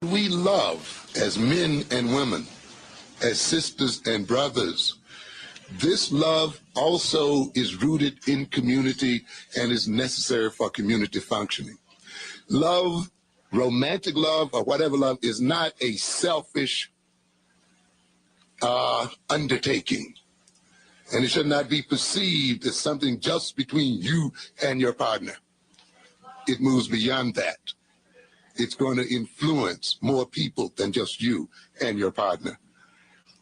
We love as men and women, as sisters and brothers. This love also is rooted in community and is necessary for community functioning. Love, romantic love or whatever love, is not a selfish undertaking. And it should not be perceived as something just between you and your partner. It moves beyond that. It's going to influence more people than just you and your partner.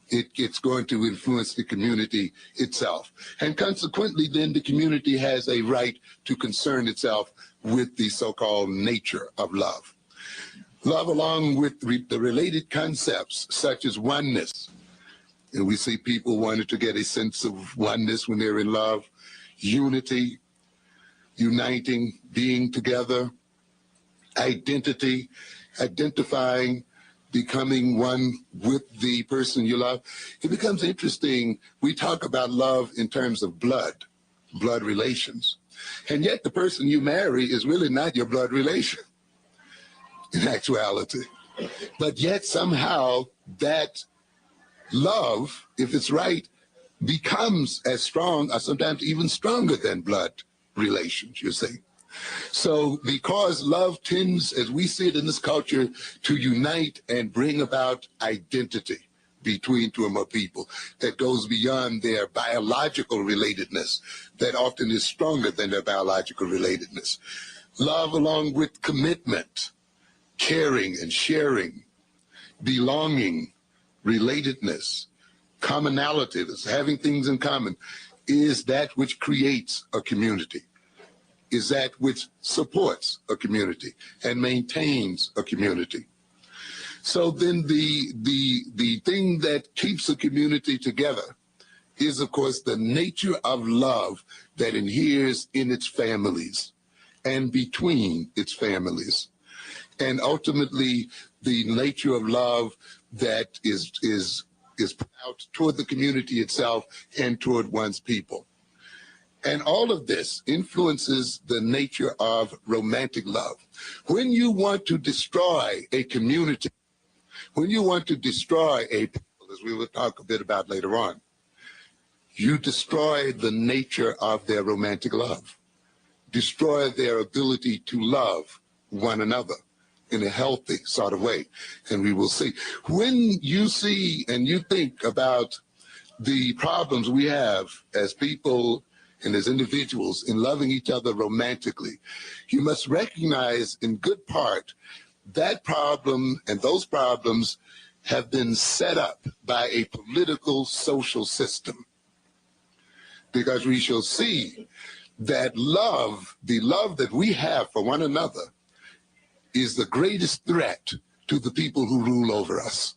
It's going to influence the community itself. And consequently, then the community has a right to concern itself with the so-called nature of love. Love, along with the related concepts such as oneness. And we see people wanting to get a sense of oneness when they're in love, unity, uniting, being together, identity, identifying, becoming one with the person you love. It becomes interesting. We talk about love in terms of blood relations. And yet the person you marry is really not your blood relation in actuality. But yet somehow that love, if it's right, becomes as strong or sometimes even stronger than blood relations, you see. So because love tends, as we see it in this culture, to unite and bring about identity between two or more people that goes beyond their biological relatedness, that often is stronger than their biological relatedness. Love, along with commitment, caring and sharing, belonging, relatedness, commonality, having things in common, is that which creates a community, is that which supports a community and maintains a community. So then the thing that keeps a community together is, of course, the nature of love that inheres in its families and between its families. And ultimately, the nature of love that is put out toward the community itself and toward one's people. And all of this influences the nature of romantic love. When you want to destroy a community, when you want to destroy a people, as we will talk a bit about later on, you destroy the nature of their romantic love, destroy their ability to love one another in a healthy sort of way. And we will see. When you see and you think about the problems we have as people and as individuals in loving each other romantically, you must recognize in good part that problem and those problems have been set up by a political social system. Because we shall see that love, the love that we have for one another, is the greatest threat to the people who rule over us.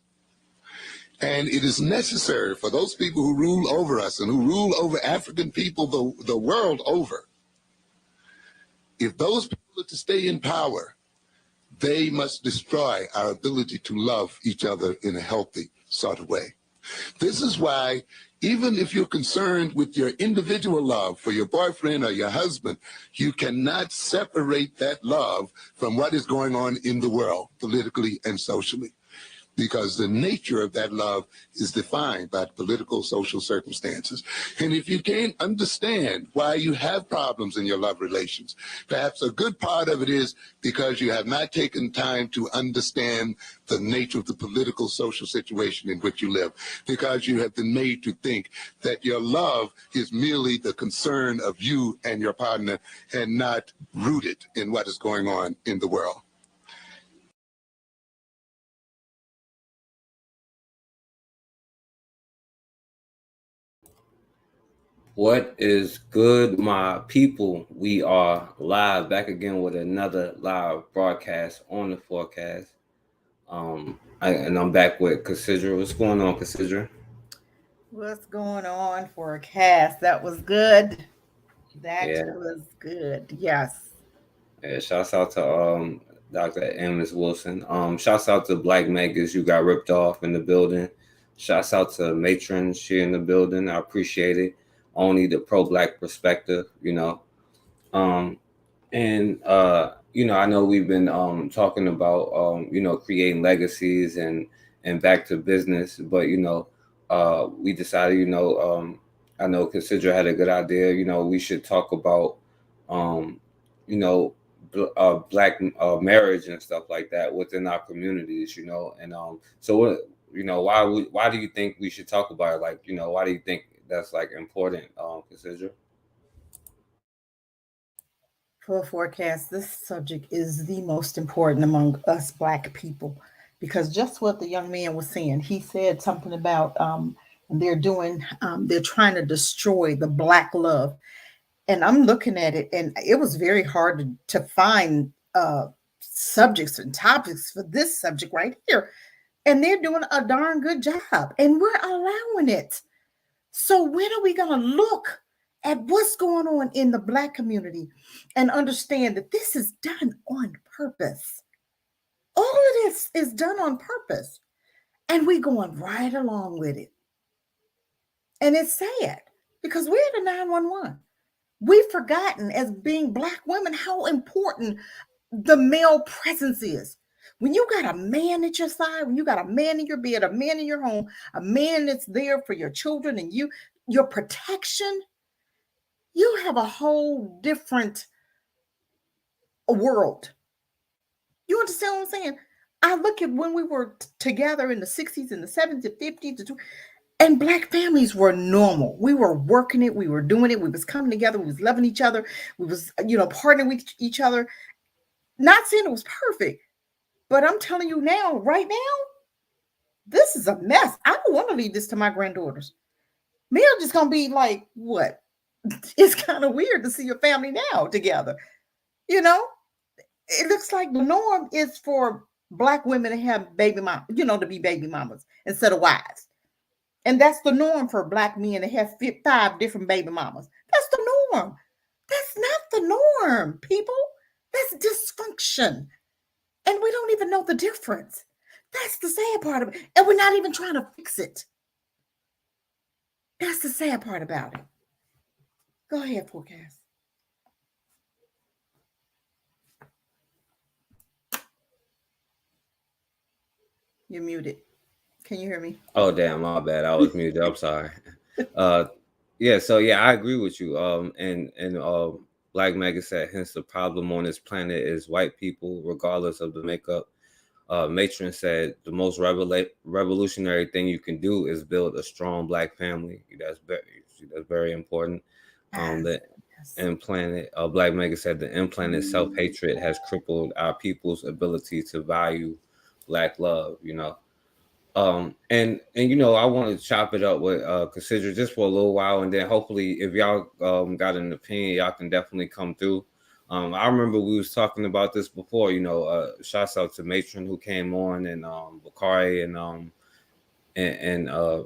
And it is necessary for those people who rule over us and who rule over African people the world over, if those people are to stay in power, they must destroy our ability to love each other in a healthy sort of way. This is why, even if you're concerned with your individual love for your boyfriend or your husband, you cannot separate that love from what is going on in the world, politically and socially, because the nature of that love is defined by political, social circumstances. And if you can't understand why you have problems in your love relations, perhaps a good part of it is because you have not taken time to understand the nature of the political, social situation in which you live, because you have been made to think that your love is merely the concern of you and your partner and not rooted in what is going on in the world. What is good, my people? We are live back again with another live broadcast on the forecast. And I'm back with Cassidra. What's going on, Cassidra? What's going on for a cast? That was good. That Yeah, was good. Yes. yeah. Shouts out to Dr. Amos Wilson. Shouts out to Black Megas. You got ripped off in the building. Shouts out to Matron. She in the building. I appreciate it. Only the pro-black perspective, you know. Um, and I know we've been talking about creating legacies and back to business, but we decided, I know Consider had a good idea. We should talk about um you know black marriage and stuff like that within our communities, and so what, why do you think we should talk about it? Like, why do you think that's like important, Consider? For forecast, this subject is the most important among us Black people because just what the young man was saying, he said something about they're trying to destroy the Black love. And I'm looking at it, and it was very hard to find subjects and topics for this subject right here. And they're doing a darn good job, and we're allowing it. So when are we going to look at what's going on in the Black community and understand that this is done on purpose? All of this is done on purpose, and we're going right along with it. And it's sad because we're the 911. We've forgotten as being Black women how important the male presence is. When you got a man at your side, when you got a man in your bed, a man in your home, a man that's there for your children and your protection, you have a whole different world. You understand what I'm saying? I look at when we were together in the 60s and the 70s, the 50s, and Black families were normal. We were working it, we were doing it, we was coming together, we was loving each other, we was, partnering with each other. Not saying it was perfect, but I'm telling you now, right now, this is a mess. I don't want to leave this to my granddaughters. Marriage is gonna be like what? It's kind of weird to see your family now together. You know, it looks like the norm is for Black women to have baby mom, to be baby mamas instead of wives. And that's the norm for Black men to have 5 different baby mamas. That's the norm. That's not the norm, people. That's dysfunction. And we don't even know the difference. That's the sad part of it. And we're not even trying to fix it. That's the sad part about it. Go ahead, forecast. You're muted. Can you hear me? Oh damn, my bad. I was muted. I'm sorry. Uh, yeah. So yeah, I agree with you. And like Megan said, hence the problem on this planet is white people, regardless of the makeup. Matron said the most revolutionary thing you can do is build a strong Black family. That's very important. The implanted Black Megan said the implanted self hatred has crippled our people's ability to value Black love. And I want to chop it up with Consider just for a little while, and then hopefully if y'all got an opinion, y'all can definitely come through. I remember we was talking about this before. Shouts out to Matron who came on, and Bakari, and and, uh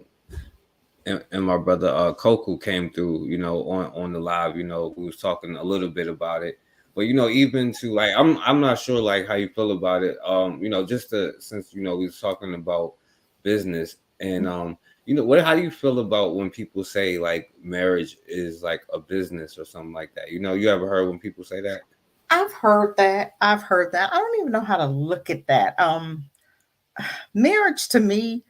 and my brother Koku came through, on the live. We was talking a little bit about it. But even to like, I'm not sure like how you feel about it. Just since we was talking about business, and what, how do you feel about when people say like marriage is like a business or something like that? You ever heard when people say that? I've heard that. I've heard that. I don't even know how to look at that. Marriage to me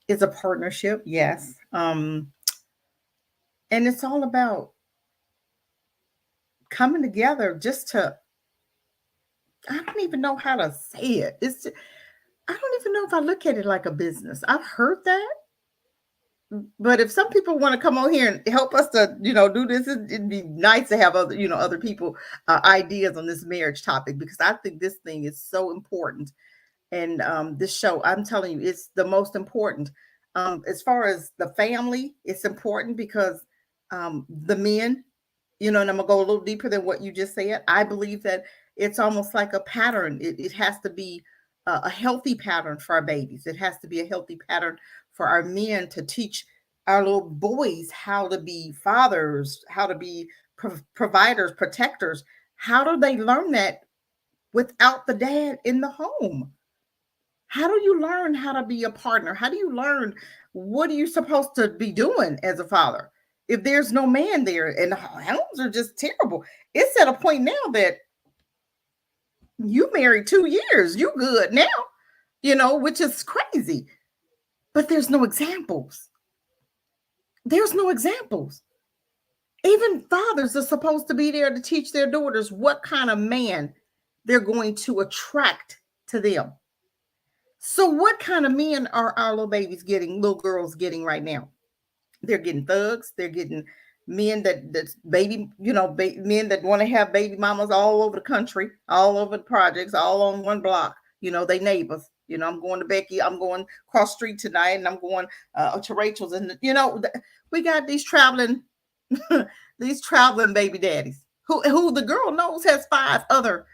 is a partnership, yes. And it's all about coming together just to, I don't even know how to say it. I don't even know if I look at it like a business. I've heard that, but if some people want to come on here and help us to, do this, it'd be nice to have other, other people ideas on this marriage topic because I think this thing is so important. And this show, I'm telling you, it's the most important. As far as the family, it's important because the men, and I'm gonna go a little deeper than what you just said. I believe that it's almost like a pattern. It has to be a healthy pattern for our babies. It has to be a healthy pattern for our men to teach our little boys how to be fathers, how to be providers, protectors. How do they learn that without the dad in the home? How do you learn how to be a partner? How do you learn what are you supposed to be doing as a father if there's no man there? And the homes are just terrible. It's at a point now that You married 2 years. You good now, which is crazy. But there's no examples. There's no examples. Even fathers are supposed to be there to teach their daughters what kind of man they're going to attract to them. So what kind of men are our little babies getting, little girls getting right now? They're getting thugs. They're getting men that's baby, men that want to have baby mamas all over the country, all over the projects, all on one block. They neighbors. I'm going to Becky. I'm going cross street tonight, and I'm going to Rachel's. And we got these traveling, these traveling baby daddies who the girl knows has 5 other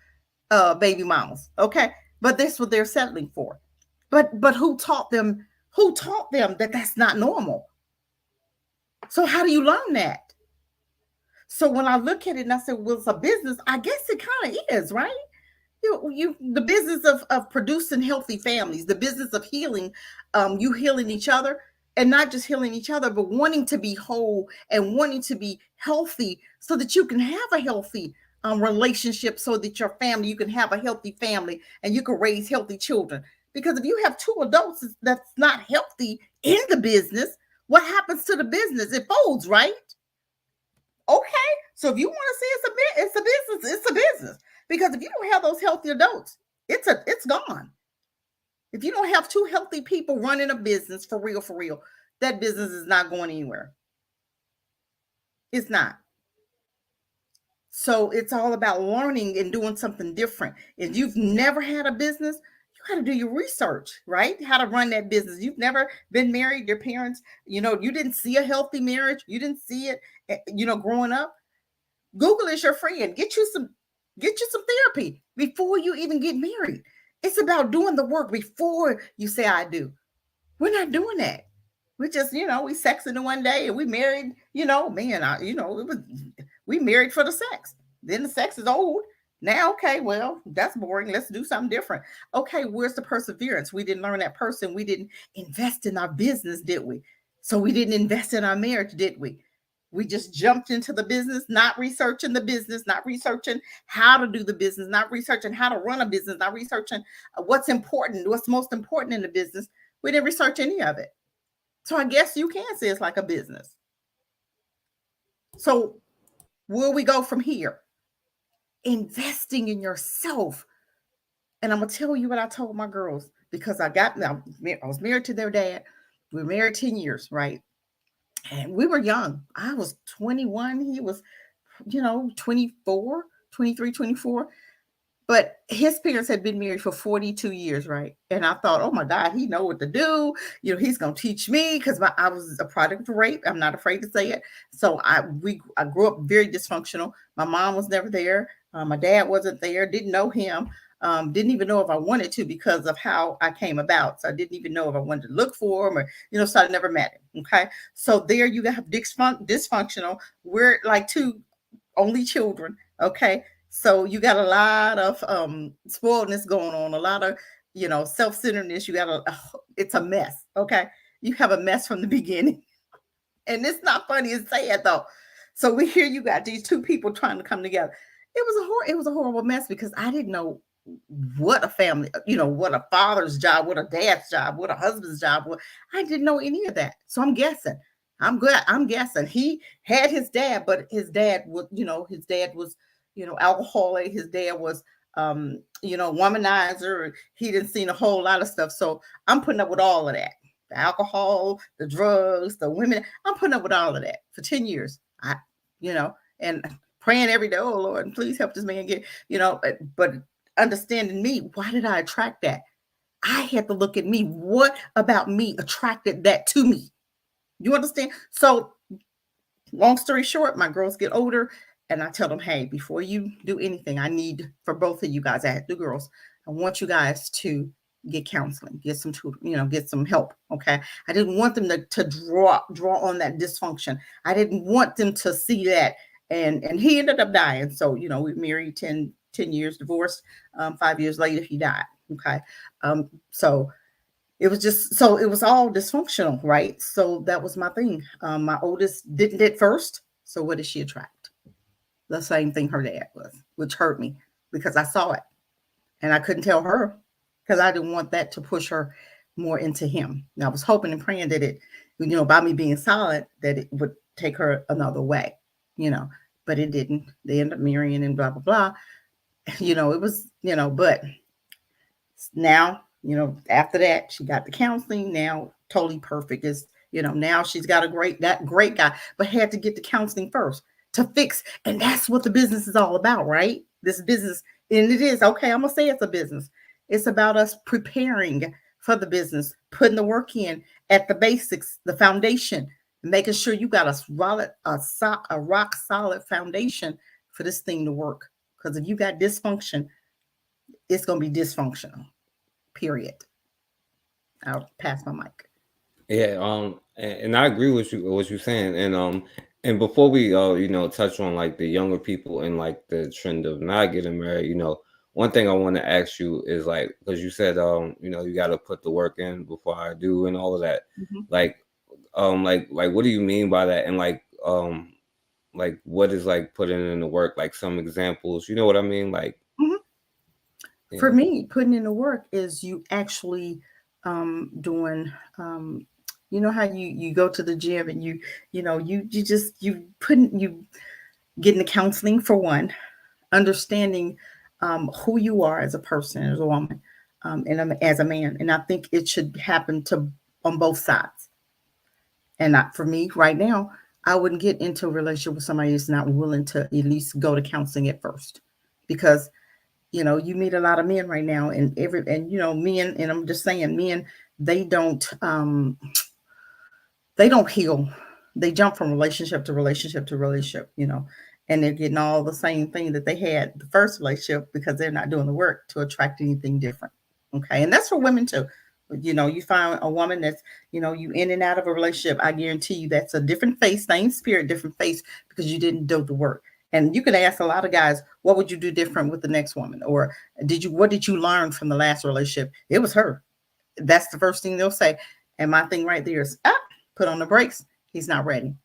baby mamas. Okay, but that's what they're settling for. But who taught them? Who taught them that that's not normal? So how do you learn that? So when I look at it and I said, well, it's a business, I guess it kind of is, right? The business of producing healthy families, the business of healing, you healing each other, and not just healing each other, but wanting to be whole and wanting to be healthy so that you can have a healthy relationship, so that your family, you can have a healthy family and you can raise healthy children. Because if you have 2 adults that's not healthy in the business, what happens to the business? It folds, right? Okay. So if you want to say it's a business, it's a business. Because if you don't have those healthy adults, it's gone. If you don't have 2 healthy people running a business for real, that business is not going anywhere. It's not. So it's all about learning and doing something different. If you've never had a business, you got to do your research, right? How to run that business. You've never been married. Your parents, you didn't see a healthy marriage. You didn't see it, growing up. Google is your friend. Get you some therapy before you even get married. It's about doing the work before you say I do. We're not doing that. We just, we sexing in one day and we married, we married for the sex. Then the sex is old. Now, okay, well, that's boring. Let's do something different. Okay, where's the perseverance? We didn't learn that person. We didn't invest in our business, did we? So we didn't invest in our marriage, did we? We just jumped into the business, not researching the business, not researching how to do the business, not researching how to run a business, not researching what's important, what's most important in the business. We didn't research any of it. So I guess you can say it's like a business. So where we go from here? Investing in yourself. And I'm going to tell you what I told my girls, because I was married to their dad. We were married 10 years, right? And we were young. I was 21. He was, 24, 23, 24. But his parents had been married for 42 years, right? And I thought, oh my God, he know what to do. He's going to teach me, because I was a product of rape. I'm not afraid to say it. So I grew up very dysfunctional. My mom was never there. My dad wasn't there. Didn't know him. Didn't even know if I wanted to, because of how I came about. So I didn't even know if I wanted to look for him, or, so I never met him. Okay. So there you have dysfunctional. We're like 2 only children. Okay. So you got a lot of spoiledness going on, a lot of, self-centeredness. It's a mess. Okay. You have a mess from the beginning. And it's not funny, it's sad though. So you got these 2 people trying to come together. It was a horrible mess, because I didn't know what a family, what a father's job, what a dad's job, what a husband's job was. I didn't know any of that. So I'm guessing. I'm guessing he had his dad, but his dad was, alcoholic. His dad was, womanizer. He didn't see a whole lot of stuff. So I'm putting up with all of that. The alcohol, the drugs, the women. I'm putting up with all of that for 10 years. And praying every day, oh Lord, please help this man get, but understanding me, why did I attract that? I had to look at me. What about me attracted that to me? You understand? So long story short, my girls get older, and I tell them, hey, before you do anything, I need, for both of you guys, I had 2 girls, I want you guys to get counseling, get some, get some help. Okay. I didn't want them to draw on that dysfunction. I didn't want them to see that. And he ended up dying. So, we married 10 years, divorced. 5 years later, he died. Okay. So it was all dysfunctional, right? So that was my thing. My oldest didn't at first. So what did she attract? The same thing her dad was, which hurt me, because I saw it. And I couldn't tell her because I didn't want that to push her more into him. And I was hoping and praying that it, by me being solid, that it would take her another way, but it didn't. They ended up marrying and blah, blah, blah. It was, but now, after that, she got the counseling. Now, totally perfect. Is now she's got that great guy, but had to get the counseling first to fix. And that's what the business is all about, right? This business, and it is okay. I'm gonna say it's a business. It's about us preparing for the business, putting the work in at the basics, the foundation, making sure you got a rock solid foundation for this thing to work. Because if you got dysfunction, it's gonna be dysfunctional. Period. I'll pass my mic. Yeah, and I agree with you what you're saying, and before we touch on like the younger people and like the trend of not getting married, one thing I want to ask you is like, because you said you got to put the work in before I do and all of that, like like what do you mean by that, and like what is like putting in the work, like some examples, you know what I mean, like. For me, putting in the work is you actually doing how you go to the gym and you getting the counseling for one, understanding who you are as a person, as a woman, and as a man. And I think it should happen on both sides. And not for me right now, I wouldn't get into a relationship with somebody who's not willing to at least go to counseling at first, because you meet a lot of men right now, and men, and I'm just saying, men, they don't heal. They jump from relationship to relationship to relationship, and they're getting all the same thing that they had the first relationship because they're not doing the work to attract anything different. Okay. And that's for women too. You find a woman that's, you in and out of a relationship. I guarantee you that's a different face, same spirit, different face, because you didn't do the work. And you could ask a lot of guys, what would you do different with the next woman? Or what did you learn from the last relationship? It was her. That's the first thing they'll say. And my thing right there is, put on the brakes. He's not ready.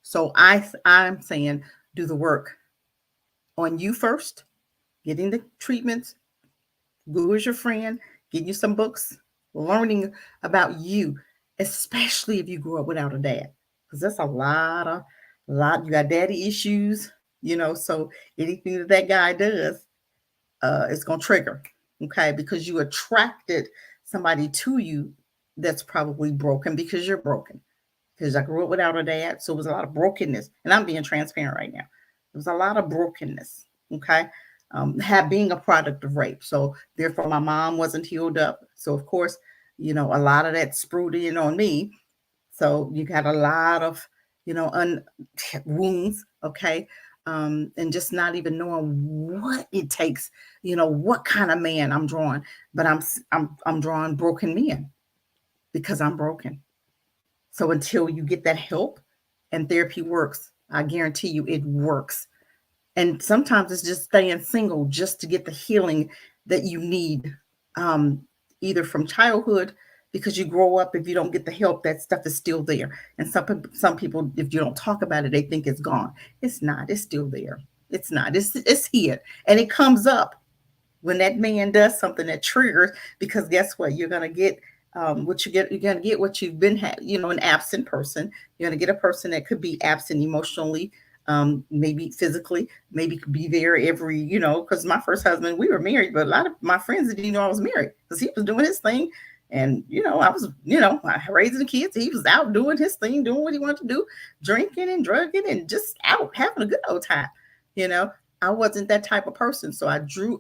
So I'm saying, do the work on you first, getting the treatments. Google is your friend, getting you some books, learning about you, especially if you grew up without a dad. Because that's a lot, you got daddy issues, so anything that guy does, it's going to trigger, okay? Because you attracted somebody to you that's probably broken because you're broken. Because I grew up without a dad, so it was a lot of brokenness. And I'm being transparent right now. There was a lot of brokenness, okay? Being a product of rape. So therefore, my mom wasn't healed up. So of course, a lot of that sprued in on me. So you got a lot of, wounds, okay? And just not even knowing what it takes, what kind of man I'm drawing. But I'm drawing broken men because I'm broken. So until you get that help and therapy works, I guarantee you it works. And sometimes it's just staying single just to get the healing that you need, either from childhood, because you grow up, if you don't get the help, that stuff is still there. And some people, if you don't talk about it, they think it's gone. It's not. It's still there. It's not. It's here. And it comes up when that man does something that triggers, because guess what? You're going to get what you get. You're going to get what you've been, an absent person. You're going to get a person that could be absent emotionally, maybe physically, maybe could be there every, because my first husband, we were married, but a lot of my friends didn't know I was married because he was doing his thing. And, I was, raising the kids. He was out doing his thing, doing what he wanted to do, drinking and drugging and just out having a good old time. I wasn't that type of person. So I drew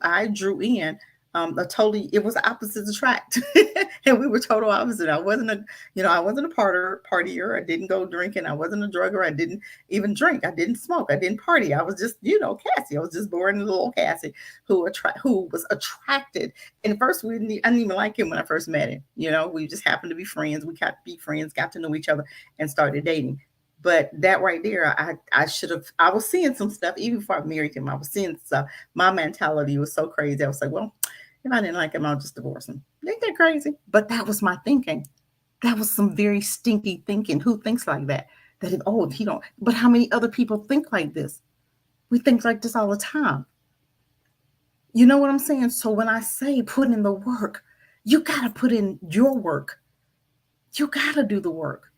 in it was opposites attract. And we were total opposite. I wasn't a partier. I didn't go drinking. I wasn't a drugger. I didn't even drink. I didn't smoke. I didn't party. I was just, Cassie. I was just born little Cassie who was attracted. And first I didn't even like him when I first met him. We just happened to be friends. We got to be friends, got to know each other and started dating. But that right there, I was seeing some stuff even before I married him. I was seeing stuff. My mentality was so crazy. I was like, well, if I didn't like him, I'll just divorce him. Ain't that crazy? But that was my thinking. That was some very stinky thinking. Who thinks like that? If he don't. But how many other people think like this? We think like this all the time. You know what I'm saying? So when I say put in the work, you got to put in your work. You got to do the work.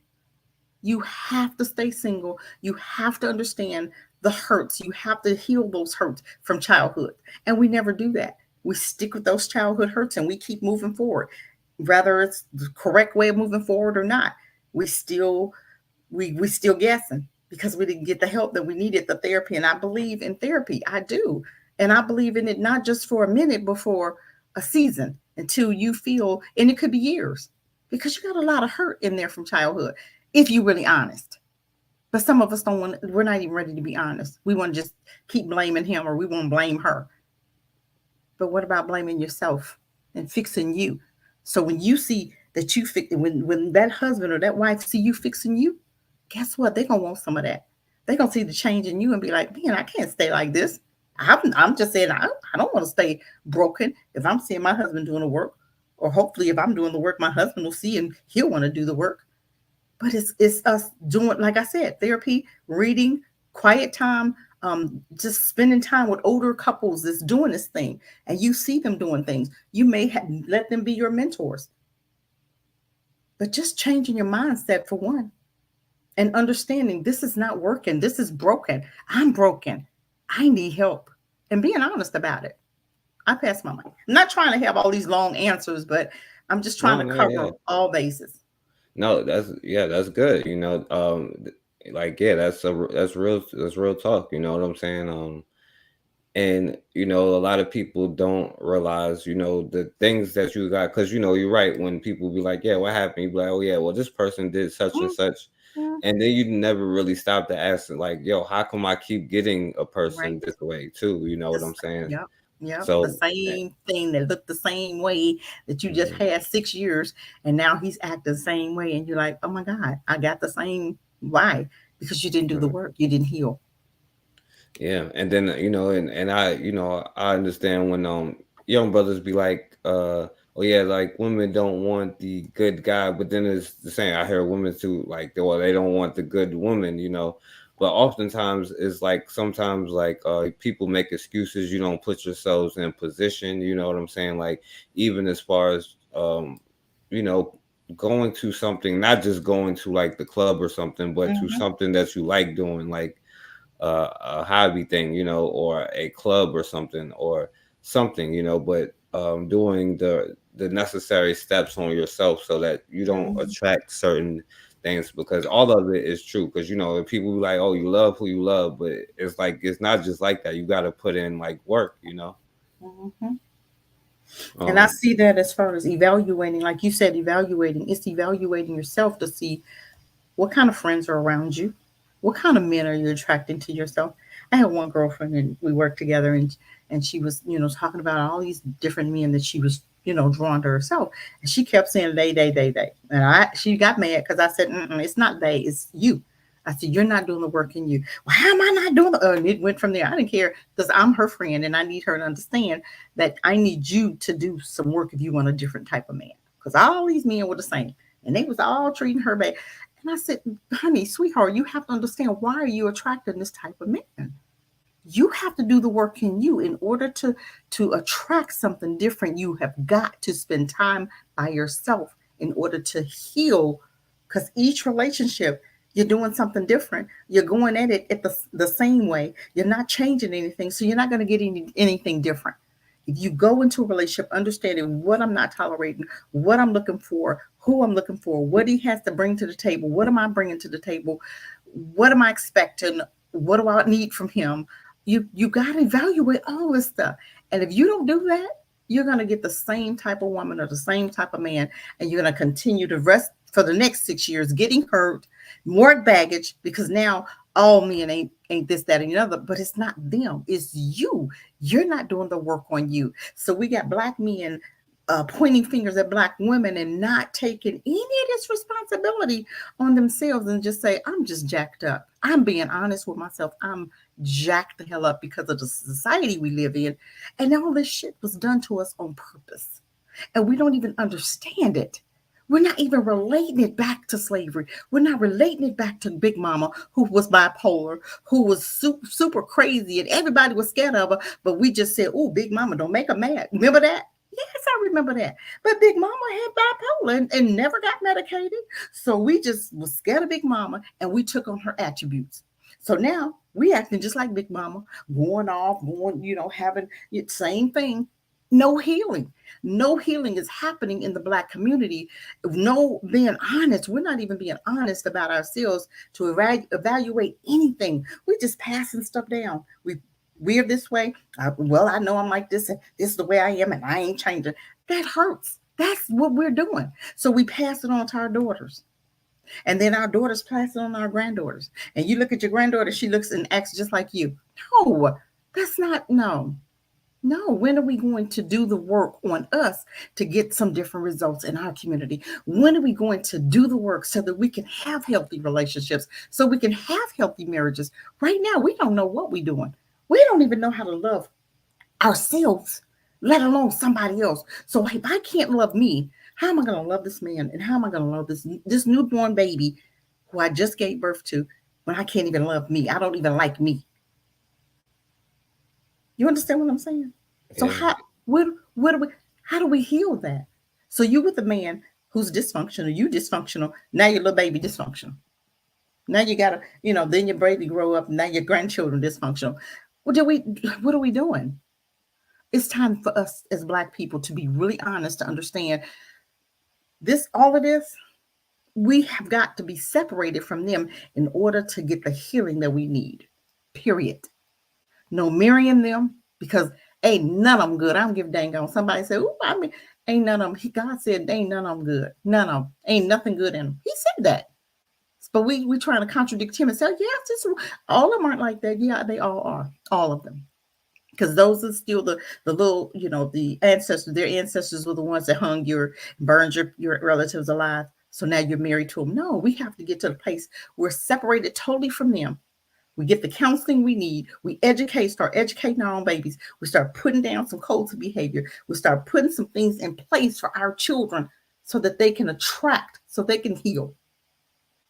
You have to stay single. You have to understand the hurts. You have to heal those hurts from childhood. And we never do that. We stick with those childhood hurts and we keep moving forward. Whether it's the correct way of moving forward or not, we still we still guessing because we didn't get the help that we needed, the therapy. And I believe in therapy. I do. And I believe in it not just for a minute, but for a season until you feel, and it could be years because you got a lot of hurt in there from childhood if you're really honest. But some of us don't want, we're not even ready to be honest. We want to just keep blaming him or we want to blame her. But what about blaming yourself and fixing you? So when you see that you fix, when that husband or that wife see you fixing you, guess what? They're gonna want some of that. They're gonna see the change in you and be like, man, I can't stay like this. I'm just saying I don't want to stay broken if I'm seeing my husband doing the work. Or hopefully if I'm doing the work, my husband will see and he'll want to do the work. But it's us doing, like I said, therapy, reading, quiet time, just spending time with older couples that's doing this thing, and you see them doing things. You may let them be your mentors, but just changing your mindset for one, and understanding this is not working. This is broken. I'm broken. I need help, and being honest about it. I pass my mind. I'm not trying to have all these long answers, but I'm just trying to cover all bases. No, that's good. Like that's real talk. You know what I'm saying? And a lot of people don't realize the things that you got, because you're right. When people be like, yeah, what happened, you be like, oh yeah, well, this person did such and such. And then you never really stop to ask, like, yo, how come I keep getting a person this way too? You know what I'm saying? Yep. Yeah, So the same thing that looked the same way that you just had 6 years, and now he's acting the same way, and you're like, oh my God, I got the same. Why? Because you didn't do the work, you didn't heal. Yeah, and then and I understand when young brothers be like, oh yeah, like women don't want the good guy, but then it's the same. I hear women too, like, well, they don't want the good woman. But oftentimes it's like sometimes like people make excuses. You don't put yourselves in position. You know what I'm saying? Like even as far as you know going to something, not just going to like the club or something, but to something that you like doing, like a hobby thing, or a club or something, but doing the necessary steps on yourself so that you don't attract certain things, because all of it is true. Because if people be like, oh, you love who you love, but it's like it's not just like that. You got to put in like work. And I see that as far as evaluating, like you said, it's evaluating yourself to see what kind of friends are around you, what kind of men are you attracting to yourself. I had one girlfriend and we worked together, and she was, talking about all these different men that she was, drawn to herself. And she kept saying they. And she got mad because I said, it's not they, it's you. I said, you're not doing the work in you. Well, how am I not doing the and it went from there. I didn't care because I'm her friend and I need her to understand that I need you to do some work if you want a different type of man. Because all these men were the same. And they was all treating her bad. And I said, honey, sweetheart, you have to understand, why are you attracting this type of man? You have to do the work in you in order to attract something different. You have got to spend time by yourself in order to heal, because each relationship, you're doing something different. You're going at it at the same way. You're not changing anything. So you're not going to get anything different. If you go into a relationship understanding what I'm not tolerating, what I'm looking for, who I'm looking for, what he has to bring to the table, what am I bringing to the table, what am I expecting, what do I need from him, you got to evaluate all this stuff. And if you don't do that, you're going to get the same type of woman or the same type of man, and you're going to continue to rest for the next 6 years getting hurt, more baggage, because now all men ain't this, that, and the other. But it's not them, it's you. You're not doing the work on you. So we got black men pointing fingers at black women and not taking any of this responsibility on themselves, and just say, I'm just jacked up. I'm being honest with myself. I'm jacked the hell up because of the society we live in. And all this shit was done to us on purpose. And we don't even understand it. We're not even relating it back to slavery. We're not relating it back to Big Mama, who was bipolar, who was super, super crazy, and everybody was scared of her. But we just said, "Oh, Big Mama, don't make her mad." Remember that? Yes, I remember that. But Big Mama had bipolar and never got medicated. So we just was scared of Big Mama and we took on her attributes. So now we acting just like Big Mama, going off, having the same thing. No healing. No healing is happening in the Black community. No being honest. We're not even being honest about ourselves to evaluate anything. We're just passing stuff down. We're this way. I know I'm like this, and this is the way I am, and I ain't changing. That hurts. That's what we're doing. So we pass it on to our daughters. And then our daughters pass it on to our granddaughters. And you look at your granddaughter, she looks and acts just like you. No, that's not, no. No, when are we going to do the work on us to get some different results in our community? When are we going to do the work so that we can have healthy relationships, so we can have healthy marriages? Right now, we don't know what we're doing. We don't even know how to love ourselves, let alone somebody else. So if I can't love me, how am I going to love this man? And how am I going to love this newborn baby who I just gave birth to when I can't even love me? I don't even like me. You understand what I'm saying? So Yeah. how do we heal that? So you with a man who's dysfunctional, you dysfunctional, now your little baby dysfunctional. Now you gotta, then your baby grow up, now your grandchildren dysfunctional. What are we doing? It's time for us as Black people to be really honest, to understand all of this, we have got to be separated from them in order to get the healing that we need. Period. No marrying them, because ain't none of them good. I don't give a dang on. Somebody said, "Oh, ain't none of them." God said, "Ain't none of them good. None of them. Ain't nothing good in them." He said that. But we trying to contradict him and say, "Yes, all of them aren't like that." Yeah, they all are. All of them. Because those are still the little, the ancestors. Their ancestors were the ones that burned your relatives alive. So now you're married to them. No, we have to get to the place we're separated totally from them. We get the counseling we need. We start educating our own babies. We start putting down some codes of behavior. We start putting some things in place for our children so that they can attract, so they can heal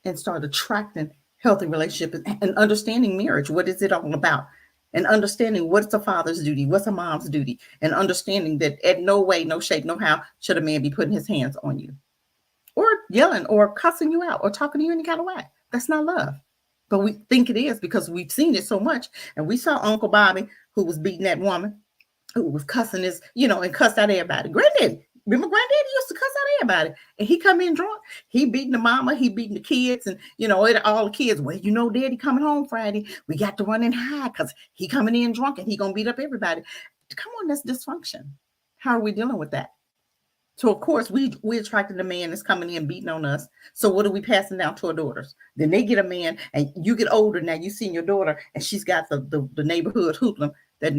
and start attracting healthy relationships and understanding marriage. What is it all about? And understanding what's a father's duty, what's a mom's duty, and understanding that at no way, no shape, no how should a man be putting his hands on you or yelling or cussing you out or talking to you any kind of way. That's not love. But we think it is because we've seen it so much. And we saw Uncle Bobby, who was beating that woman, who was cussing and cussed out everybody. Granddaddy, remember Granddaddy used to cuss out everybody. And he come in drunk. He beating the mama, he beating the kids, and all the kids. Well, Daddy coming home Friday. We got to run and hide because he coming in drunk and he gonna beat up everybody. Come on, that's dysfunction. How are we dealing with that? So of course we attracted a man that's coming in beating on us. So what are we passing down to our daughters? Then they get a man, and you get older. Now you see your daughter, and she's got the neighborhood hoodlum that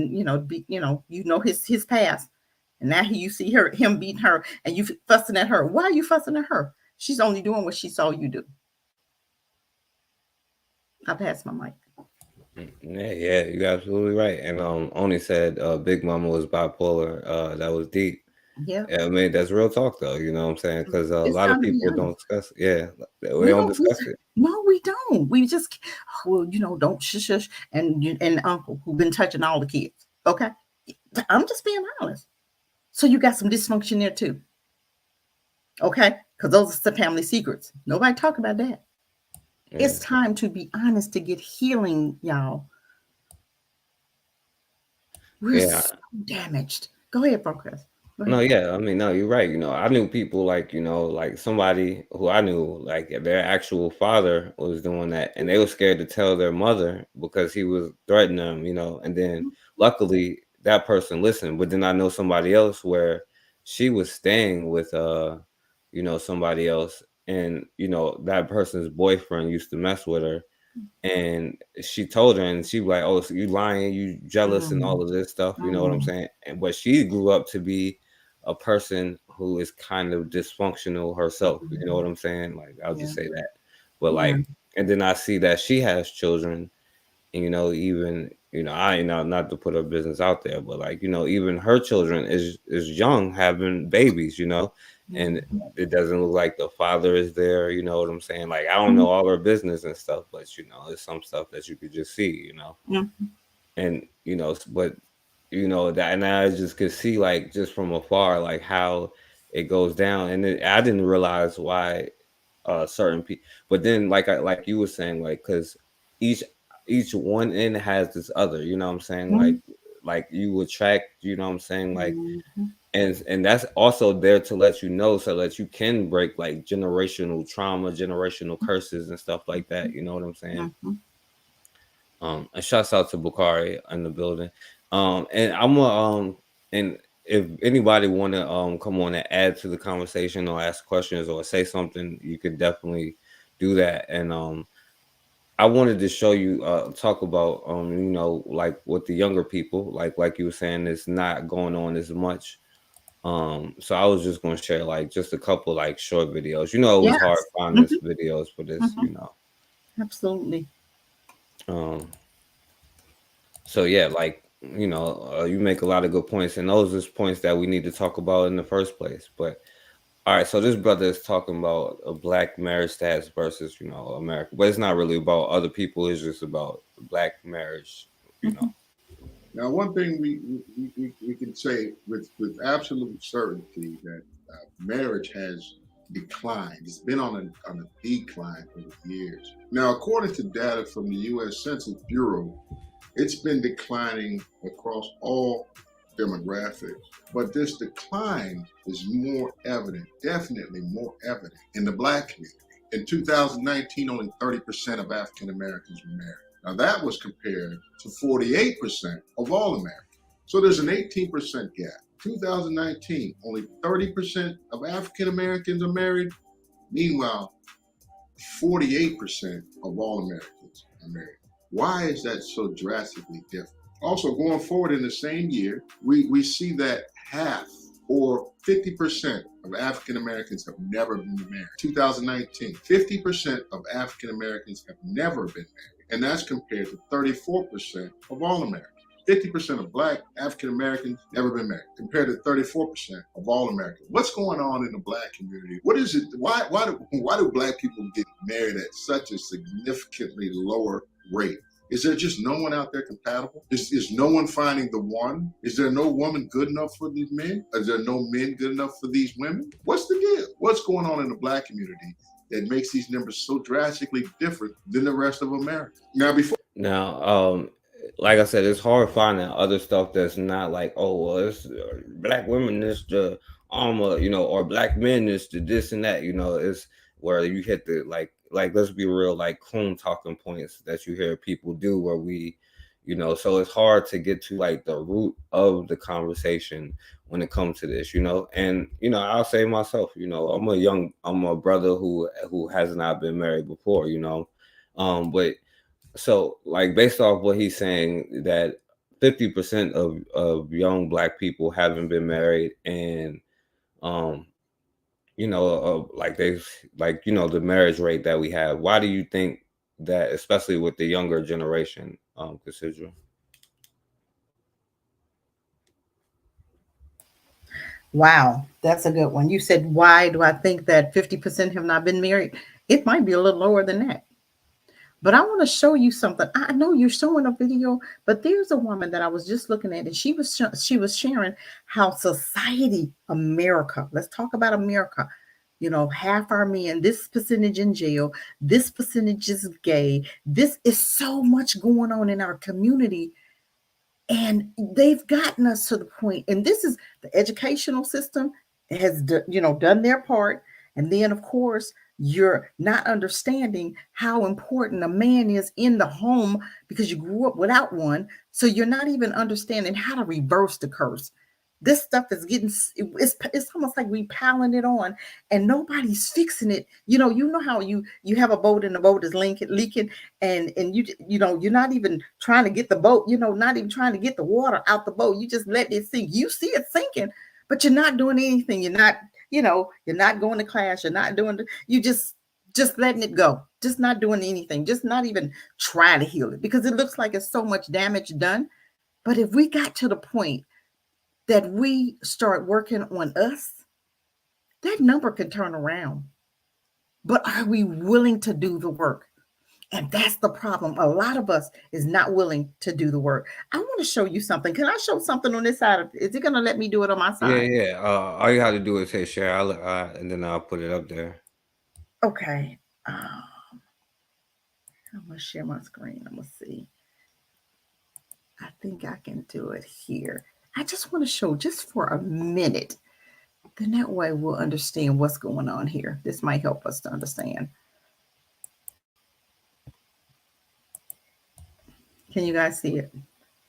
his past, and now you see him beating her, and you fussing at her. Why are you fussing at her? She's only doing what she saw you do. I pass my mic. Yeah, you're absolutely right. And only said Big Mama was bipolar. That was deep. Yeah. I mean, that's real talk, though. You know what I'm saying? Because a It's lot of time to be people don't honest. discuss. Yeah, we don't discuss it. No, we don't. We just, don't shush and uncle who've been touching all the kids. Okay, I'm just being honest. So you got some dysfunction there too. Okay, because those are the family secrets. Nobody talk about that. Yeah. It's time to be honest to get healing, y'all. We're so damaged. Go ahead, Broncos. No, yeah, I mean, no, you're right. I knew people like somebody who I knew, like their actual father was doing that, and they were scared to tell their mother because he was threatening them, and then luckily that person listened. But then I know somebody else where she was staying with somebody else, and that person's boyfriend used to mess with her, and she told her, and she was like, "Oh, so you lying, you jealous, and all of this stuff." You know what I'm saying? But she grew up to be a person who is kind of dysfunctional herself. You know what I'm saying? Like, I'll just say that. But like, and then I see that she has children, And even I not to put her business out there, but like even her children is young, having babies, and it doesn't look like the father is there. You know what I'm saying? Like I don't know all her business and stuff, but it's some stuff that you could just see, and but that, and I just could see like just from afar like how it goes down, and I didn't realize why certain people, but then like you were saying, like because each each one end has this other, you know what I'm saying, like you attract, you know what I'm saying, like and that's also there to let you know so that you can break like generational trauma, generational curses and stuff like that, you know what I'm saying. And shouts out to Bakari in the building. And I'm and if anybody want to come on and add to the conversation or ask questions or say something, you could definitely do that. And I wanted to show you talk about like with the younger people, like you were saying, it's not going on as much. So I was just going to share like just a couple like short videos. It was hard Yes. finding this videos for this. Absolutely. Um, So yeah, like you make a lot of good points, and those is points that we need to talk about in the first place. But all right, so this brother is talking about a black marriage status versus America, but it's not really about other people. It's just about black marriage. Now, one thing we can say with absolute certainty that marriage has declined. It's been on a decline over the years. Now, according to data from the U.S. Census Bureau, it's been declining across all demographics. But this decline is more evident, definitely more evident in the Black community. In 2019, only 30% of African Americans were married. Now that was compared to 48% of all Americans. So there's an 18% gap. 2019, only 30% of African Americans are married. Meanwhile, 48% of all Americans are married. Why is that so drastically different? Also, going forward in the same year, we see that half or 50% of African Americans have never been married. 2019, 50% of African Americans have never been married. And that's compared to 34% of all Americans. 50% of Black African Americans never been married, compared to 34% of all Americans. What's going on in the Black community? What is it? Why do Black people get married at such a significantly lower rate? Is there just no one out there compatible? Is no one finding the one? Is there no woman good enough for these men? Is there no men good enough for these women? What's the deal? What's going on in the Black community that makes these numbers so drastically different than the rest of America? Now, like I said, it's hard finding other stuff that's not like, oh, well, it's black women is the armor, or black men is the this and that, it's where you hit the like let's be real, like coon talking points that you hear people do where we, so it's hard to get to like the root of the conversation when it comes to this, and I'll say myself, I'm a brother who has not been married before, but so like based off what he's saying that 50% of young black people haven't been married, and um like they like the marriage rate that we have, why do you think that, especially with the younger generation, Cassidra? Wow, that's a good one. You said, why do I think that 50% have not been married? It might be a little lower than that. But I want to show you something. I know you're showing a video, but there's a woman that I was just looking at, and she was sharing how society, America, let's talk about America, half our men, this percentage in jail, this percentage is gay. This is so much going on in our community. And they've gotten us to the point, and this is the educational system has done their part. And then of course you're not understanding how important a man is in the home because you grew up without one. So you're not even understanding how to reverse the curse. This stuff is getting, it's almost like we piling it on and nobody's fixing it. You know how you have a boat and the boat is leaking and you're not even trying to get the boat, not even trying to get the water out the boat. You just let it sink. You see it sinking, but you're not doing anything. You're not, you're not going to class. You're not doing, just letting it go, just not doing anything, just not even trying to heal it because it looks like it's so much damage done. But if we got to the point that we start working on us, that number can turn around. But are we willing to do the work? And that's the problem. A lot of us is not willing to do the work. I want to show you something. Can I show something on this side? Is it going to let me do it on my Yeah, side? yeah. All you have to do is hit share, and then I'll put it up there. Okay. I'm going to share my screen. I'm going to see. I think I can do it here. I just want to show just for a minute. Then that way we'll understand what's going on here. This might help us to understand. Can you guys see it?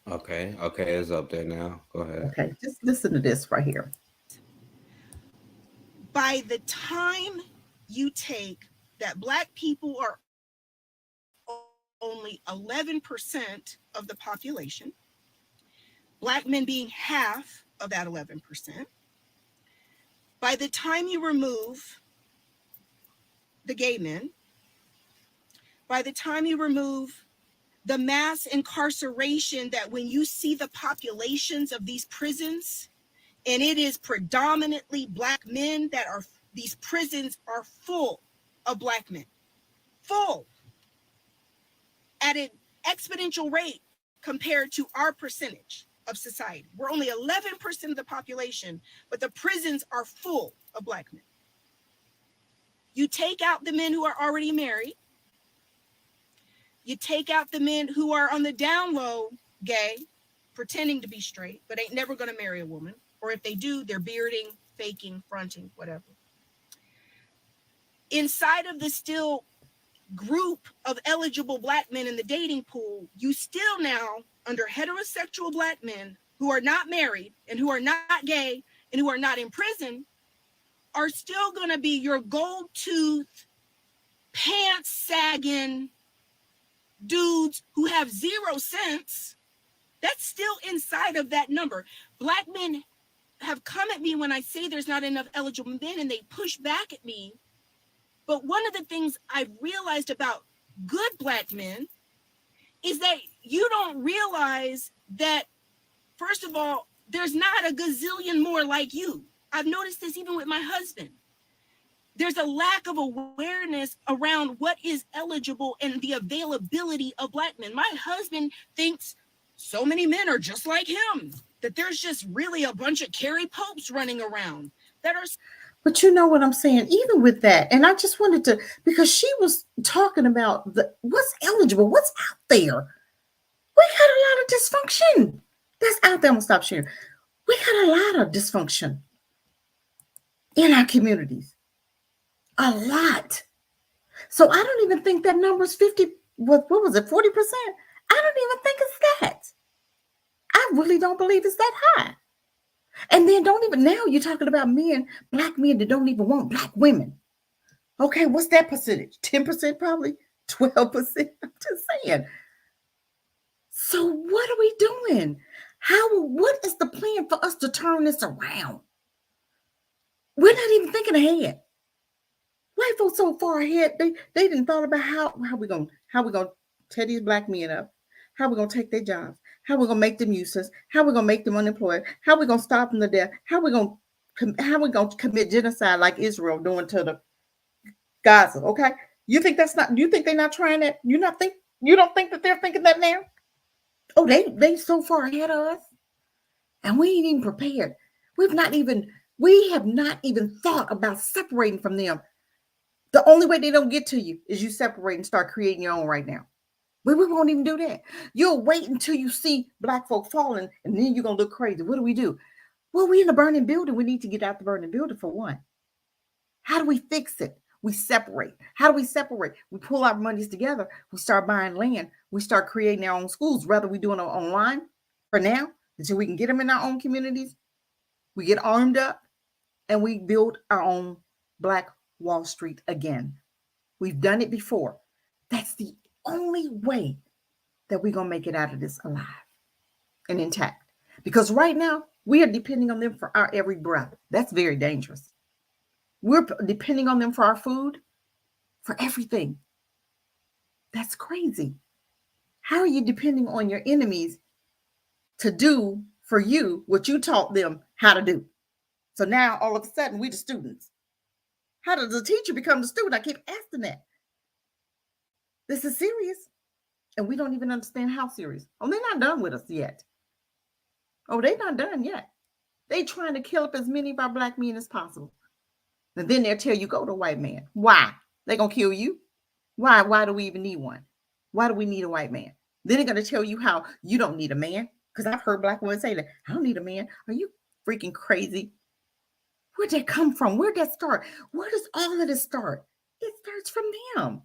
Okay, it's up there now. Go ahead. Okay, just listen to this right here. By the time you take that Black people are only 11% of the population, Black men being half of that 11%, by the time you remove the gay men, by the time you remove the mass incarceration, that when you see the populations of these prisons, and it is predominantly Black men that are, these prisons are full of Black men, full at an exponential rate compared to our percentage of society. We're only 11% of the population, but the prisons are full of Black men. You take out the men who are already married. You take out the men who are on the down low, gay, pretending to be straight, but ain't never going to marry a woman. Or if they do, they're bearding, faking, fronting, whatever. Inside of the still group of eligible Black men in the dating pool, you still now, under heterosexual Black men who are not married and who are not gay and who are not in prison, are still going to be your gold tooth, pants sagging dudes who have 0 sense. That's still inside of that number. Black men have come at me when I say there's not enough eligible men, and they push back at me. But one of the things I've realized about good Black men is that you don't realize that, first of all, there's not a gazillion more like you. I've noticed this even with my husband. There's a lack of awareness around what is eligible and the availability of Black men. My husband thinks so many men are just like him, that there's just really a bunch of Carrie Popes running around that are. But you know what I'm saying? Even with that, and I just wanted to, because she was talking about what's eligible, what's out there. We got a lot of dysfunction that's out there. I'm gonna stop sharing. We got a lot of dysfunction in our communities. A lot. So I don't even think that number is 50. What was it? 40%? I don't even think it's that. I really don't believe it's that high. And then now you're talking about men, Black men that don't even want Black women. Okay, what's that percentage? 10% probably? 12%? I'm just saying. So what are we doing? What is the plan for us to turn this around? We're not even thinking ahead. White folks so far ahead, they didn't thought about how we gonna tear these Black men up, how we gonna take their jobs, how we gonna make them useless, how we gonna make them unemployed, how we gonna stop them to death, how we gonna commit genocide like Israel doing to the Gaza. Okay, you think they're not trying that? You don't think that they're thinking that now? Oh, they so far ahead of us, and we ain't even prepared. We have not even thought about separating from them. The only way they don't get to you is you separate and start creating your own right now. But we won't even do that. You'll wait until you see Black folk falling, and then you're going to look crazy. What do? Well, we're in a burning building. We need to get out the burning building for one. How do we fix it? We separate. How do we separate? We pull our monies together. We start buying land. We start creating our own schools. Rather, we doing it online for now until we can get them in our own communities. We get armed up, and we build our own Black Wall Street again. We've done it before. That's the only way that we're going to make it out of this alive and intact. Because right now, we are depending on them for our every breath. That's very dangerous. We're depending on them for our food. for everything. That's crazy. How are you depending on your enemies to do for you what you taught them how to do? So now all of a sudden we the students. How does the teacher become the student? I keep asking that. This is serious. And we don't even understand how serious. Oh, they're not done with us yet. Oh, they're not done yet. They trying to kill up as many of our black men as possible. And then they'll tell you, go to a white man. Why? They're going to kill you. Why? Why do we even need one? Why do we need a white man? Then they're going to tell you how you don't need a man. Because I've heard black women say that, I don't need a man. Are you freaking crazy? Where'd that come from? Where'd that start? Where does all of this start? It starts from them.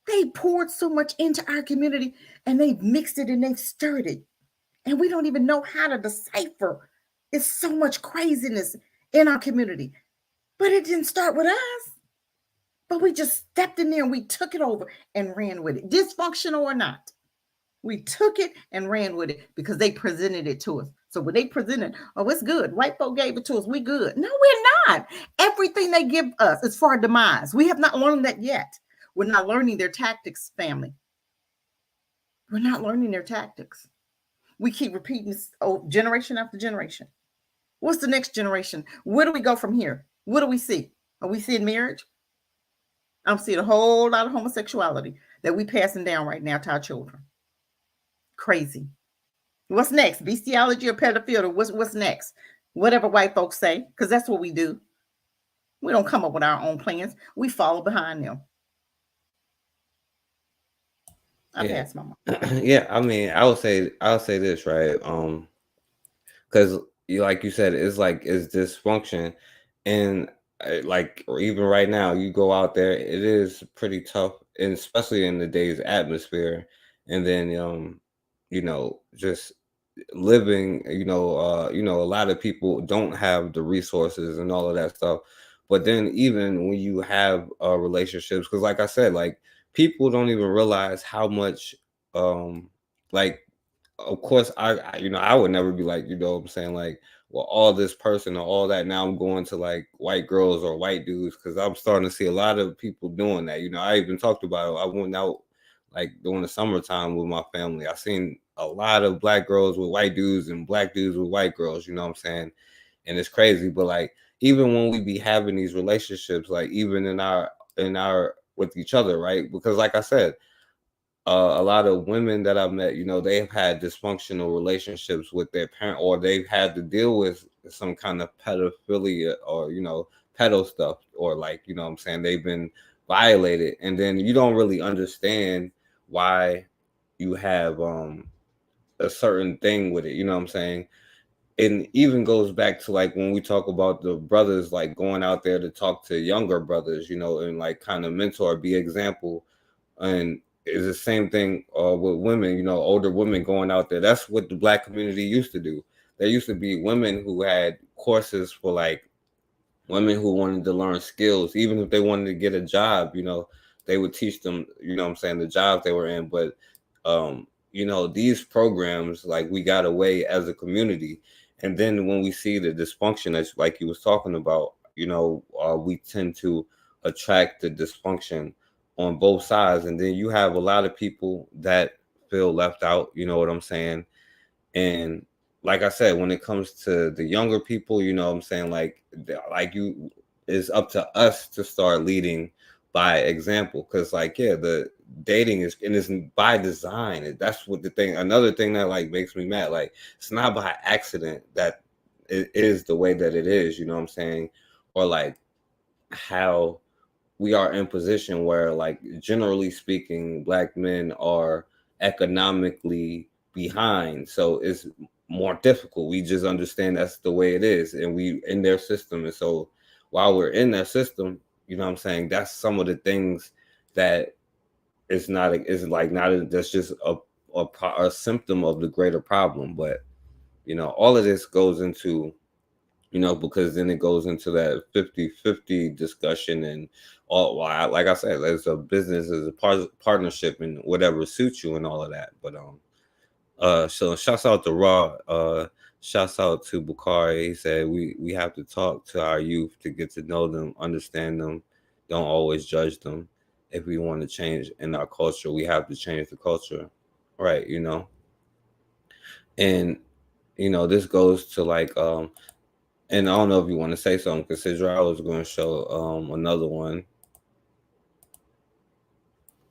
They poured so much into our community and they've mixed it and they've stirred it. And we don't even know how to decipher. It's so much craziness in our community. But it didn't start with us. But we just stepped in there and we took it over and ran with it. Dysfunctional or not. We took it and ran with it because they presented it to us. So when they presented, oh, it's good. White folk gave it to us. We good. No, we're not. Everything they give us is for our demise. We have not learned that yet. We're not learning their tactics, family. We're not learning their tactics. We keep repeating this generation after generation. What's the next generation? Where do we go from here? What do we see? Are we seeing marriage? I'm seeing a whole lot of homosexuality that we passing down right now to our children. Crazy. What's next? Bestiality or pedophilia? What's next? Whatever white folks say, because that's what we do. We don't come up with our own plans. We follow behind them. I pass my mom. Yeah, I mean, I'll say this, right? Because like you said, it's dysfunction, and like even right now, you go out there, it is pretty tough, and especially in today's atmosphere, and then just living, a lot of people don't have the resources and all of that stuff. But then even when you have relationships, because like I said, like people don't even realize how much like of course I would never be like, what I'm saying, like, well, all this person or all that, now I'm going to like white girls or white dudes, because I'm starting to see a lot of people doing that. I even talked about it. I went out like during the summertime with my family. I seen a lot of black girls with white dudes and black dudes with white girls, you know what I'm saying? And it's crazy. But like even when we be having these relationships, like even in our with each other, right? Because like I said, a lot of women that I've met, they've had dysfunctional relationships with their parent, or they've had to deal with some kind of pedophilia or, pedo stuff, or like, what I'm saying, they've been violated. And then you don't really understand why you have a certain thing with it, you know what I'm saying? And even goes back to like when we talk about the brothers, like going out there to talk to younger brothers, and like kind of mentor, be example. And it's the same thing with women, older women going out there. That's what the black community used to do. There used to be women who had courses for like women who wanted to learn skills, even if they wanted to get a job, they would teach them, what I'm saying, the jobs they were in. But, these programs, like we got away as a community. And then when we see the dysfunction, that's like you was talking about, we tend to attract the dysfunction on both sides. And then you have a lot of people that feel left out, you know what I'm saying? And like I said, when it comes to the younger people, what I'm saying, like you, it's up to us to start leading by example. Because like, yeah, the dating is by design. That's what the thing, another thing that like makes me mad. Like, it's not by accident that it is the way that it is, you know what I'm saying? Or like how we are in position where, like, generally speaking, black men are economically behind. So it's more difficult. We just understand that's the way it is. And we in their system. And so while we're in their system, you know what I'm saying, that's some of the things that it's not, that's just a symptom of the greater problem. But, all of this goes into, because then it goes into that 50-50 discussion and all. Like I said, there's a business, there's a partnership, and whatever suits you and all of that. But so shouts out to Raw, shouts out to Bukhari. He said we have to talk to our youth to get to know them, understand them, don't always judge them. If we want to change in our culture, we have to change the culture, right? And this goes to like and I don't know if you want to say something, because I was going to show another one.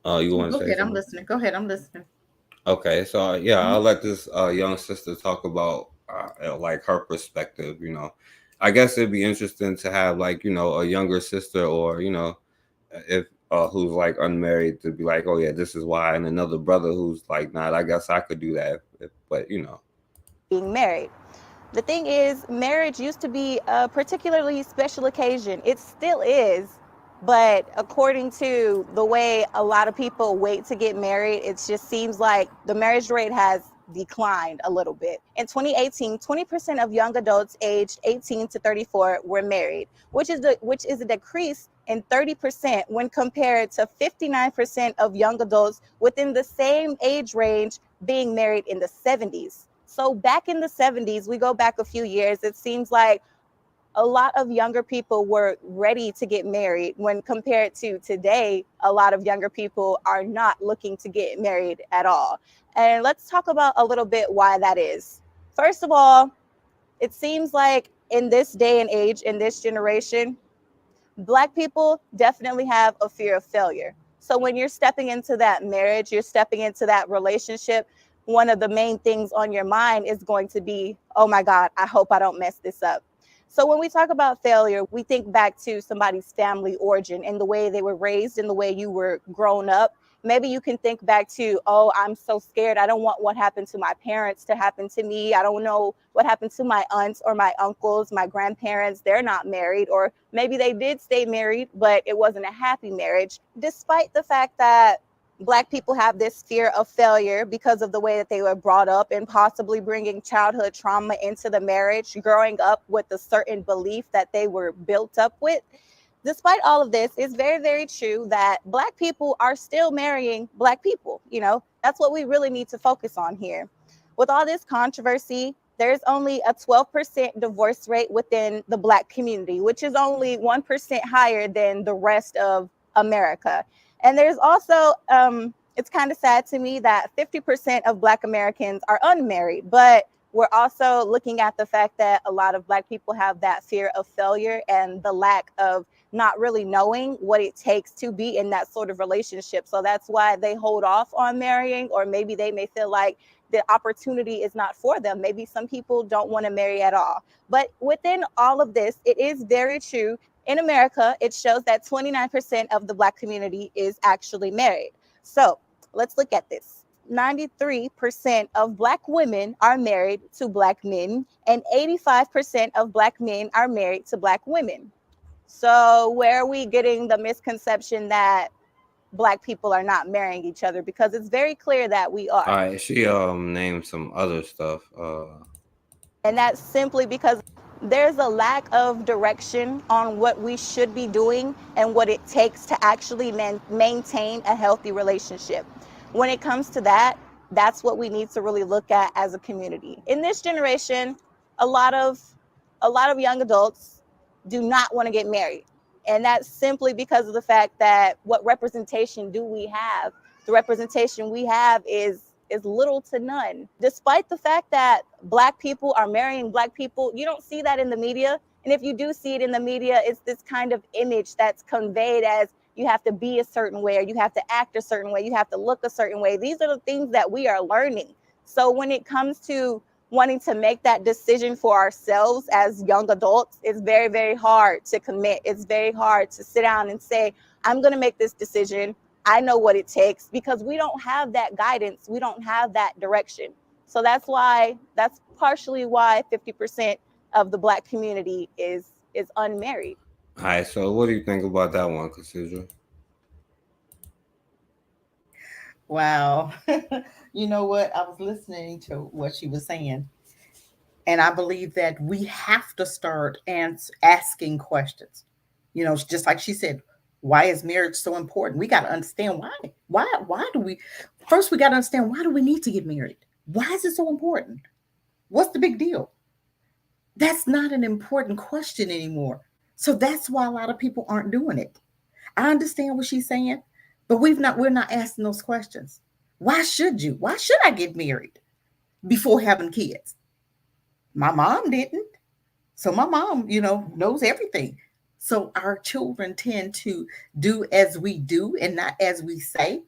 You want to Go say ahead, I'm something? listening. Go ahead, I'm listening. Okay, so yeah, I'll let this young sister talk about like her perspective. I guess it'd be interesting to have like a younger sister, or if who's like unmarried, to be like, oh yeah, this is why, and another brother who's like not. I guess I could do that, but being married. The thing is, marriage used to be a particularly special occasion. It still is, but according to the way a lot of people wait to get married, it just seems like the marriage rate has declined a little bit. In 2018, 20% of young adults aged 18 to 34 were married, which is a decrease in 30% when compared to 59% of young adults within the same age range being married in the 70s. So back in the 70s, we go back a few years, it seems like a lot of younger people were ready to get married, when compared to today, a lot of younger people are not looking to get married at all. And let's talk about a little bit why that is. First of all, it seems like in this day and age, in this generation, Black people definitely have a fear of failure. So when you're stepping into that marriage, you're stepping into that relationship, one of the main things on your mind is going to be, oh my God, I hope I don't mess this up. So when we talk about failure, we think back to somebody's family origin and the way they were raised and the way you were grown up. Maybe you can think back to, oh, I'm so scared. I don't want what happened to my parents to happen to me. I don't know what happened to my aunts or my uncles, my grandparents. They're not married, or maybe they did stay married, but it wasn't a happy marriage. Despite the fact that Black people have this fear of failure because of the way that they were brought up, and possibly bringing childhood trauma into the marriage, growing up with a certain belief that they were built up with. Despite all of this, it's very, very true that Black people are still marrying Black people. That's what we really need to focus on here. With all this controversy, there's only a 12% divorce rate within the Black community, which is only 1% higher than the rest of America. And there's also, it's kind of sad to me that 50% of Black Americans are unmarried, but we're also looking at the fact that a lot of Black people have that fear of failure and the lack of not really knowing what it takes to be in that sort of relationship. So that's why they hold off on marrying, or maybe they may feel like the opportunity is not for them. Maybe some people don't want to marry at all. But within all of this, it is very true. In America, it shows that 29% of the Black community is actually married. So let's look at this. 93% of Black women are married to Black men, and 85% of Black men are married to Black women. So where are we getting the misconception that Black people are not marrying each other? Because it's very clear that we all are. right. She named some other stuff. And that's simply because there's a lack of direction on what we should be doing and what it takes to actually maintain a healthy relationship. When it comes to that, that's what we need to really look at as a community. In this generation, a lot of young adults do not want to get married. And that's simply because of the fact that what representation do we have? The representation we have is little to none. Despite the fact that Black people are marrying Black people, you don't see that in the media. And if you do see it in the media, it's this kind of image that's conveyed as you have to be a certain way, or you have to act a certain way, you have to look a certain way. These are the things that we are learning. So when it comes to wanting to make that decision for ourselves as young adults, it's very, very hard to commit. It's very hard to sit down and say, I'm going to make this decision. I know what it takes, because we don't have that guidance. We don't have that direction. So that's partially why 50% of the Black community is unmarried. All right. So what do you think about that one, Cassidra? Wow. You know what? I was listening to what she was saying. And I believe that we have to start asking questions. Just like she said, why is marriage so important? We got to understand why. Why do we? First, we got to understand, why do we need to get married? Why is it so important? What's the big deal? That's not an important question anymore. So that's why a lot of people aren't doing it. I understand what she's saying, but we're not asking those questions. Why should you? Why should I get married before having kids? My mom didn't. So my mom, knows everything. So our children tend to do as we do and not as we say.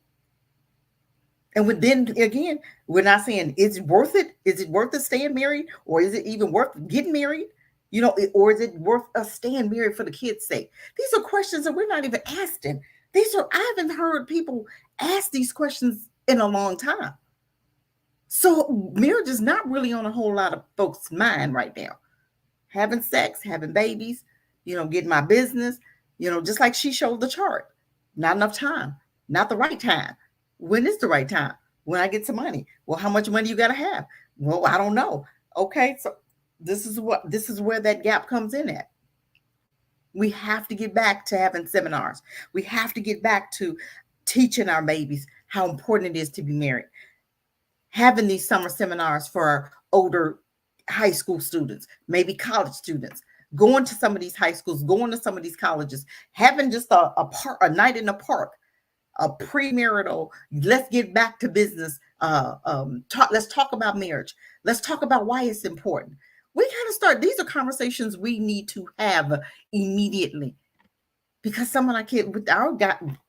And then again, we're not saying is it worth it? Is it worth it staying married, or is it even worth getting married? Or is it worth us staying married for the kids' sake? These are questions that we're not even asking. I haven't heard people ask these questions in a long time. So marriage is not really on a whole lot of folks' mind right now. Having sex, having babies, getting my business, just like she showed the chart. Not enough time, not the right time. When is the right time? When I get some money. Well, how much money you got to have? Well, I don't know. Okay, so this is where that gap comes in at. We have to get back to having seminars. We have to get back to teaching our babies how important it is to be married. Having these summer seminars for our older high school students, maybe college students, going to some of these high schools, going to some of these colleges, having just a night in the park, a premarital, let's get back to business. Let's talk about marriage. Let's talk about why it's important. We got to start. These are conversations we need to have immediately. Because some of our kids,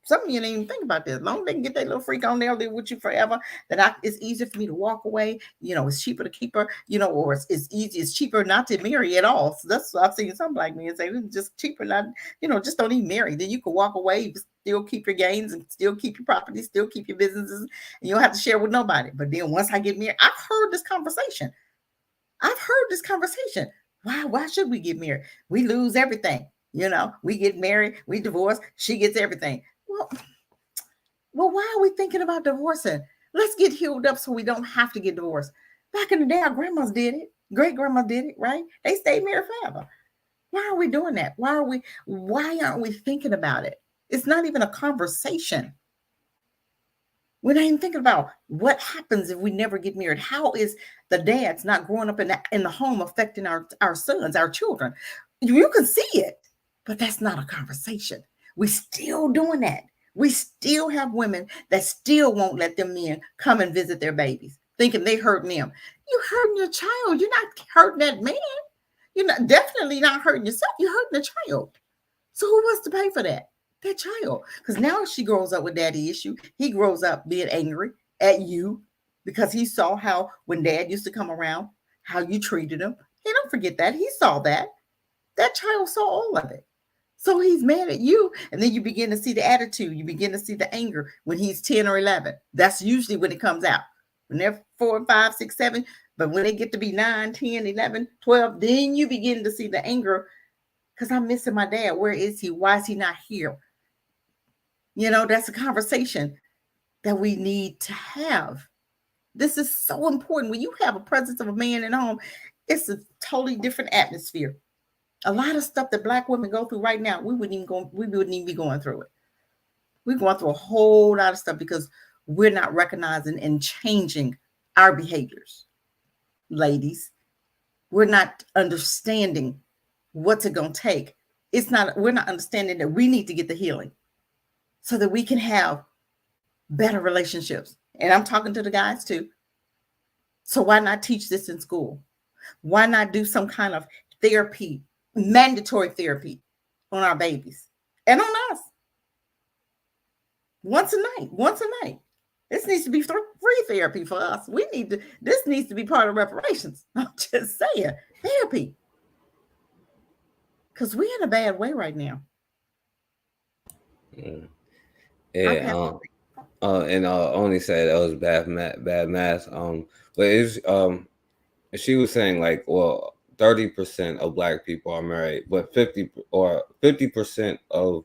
some of you didn't even think about this. As long as they can get that little freak on there, live with you forever, it's easier for me to walk away. It's cheaper to keep her, or it's cheaper not to marry at all. So that's what I've seen some black men say, it's just cheaper not, just don't even marry. Then you can walk away, you can still keep your gains and still keep your property, still keep your businesses, and you don't have to share with nobody. But then once I get married, I've heard this conversation. Why should we get married? We lose everything. We get married, we divorce, she gets everything. Well, why are we thinking about divorcing? Let's get healed up so we don't have to get divorced. Back in the day, our grandmas did it. Great grandma did it, right? They stayed married forever. Why are we doing that? Why aren't we thinking about it? It's not even a conversation. We're not even thinking about what happens if we never get married. How is the dads not growing up in the home affecting our sons, our children? You can see it. But that's not a conversation. We still doing that. We still have women that still won't let them men come and visit their babies, thinking they hurting them. You hurting your child. You're not hurting that man. You're definitely not hurting yourself. You're hurting the child. So who wants to pay for that? That child. Because now she grows up with daddy issue. He grows up being angry at you because he saw how when dad used to come around, how you treated him. He don't forget that. He saw that. That child saw all of it. So he's mad at you. And then you begin to see the attitude. You begin to see the anger when he's 10 or 11. That's usually when it comes out. When they're 4, 5, 6, 7. But when they get to be 9, 10, 11, 12, then you begin to see the anger. Because I'm missing my dad. Where is he? Why is he not here? That's a conversation that we need to have. This is so important. When you have a presence of a man in home, it's a totally different atmosphere. A lot of stuff that Black women go through right now, we wouldn't even be going through it. We're going through a whole lot of stuff because we're not recognizing and changing our behaviors. Ladies, we're not understanding what's it going to take. We're not understanding that we need to get the healing so that we can have better relationships. And I'm talking to the guys too. So why not teach this in school? Why not do some kind of therapy, mandatory therapy on our babies and on us? Once a night. This needs to be free therapy for us. This needs to be part of reparations. I'm just saying, therapy. Because we're in a bad way right now. Yeah. And only said that was bad math. But it's she was saying like, well, 30% of Black people are married, but 50% of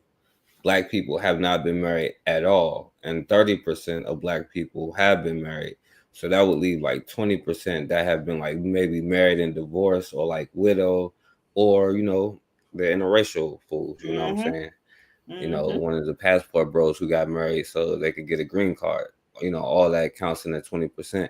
Black people have not been married at all, and 30% of Black people have been married. So that would leave like 20% that have been like maybe married and divorced, or like widow, or they're interracial fools. You know what I'm saying? One of the passport bros who got married so they could get a green card. All that counts in the 20%.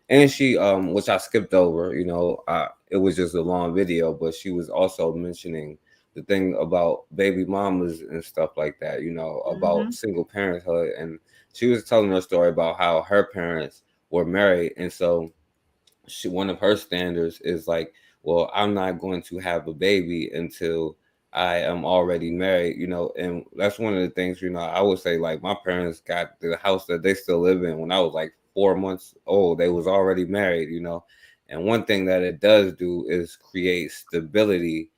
And she, which I skipped over, it was just a long video, but she was also mentioning the thing about baby mamas and stuff like that, you know, about single parenthood. And she was telling her story about how her parents were married, and so one of her standards is like, well, I'm not going to have a baby until I am already married, you know. And that's one of the things, you know, I would say, like, my parents got the house that they still live in when I was like 4 months old. They was already married, you know. And one thing that it does do is create stability.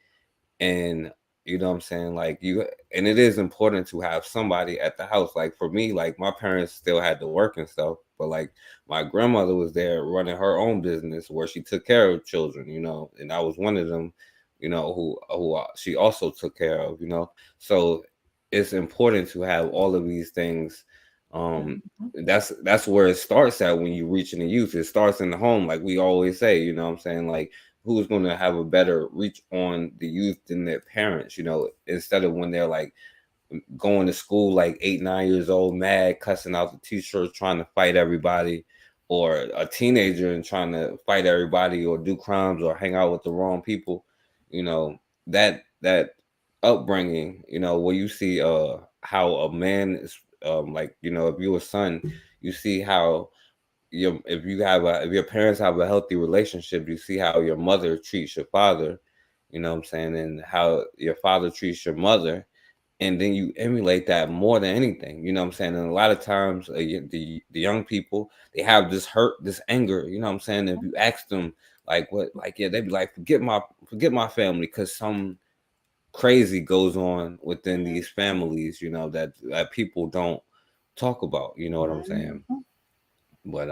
And you know what I'm saying, like, you, and it is important to have somebody at the house. Like for me, like, my parents still had to work and stuff, but like my grandmother was there running her own business where she took care of children, you know, and I was one of them, you know, who she also took care of, you know. So it's important to have all of these things. That's where it starts at. When you reach in the youth, it starts in the home, like we always say, you know what I'm saying. Like, who's going to have a better reach on the youth than their parents, you know, instead of when they're like going to school like 8, 9 years old, mad, cussing out the teachers, trying to fight everybody, or a teenager and trying to fight everybody or do crimes or hang out with the wrong people. You know, that upbringing, you know, where you see how a man is, like, you know, if you're a son, you see how if your parents have a healthy relationship, you see how your mother treats your father, you know what I'm saying, and how your father treats your mother, and then you emulate that more than anything, you know what I'm saying. And a lot of times, the young people, they have this hurt, this anger, you know what I'm saying. If you ask them, like, what, like, yeah, they'd be like, forget my family, because some crazy goes on within these families, you know, that people don't talk about, you know what I'm saying. But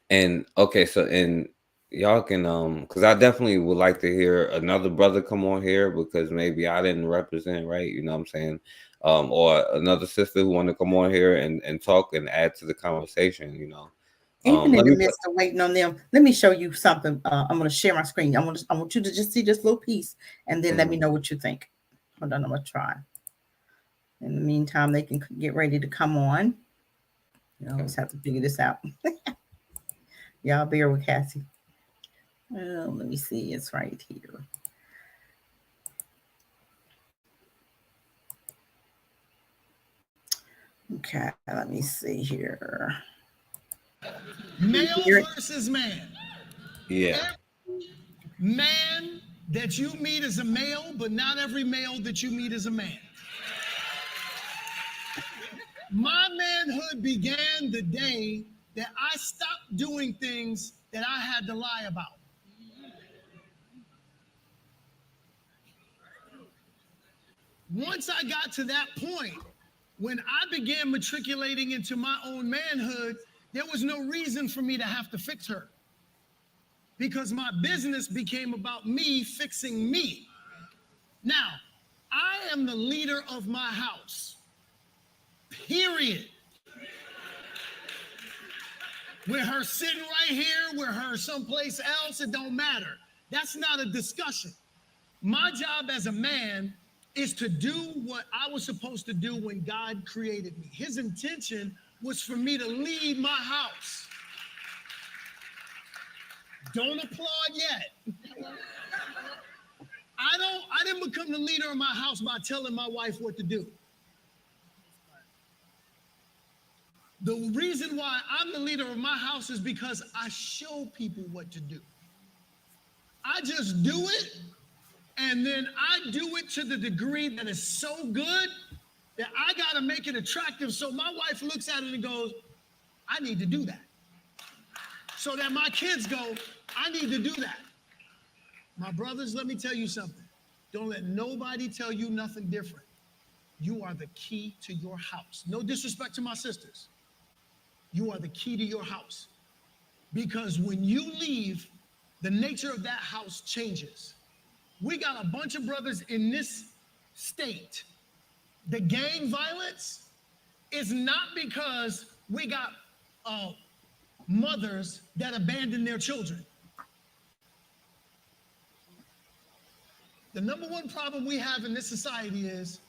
and okay, so, and y'all can because I definitely would like to hear another brother come on here, because maybe I didn't represent right, you know what I'm saying. Or another sister who want to come on here and talk and add to the conversation, you know. Even in Let the me put, midst of waiting on them, let me show you something. I'm going to share my screen. I want you to just see this little piece, and then let me know what you think. Hold on, I'm going to try. In the meantime, they can get ready to come on. You always have to figure this out. Y'all bear with Cassie. Let me see. It's right here. Okay, let me see here. Male versus man. yeah. Every man that you meet is a male, but not every male that you meet is a man. My manhood began the day that I stopped doing things that I had to lie about. Once I got to that point, when I began matriculating into my own manhood, there was no reason for me to have to fix her, because my business became about me fixing me. Now, I am the leader of my house, period. With her sitting right here, with her someplace else, it don't matter. That's not a discussion. My job as a man is to do what I was supposed to do when God created me. His intention was for me to lead my house. Don't applaud yet. I didn't become the leader of my house by telling my wife what to do. The reason why I'm the leader of my house is because I show people what to do. I just do it, and then I do it to the degree that is so good that I got to make it attractive, so my wife looks at it and goes, I need to do that. So that my kids go, I need to do that. My brothers, let me tell you something. Don't let nobody tell you nothing different. You are the key to your house. No disrespect to my sisters. You are the key to your house. Because when you leave, the nature of that house changes. We got a bunch of brothers in this state. The gang violence is not because we got mothers that abandon their children. The number one problem we have in this society is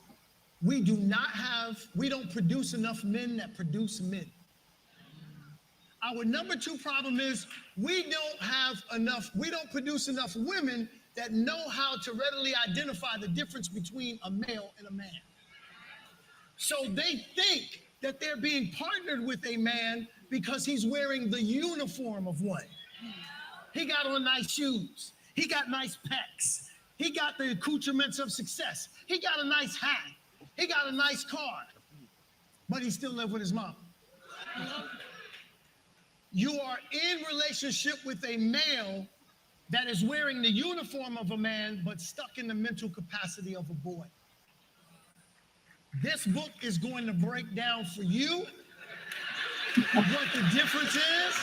we don't produce enough men that produce men. Our number two problem is we don't produce enough women that know how to readily identify the difference between a male and a man. So they think that they're being partnered with a man because he's wearing the uniform of one. He got on nice shoes. He got nice pecs. He got the accoutrements of success. He got a nice hat. He got a nice car. But he still lived with his mom. You are in relationship with a male that is wearing the uniform of a man, but stuck in the mental capacity of a boy. This book is going to break down for you what the difference is.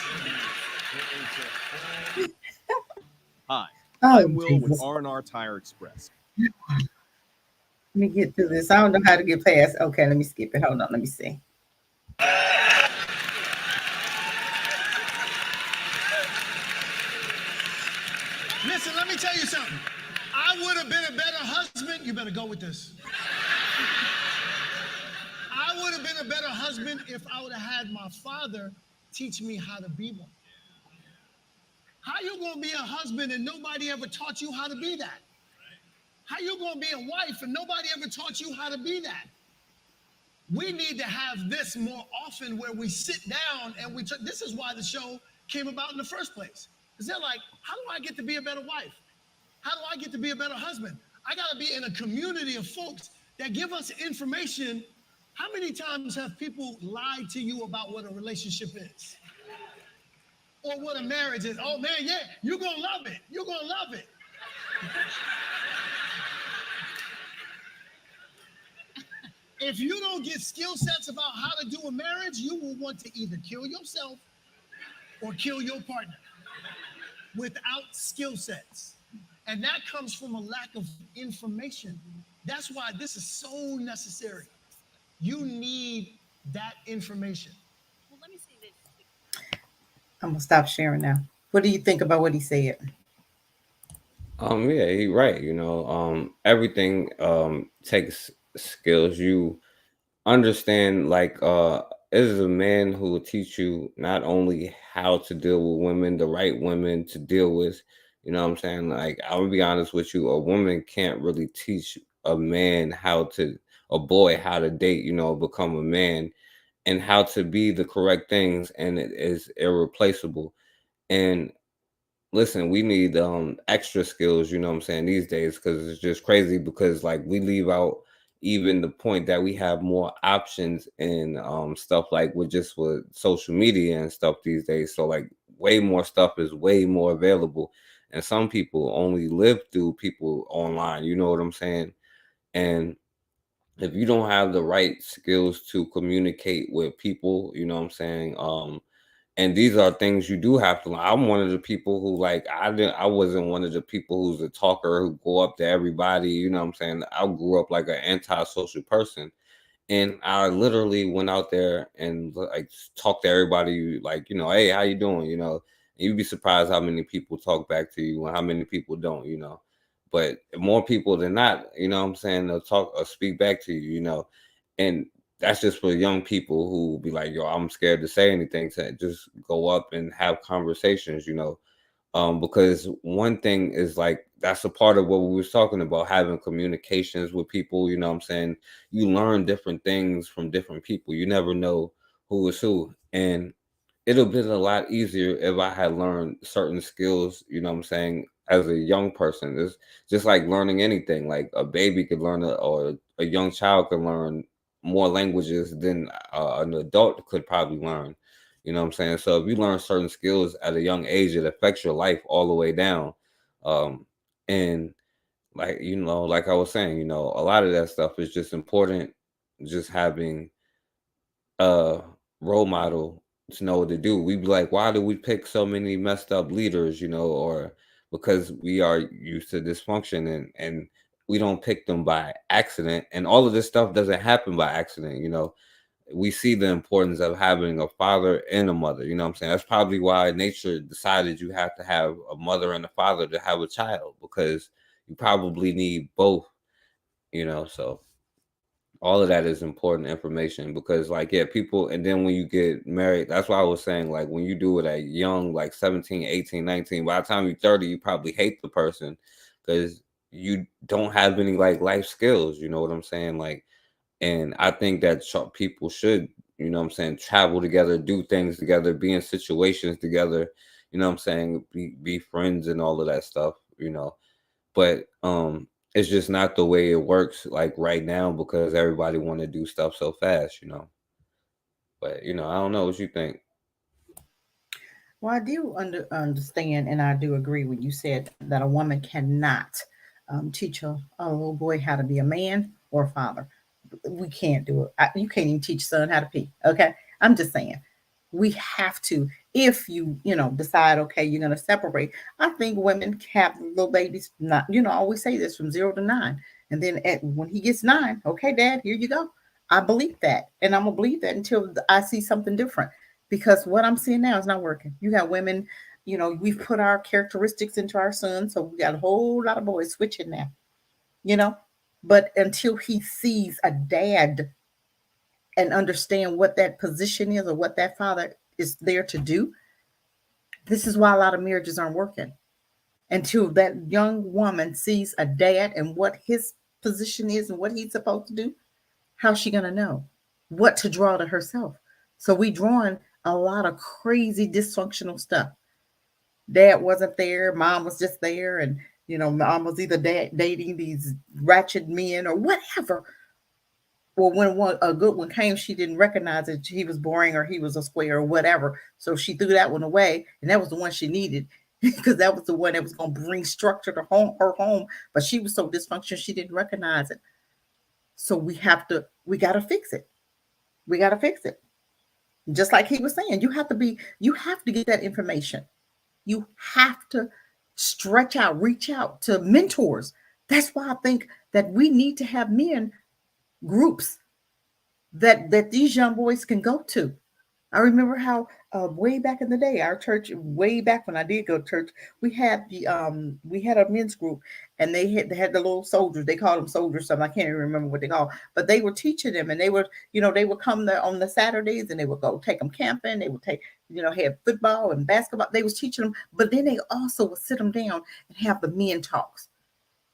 Hi, Oh, I'm Will with Jesus. R&R Tire Express. Let me get through this. I don't know how to get past. Okay, let me skip it. Hold on. Let me see. Listen, let me tell you something. I would have been a better husband. You better go with this. I would have been a better husband if I would have had my father teach me how to be one. How you gonna be a husband and nobody ever taught you how to be that? How you gonna be a wife and nobody ever taught you how to be that? We need to have this more often where we sit down and this is why the show came about in the first place. Because they're like, how do I get to be a better wife? How do I get to be a better husband? I gotta be in a community of folks that give us information. How many times have people lied to you about what a relationship is? Or what a marriage is? Oh man, yeah, you're gonna love it. You're gonna love it. If you don't get skill sets about how to do a marriage, you will want to either kill yourself or kill your partner without skill sets. And that comes from a lack of information. That's why this is so necessary. You need that information. Well, let me see this. I'm gonna stop sharing now. What do you think about what he said? Yeah, you're right. Everything takes skills. You understand, like, is a man who will teach you not only how to deal with women, the right women to deal with. You know what I'm saying? Like, I'll be honest with you, a woman can't really teach a man a boy how to date, become a man and how to be the correct things, and it is irreplaceable. And listen, we need extra skills, you know what I'm saying, these days, because it's just crazy because like we leave out even the point that we have more options and stuff like with social media and stuff these days. So like way more stuff is way more available. And some people only live through people online, you know what I'm saying? And if you don't have the right skills to communicate with people, you know what I'm saying? And these are things you do have to learn. I'm one of the people who like I wasn't one of the people who's a talker who go up to everybody, you know what I'm saying? I grew up like an antisocial person. And I literally went out there and like talked to everybody, like, hey, how you doing? And you'd be surprised how many people talk back to you and how many people don't. But more people than not, you know what I'm saying, they'll talk or speak back to you. And that's just for young people who be like, yo, I'm scared to say anything, to just go up and have conversations. Because one thing is like, that's a part of what we was talking about, having communications with people, you know what I'm saying? You learn different things from different people. You never know who is who. And it'll been a lot easier if I had learned certain skills, you know what I'm saying, as a young person. It's just like learning anything. Like a baby could learn, or a young child can learn more languages than an adult could probably learn. You know what I'm saying? So if you learn certain skills at a young age, it affects your life all the way down. And like, like I was saying, a lot of that stuff is just important. Just having a role model to know what to do. We'd be like, why do we pick so many messed up leaders, or because we are used to dysfunction, and we don't pick them by accident. And all of this stuff doesn't happen by accident. We see the importance of having a father and a mother, you know what I'm saying? That's probably why nature decided you have to have a mother and a father to have a child, because you probably need both. So all of that is important information, because like, yeah, people, and then when you get married, that's why I was saying, like, when you do it at young, like 17, 18, 19, by the time you're 30, you probably hate the person, because you don't have any like life skills. You know what I'm saying? Like, and I think that people should, you know what I'm saying, travel together, do things together, be in situations together. You know what I'm saying? Be friends and all of that stuff. You know, but it's just not the way it works like right now because everybody want to do stuff so fast. You know, but you know, I don't know what you think. Well, I do understand, and I do agree when you said that a woman cannot teach a little boy how to be a man or a father. We can't do it. You can't even teach son how to pee. Okay, I'm just saying we have to. If you decide, okay, you're gonna separate. I think women have little babies. Not, I always say this from 0 to 9, and then when he gets 9, okay, Dad, here you go. I believe that, and I'm gonna believe that until I see something different. Because what I'm seeing now is not working. You got women, we've put our characteristics into our sons, so we got a whole lot of boys switching now. You know, but until he sees a dad and understand what that position is or what that father is there to do, this is why a lot of marriages aren't working. Until that young woman sees a dad and what his position is and what he's supposed to do, how's she gonna know what to draw to herself? So we drawing a lot of crazy dysfunctional stuff. Dad wasn't there, mom was just there, and mom was either dating these ratchet men or whatever. Well, when a good one came, she didn't recognize it. He was boring or he was a square or whatever. So she threw that one away, and that was the one she needed because that was the one that was going to bring structure to her home. But she was so dysfunctional, she didn't recognize it. So we got to fix it. We got to fix it. Just like he was saying, you have to get that information. You have to stretch out, reach out to mentors. That's why I think that we need to have men groups that these young boys can go to. I remember how way back in the day, our church, way back when I did go to church, we had a men's group, and they had the little soldiers. They called them soldiers, something I can't even remember what they called, but they were teaching them, and they would come there on the Saturdays, and they would go take them camping. They would have football and basketball. They was teaching them, but then they also would sit them down and have the men talks.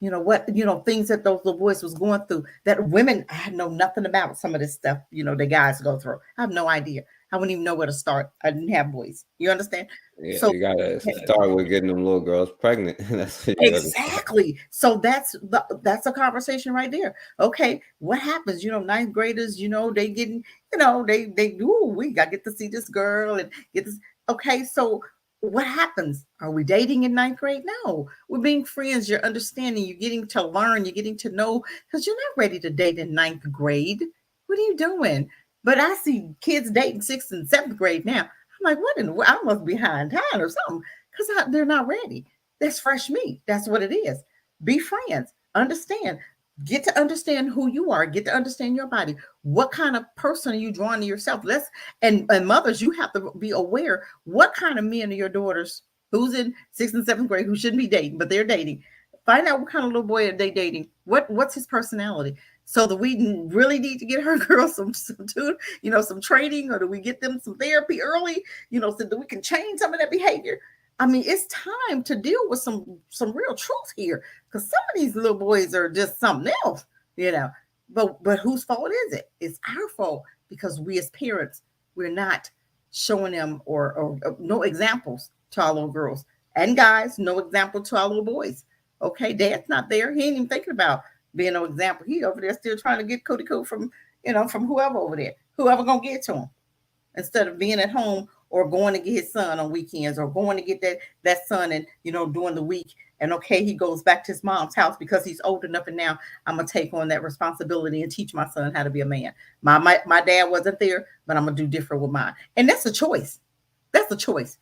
Things that those little boys was going through that women, I know nothing about some of this stuff, the guys go through. I have no idea. I wouldn't even know where to start. I didn't have boys. You understand? Yeah, So you gotta start with getting them little girls pregnant. That's what you gotta start. exactly. So that's a conversation right there. Okay, what happens? Ninth graders, they getting, they ooh, we gotta get to see this girl and get this. Okay, so what happens? Are we dating in ninth grade? No, we're being friends. You're understanding. You're getting to learn. You're getting to know because you're not ready to date in ninth grade. What are you doing? But I see kids dating sixth and seventh grade now. I'm like, what in the world? I must be behind time or something because they're not ready. That's fresh meat. That's what it is. Be friends. Understand. Get to understand who you are. Get to understand your body. What kind of person are you drawing to yourself? And mothers, you have to be aware what kind of men are your daughters who's in sixth and seventh grade who shouldn't be dating, but they're dating. Find out what kind of little boy are they dating. What's his personality? So that we really need to get her girls some training, or do we get them some therapy early, so that we can change some of that behavior. I mean, it's time to deal with some real truth here because some of these little boys are just something else, But whose fault is it? It's our fault because we as parents, we're not showing them or no examples to our little girls and guys, no example to our little boys. Okay, dad's not there. He ain't even thinking about being no example. He over there still trying to get cootie coo from whoever over there, whoever gonna get to him, instead of being at home or going to get his son on weekends or going to get that son and during the week. And okay, he goes back to his mom's house because he's old enough, and now I'm gonna take on that responsibility and teach my son how to be a man. My dad wasn't there, but I'm gonna do different with mine. And that's a choice. That's a choice.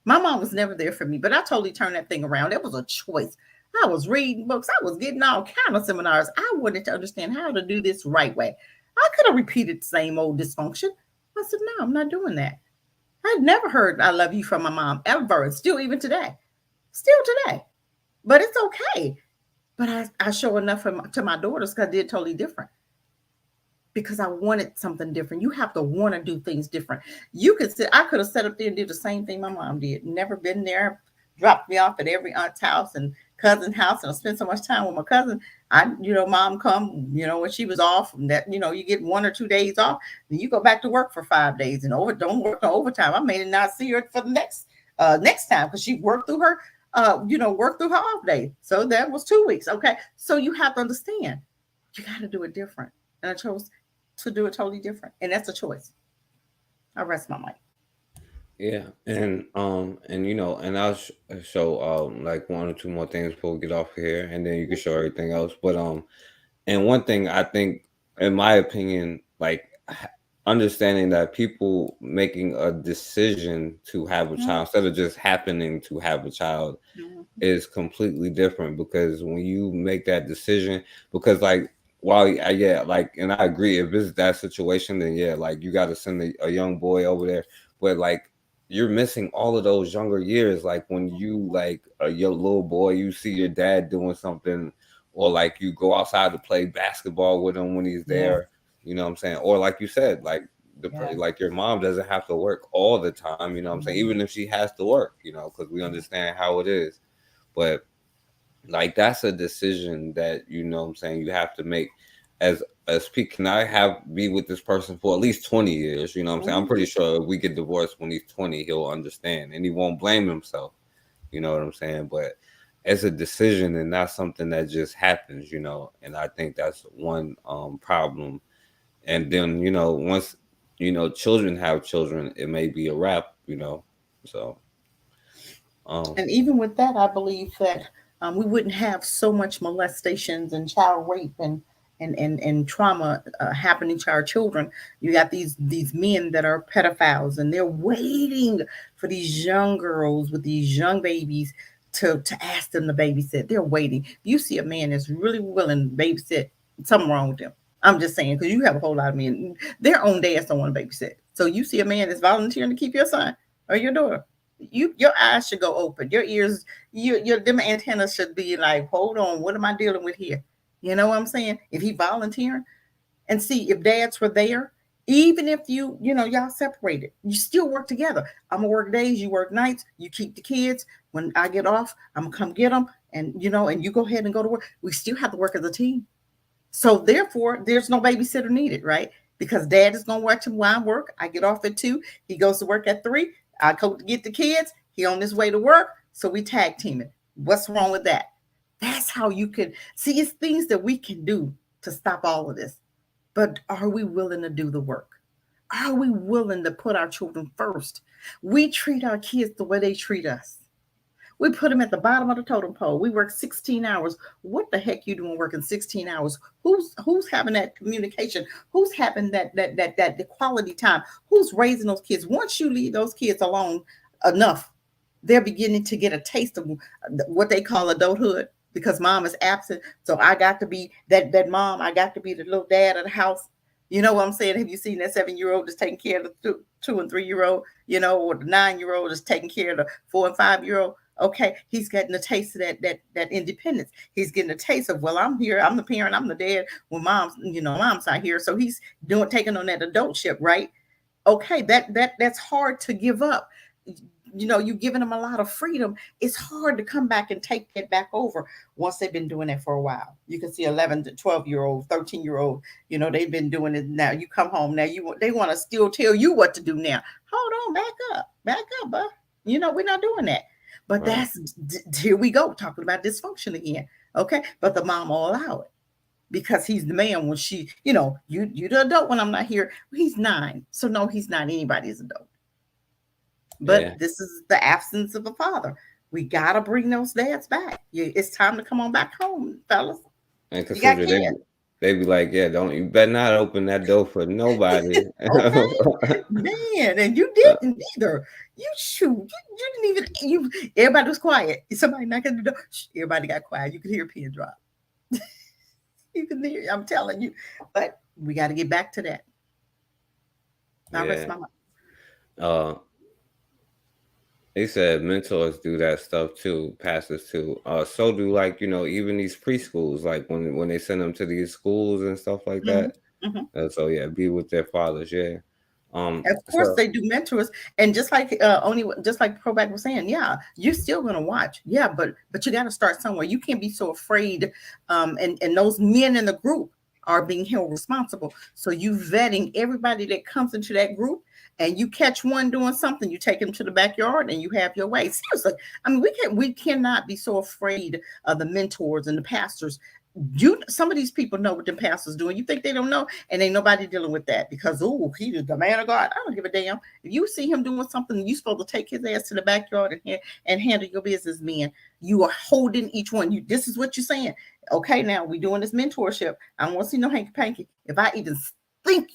My mom was never there for me, but I totally turned that thing around. It was a choice. I was reading books. I was getting all kind of seminars. I wanted to understand how to do this right way. I could have repeated the same old dysfunction. I said, no, I'm not doing that. I'd never heard I love you from my mom ever, and still even today. Still today. But it's okay. But I show enough to my daughters because I did totally different. Because I wanted something different. You have to want to do things different. I could have sat up there and did the same thing my mom did. Never been there, dropped me off at every aunt's house and cousin's house and I spend so much time with my cousin. Mom come, when she was off, and that, you get 1 or 2 days off, then you go back to work for 5 days and don't work no overtime. I may not see her for the next time because she worked through her off day. So that was 2 weeks. Okay. So you have to understand, you got to do it different. And I chose to do it totally different. And that's a choice. I rest my mic. Yeah, and and I'll show like one or two more things before we get off here, and then you can show everything else. But and one thing I think, in my opinion, like understanding that people making a decision to have a child instead of just happening to have a child is completely different, because when you make that decision, because like like, and I agree, if it's that situation, then yeah, like you got to send a young boy over there, but like you're missing all of those younger years. Like when you like your little boy, you see your dad doing something, or like you go outside to play basketball with him when he's there. You know what I'm saying? Or like you said, like like your mom doesn't have to work all the time. You know what I'm saying? Even if she has to work, because we understand how it is. But like that's a decision that, what I'm saying, you have to make as speak. Can I be with this person for at least 20 years? You know what I'm saying? I'm pretty sure if we get divorced when he's 20, he'll understand and he won't blame himself. You know what I'm saying? But it's a decision and not something that just happens, and I think that's one problem. And then, once children have children, it may be a wrap, so And even with that, I believe that we wouldn't have so much molestations and child rape and trauma happening to our children. You got these men that are pedophiles, and they're waiting for these young girls with these young babies to ask them to babysit. They're waiting. If you see a man that's really willing to babysit, something wrong with them. I'm just saying, because you have a whole lot of men. Their own dads don't want to babysit. So you see a man that's volunteering to keep your son or your daughter, your eyes should go open, your ears, your them antennas should be like, hold on, what am I dealing with here? You know what I'm saying? If he volunteering, and see if dads were there, even if y'all separated, you still work together. I'm gonna work days, you work nights, you keep the kids. When I get off, I'm gonna come get them, and you go ahead and go to work. We still have to work as a team. So therefore, there's no babysitter needed, right? Because dad is gonna watch him while I work. I get off at 2. He goes to work at 3. I go to get the kids. He on his way to work. So we tag teaming. What's wrong with that? That's how you can see, it's things that we can do to stop all of this. But are we willing to do the work? Are we willing to put our children first? We treat our kids the way they treat us. We put them at the bottom of the totem pole. We work 16 hours. What the heck you doing working 16 hours? Who's having that communication? Who's having that the quality time? Who's raising those kids? Once you leave those kids alone enough, they're beginning to get a taste of what they call adulthood, because mom is absent. So I got to be that mom. I got to be the little dad of the house. You know what I'm saying? Have you seen that 7-year-old just taking care of the 2 and 3-year-old, or the 9-year-old is taking care of the 4 and 5-year-old? Okay, he's getting a taste of that independence. He's getting a taste of, well, I'm here, I'm the parent, I'm the dad. Well, mom's not here, so he's taking on that adultship, right? Okay, that's hard to give up. You're giving them a lot of freedom. It's hard to come back and take that back over once they've been doing that for a while. You can see 11 to 12-year-old, 13-year-old, they've been doing it now. You come home now, they want to still tell you what to do now. Hold on, back up, bud. We're not doing that. But Right. Here we go, talking about dysfunction again. Okay, but the mom will allow it because he's the man when she, you the adult when I'm not here. He's 9, so no, he's not anybody's adult. But Yeah. this is the absence of a father. We gotta bring those dads back. It's time to come on back home, fellas. And You got consider kids. they be like, yeah, you better not open that door for nobody. Okay, man, and you didn't either. You shoot, you didn't even. Everybody was quiet. Somebody knocking the door. Shh, everybody got quiet. You could hear a pin drop. You can hear. I'm telling you, but we got to get back to that. Now rest Yeah. my mind. Uh, They said mentors do that stuff too, pastors too. So do like, even these preschools, like when they send them to these schools and stuff like Mhm, that. mhm. So yeah, be with their fathers. Yeah. Of course, So they do mentors, and just like just like Proback was saying, yeah, you're still gonna watch, yeah, but you got to start somewhere. You can't be so afraid, and those men in the group are being held responsible. So you vetting everybody that comes into that group, and you catch one doing something, you take them to the backyard, and you have your way. Seriously, I mean, we cannot be so afraid of the mentors and the pastors. Some of these people know what the pastors doing. You think they don't know? And ain't nobody dealing with that because he is the man of God. I don't give a damn. If you see him doing something, you supposed to take his ass to the backyard and handle your business, man. You are holding each one. This is what you're saying. Okay, now we doing this mentorship. I don't want to see no hanky panky. If I even think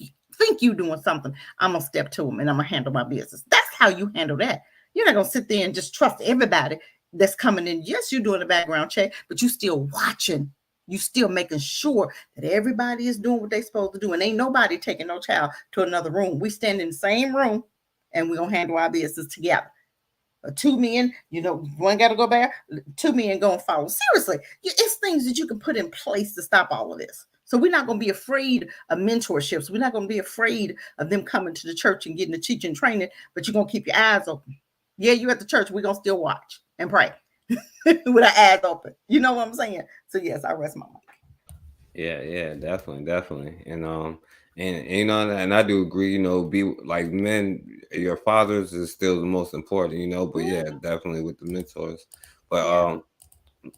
you doing something, I'm gonna step to him and I'm gonna handle my business. That's how you handle that. You're not gonna sit there and just trust everybody that's coming in. Yes, you're doing a background check, but you still watching. You still making sure that everybody is doing what they supposed to do. And ain't nobody taking no child to another room. We stand in the same room and we're going to handle our business together. 2 men, one got to go back, 2 men going to follow. Seriously, it's things that you can put in place to stop all of this. So we're not going to be afraid of mentorships. We're not going to be afraid of them coming to the church and getting the teaching training, but you're going to keep your eyes open. Yeah, you at the church, we're going to still watch and pray. With our eyes open. You know what I'm saying? So yes, I rest my mic. yeah, definitely, and I do agree. Be like men, your fathers is still the most important. But yeah, definitely with the mentors. But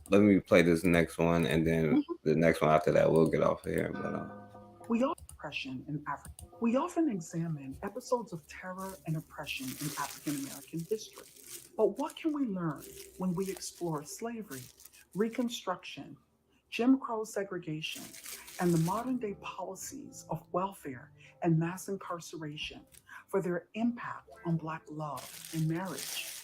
let me play this next one, and then the next one after that, we'll get off of here. But oppression in Africa. We often examine episodes of terror and oppression in African American history. But what can we learn when we explore slavery, Reconstruction, Jim Crow segregation, and the modern day policies of welfare and mass incarceration for their impact on Black love and marriage?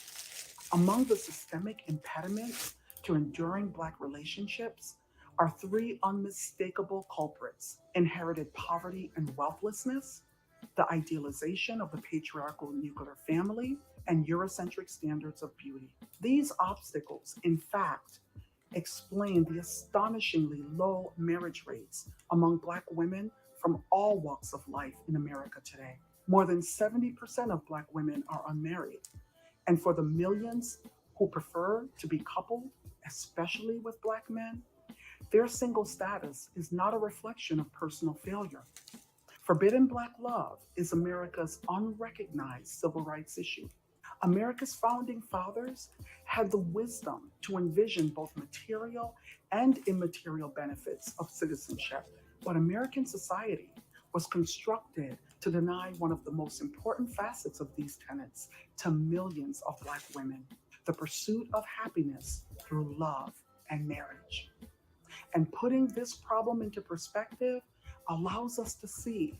Among the systemic impediments to enduring Black relationships are 3 unmistakable culprits: inherited poverty and wealthlessness, the idealization of the patriarchal nuclear family, and Eurocentric standards of beauty. These obstacles, in fact, explain the astonishingly low marriage rates among Black women from all walks of life in America today. More than 70% of Black women are unmarried. And for the millions who prefer to be coupled, especially with Black men, their single status is not a reflection of personal failure. Forbidden Black love is America's unrecognized civil rights issue. America's founding fathers had the wisdom to envision both material and immaterial benefits of citizenship, but American society was constructed to deny one of the most important facets of these tenets to millions of Black women: the pursuit of happiness through love and marriage. And putting this problem into perspective allows us to see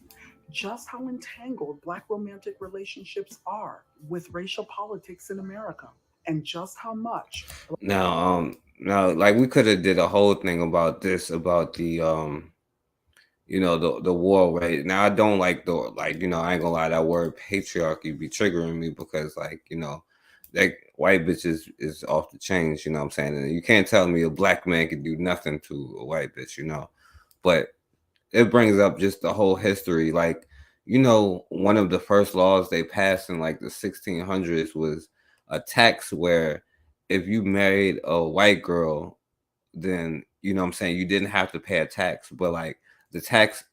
just how entangled Black romantic relationships are with racial politics in America, and just how much now, like we could have did a whole thing about this, about the war, right? Now I don't like I ain't gonna lie, that word patriarchy be triggering me because that white bitch is off the chains, you know what I'm saying? And you can't tell me a Black man can do nothing to a white bitch. But it brings up just the whole history. One of the first laws they passed in like the 1600s was a tax where if you married a white girl, then what I'm saying, you didn't have to pay a tax. But like the tax,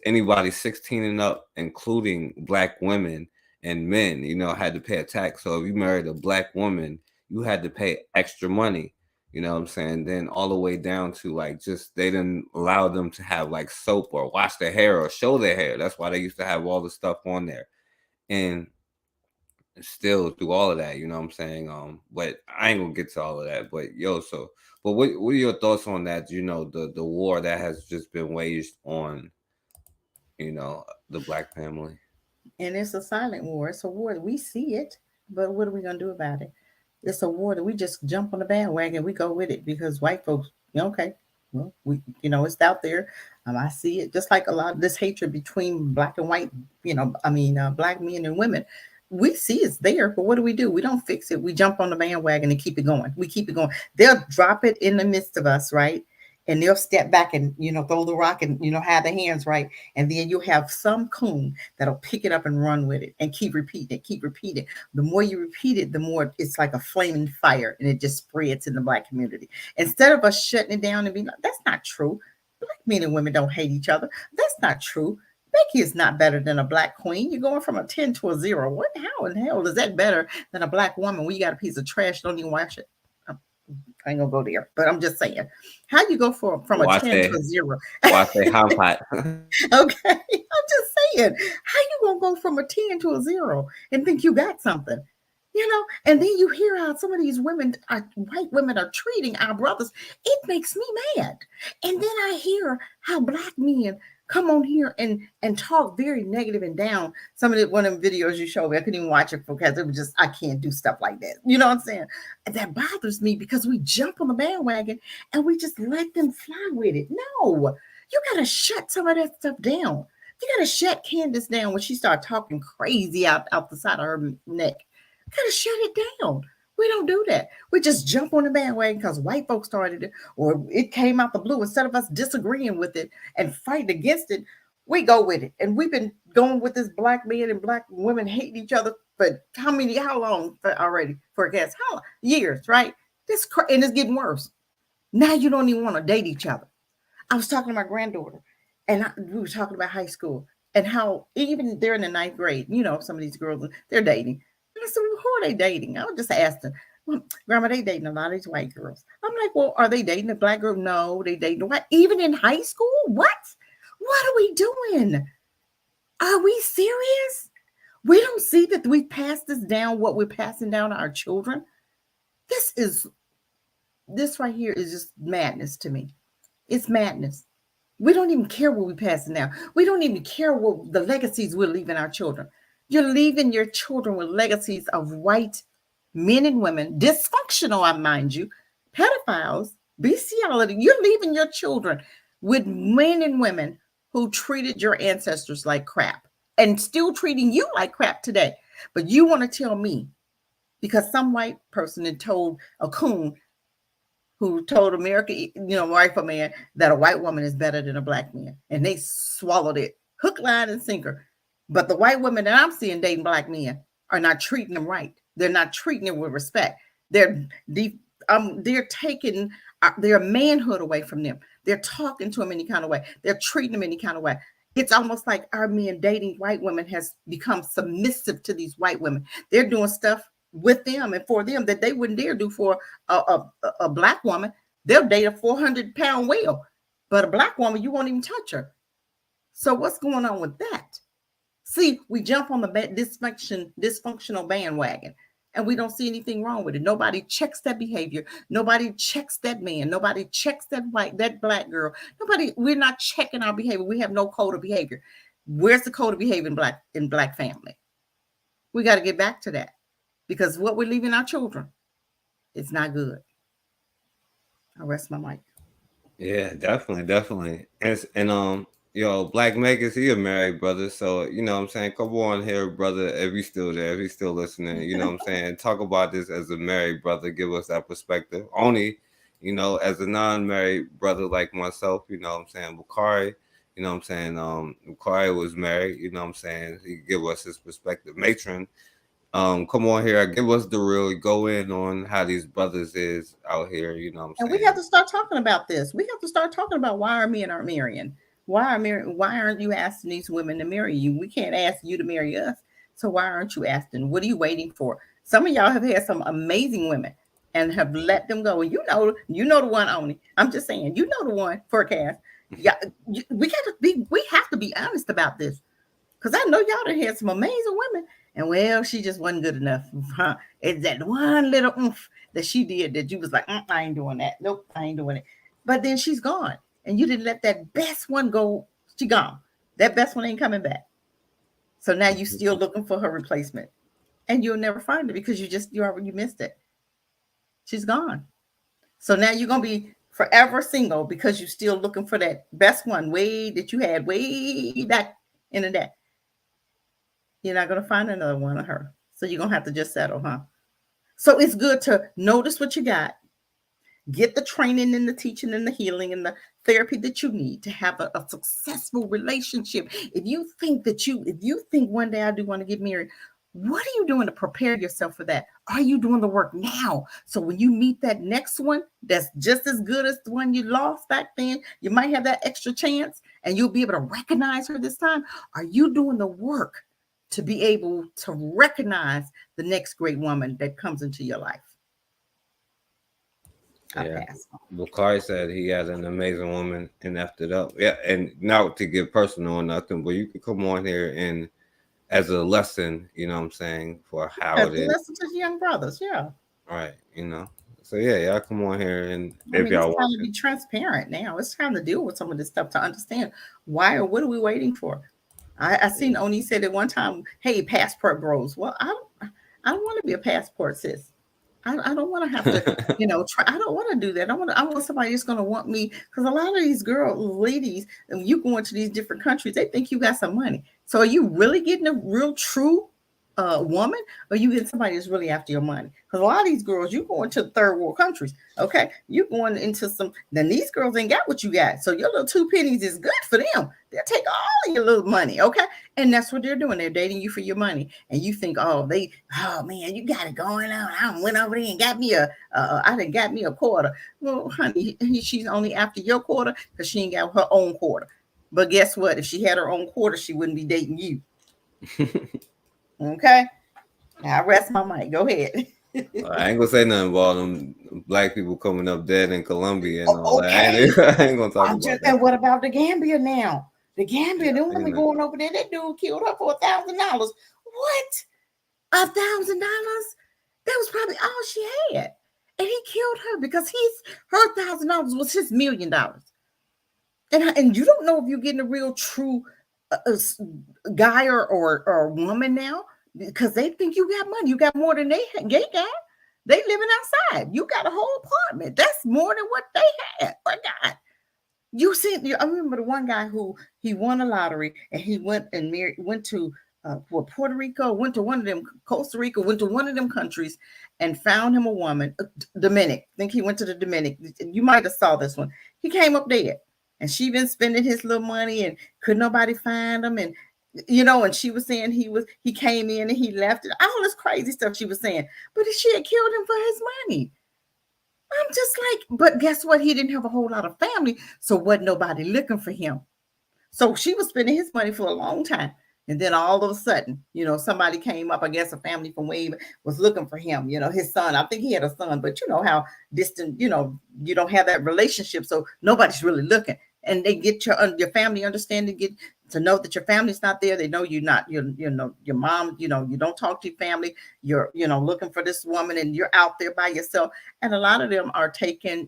anybody 16 and up, including Black women and men, had to pay a tax. So if you married a Black woman, you had to pay extra money. You know what I'm saying? Then all the way down to like just they didn't allow them to have like soap or wash their hair or show their hair. That's why they used to have all the stuff on there. And still through all of that, you know what I'm saying? But I ain't gonna get to all of that. But what are your thoughts on that? The war that has just been waged on, the Black family. And it's a silent war. It's a war. We see it, but what are we gonna do about it? It's a war that we just jump on the bandwagon. We go with it because white folks, okay, well, it's out there. I see it just like a lot of this hatred between Black and white. Black men and women. We see it's there, but what do? We don't fix it. We jump on the bandwagon and keep it going. We keep it going. They'll drop it in the midst of us, right? and they'll step back and throw the rock and have the hands right, and then you have some coon that'll pick it up and run with it and keep repeating. The more you repeat it, the more it's like a flaming fire, and it just spreads in the Black community. Instead of us shutting it down and being like, that's not true, Black men and women don't hate each other, that's not true, Becky is not better than a Black queen. You're going from a 10 to a 0. What? How in hell is that better than a Black woman when you got a piece of trash, don't even wash it? I ain't gonna go there, but I'm just saying, how you go from a 10 to a 0? Why say how hot? Okay, I'm just saying, how you gonna go from a 10 to a 0 and think you got something? And then you hear how some of these women, white women, are treating our brothers. It makes me mad. And then I hear how Black men come on here and talk very negative and down. Some of one of the videos you showed me, I couldn't even watch it because it was just, I can't do stuff like that. You know what I'm saying? And that bothers me because we jump on the bandwagon and we just let them fly with it. No, you got to shut some of that stuff down. You got to shut Candace down when she started talking crazy out the side of her neck. You got to shut it down. We don't do that. We just jump on the bandwagon because white folks started it, or it came out the blue. Instead of us disagreeing with it and fighting against it, we go with it. And we've been going with this Black men and Black women hating each other for how long already? For a guess, how years, right? And it's getting worse. Now you don't even want to date each other. I was talking to my granddaughter, and we were talking about high school and how even they're in the 9th grade. Some of these girls, they're dating. And I said, well, who are they dating? I just asked her, well, Grandma, they dating a lot of these white girls. I'm like, well, are they dating a Black girl? No, they dating a white. Even in high school? What? What are we doing? Are we serious? We don't see that we pass this down, what we're passing down to our children. This right here is just madness to me. It's madness. We don't even care what we're passing down. We don't even care what the legacies we're leaving our children. You're leaving your children with legacies of white men and women, dysfunctional, I mind you, pedophiles, bestiality. You're leaving your children with men and women who treated your ancestors like crap and still treating you like crap today. But you want to tell me, because some white person had told a coon who told America, rightful man, that a white woman is better than a Black man. And they swallowed it, hook, line, and sinker. But the white women that I'm seeing dating Black men are not treating them right. They're not treating them with respect. They're taking their manhood away from them. They're talking to them any kind of way. They're treating them any kind of way. It's almost like our men dating white women has become submissive to these white women. They're doing stuff with them and for them that they wouldn't dare do for a Black woman. They'll date a 400-pound whale, but a Black woman, you won't even touch her. So what's going on with that? See, we jump on the dysfunctional bandwagon, and we don't see anything wrong with it. Nobody checks that behavior. Nobody checks that man. Nobody checks that Black girl. We're not checking our behavior. We have no code of behavior. Where's the code of behavior in Black family? We got to get back to that, because what we're leaving our children, it's not good. I'll rest my mic. Yeah, definitely. And Black Megas, he a married brother. So, what I'm saying? Come on here, brother, if he's still there, if he's still listening, what I'm saying? Talk about this as a married brother. Give us that perspective. Only, as a non-married brother like myself, what I'm saying? Bakari, what I'm saying? Bakari was married, what I'm saying? He give us his perspective. Matron, come on here, give us the real, go in on how these brothers is out here, what I'm saying? And we have to start talking about this. We have to start talking about why our men aren't marrying. Why aren't you asking these women to marry you? We can't ask you to marry us. So why aren't you asking? What are you waiting for? Some of y'all have had some amazing women and have let them go. And you know the one only. I'm just saying, the one forecast. Yeah, we have to be honest about this. Because I know y'all done had some amazing women. And well, she just wasn't good enough. It's that one little oomph that she did that you was like, I ain't doing that. Nope, I ain't doing it. But then she's gone. And you didn't let that best one go. She gone. That best one ain't coming back. So now you're still looking for her replacement. And you'll never find it because you missed it. She's gone. So now you're going to be forever single because you're still looking for that best one that you had way back in the day. You're not going to find another one of her. So you're going to have to just settle, huh? So it's good to notice what you got. Get the training and the teaching and the healing and the therapy that you need to have a successful relationship. If you think one day I do want to get married, what are you doing to prepare yourself for that? Are you doing the work now? So when you meet that next one that's just as good as the one you lost back then, you might have that extra chance and you'll be able to recognize her this time. Are you doing the work to be able to recognize the next great woman that comes into your life? Yeah. Bakari said he had an amazing woman and effed it up. Yeah, and not to get personal or nothing, but you could come on here and as a lesson, you know what I'm saying, for how it is. Listen to the young brothers, yeah. Right, you know. So yeah, y'all come on here and I if mean, y'all it's time want to be transparent now. It's time to deal with some of this stuff to understand why or what are we waiting for? I seen Oni said at one time, "Hey, passport bros." Well, I don't want to be a passport sis. I don't want to have to, try. I don't want to do that. I want somebody that's going to want me because a lot of these ladies, and you go into these different countries, they think you got some money. So are you really getting a real true woman, or you getting somebody that's really after your money? Because a lot of these girls, you going to third world countries, okay? You going into some. Then these girls ain't got what you got, so your little 2 pennies is good for them. They'll take all your little money, okay? And that's what they're doing. They're dating you for your money, and you think, oh man, you got it going on. I went over there and got me I done got me a quarter. Well, honey, she's only after your quarter because she ain't got her own quarter. But guess what? If she had her own quarter, she wouldn't be dating you. Okay. Now I rest my mic. Go ahead. I ain't gonna say nothing about them black people coming up dead in Colombia and all that. I ain't gonna talk about that. And what about the Gambia now? The Gambia, them women going over there, that dude killed her for $1,000. What? $1,000? That was probably all she had. And he killed her because her $1,000 was his $1 million. And you don't know if you're getting a real true guy or woman now because they think you got money. You got more than they got. They living outside. You got a whole apartment. That's more than what they had. My God. I remember the one guy who he won a lottery and he went to Puerto Rico, went to one of them, Costa Rica, went to one of them countries and found him a woman, Dominic. I think he went to the Dominic. You might have saw this one. He came up dead and she been spending his little money and could nobody find him. And, and she was saying he came in and he left it. All this crazy stuff she was saying, but she had killed him for his money. I'm just like, but guess what? He didn't have a whole lot of family, so wasn't nobody looking for him. So she was spending his money for a long time. And then all of a sudden, somebody came up, I guess a family from Wave was looking for him, his son. I think he had a son, but you know how distant, you don't have that relationship. So nobody's really looking. And they get your family understanding, get to know that your family's not there. They know you're not, your mom, you don't talk to your family. You're, looking for this woman and you're out there by yourself. And a lot of them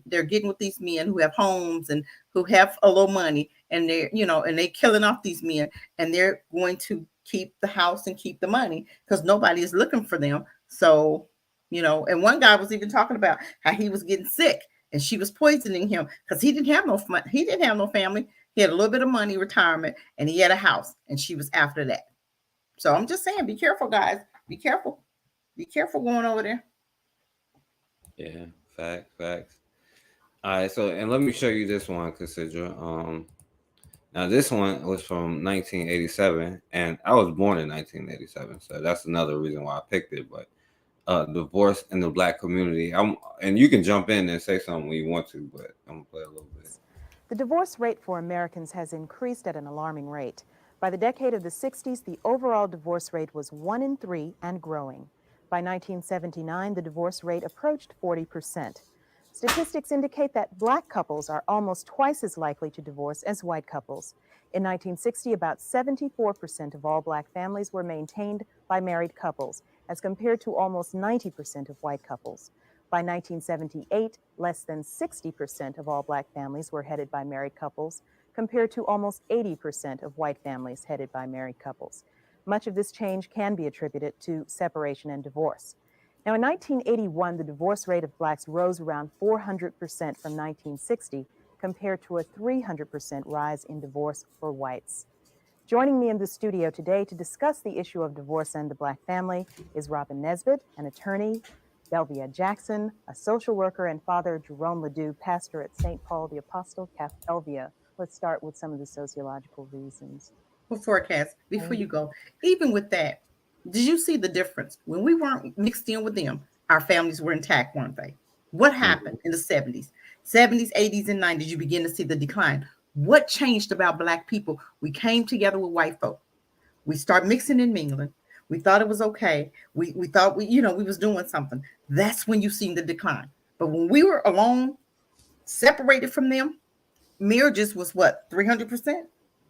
they're getting with these men who have homes and who have a little money and they're, and they killing off these men and they're going to keep the house and keep the money because nobody is looking for them. So, and one guy was even talking about how he was getting sick and she was poisoning him because he didn't have no family. He had a little bit of money, retirement, and he had a house, and she was after that. So I'm just saying, be careful, guys. Be careful. Be careful going over there. Yeah, facts. All right, so and let me show you this one, Cassidra. Now this one was from 1987, and I was born in 1987, so that's another reason why I picked it. But divorce in the Black community. And you can jump in and say something when you want to, but I'm gonna play a little bit. The divorce rate for Americans has increased at an alarming rate. By the decade of the 60s, the overall divorce rate was 1 in 3 and growing. By 1979, the divorce rate approached 40%. Statistics indicate that Black couples are almost twice as likely to divorce as white couples. In 1960, about 74% of all Black families were maintained by married couples, as compared to almost 90% of white couples. By 1978, less than 60% of all Black families were headed by married couples, compared to almost 80% of white families headed by married couples. Much of this change can be attributed to separation and divorce. Now, in 1981, the divorce rate of Blacks rose around 400% from 1960, compared to a 300% rise in divorce for whites. Joining me in the studio today to discuss the issue of divorce and the Black family is Robin Nesbitt, an attorney, Belvia Jackson, a social worker, and Father Jerome Ledoux, pastor at St. Paul the Apostle, Belvia. Let's start with some of the sociological reasons. Well, forecast, before you go, even with that, did you see the difference? When we weren't mixed in with them, our families were intact, weren't they? What happened in the 70s, 80s, and 90s? You begin to see the decline. What changed about Black people? We came together with white folk. We start mixing and mingling. We thought it was okay. We thought we was doing something. That's when you seen the decline. But when we were alone, separated from them, marriages was what, 300%?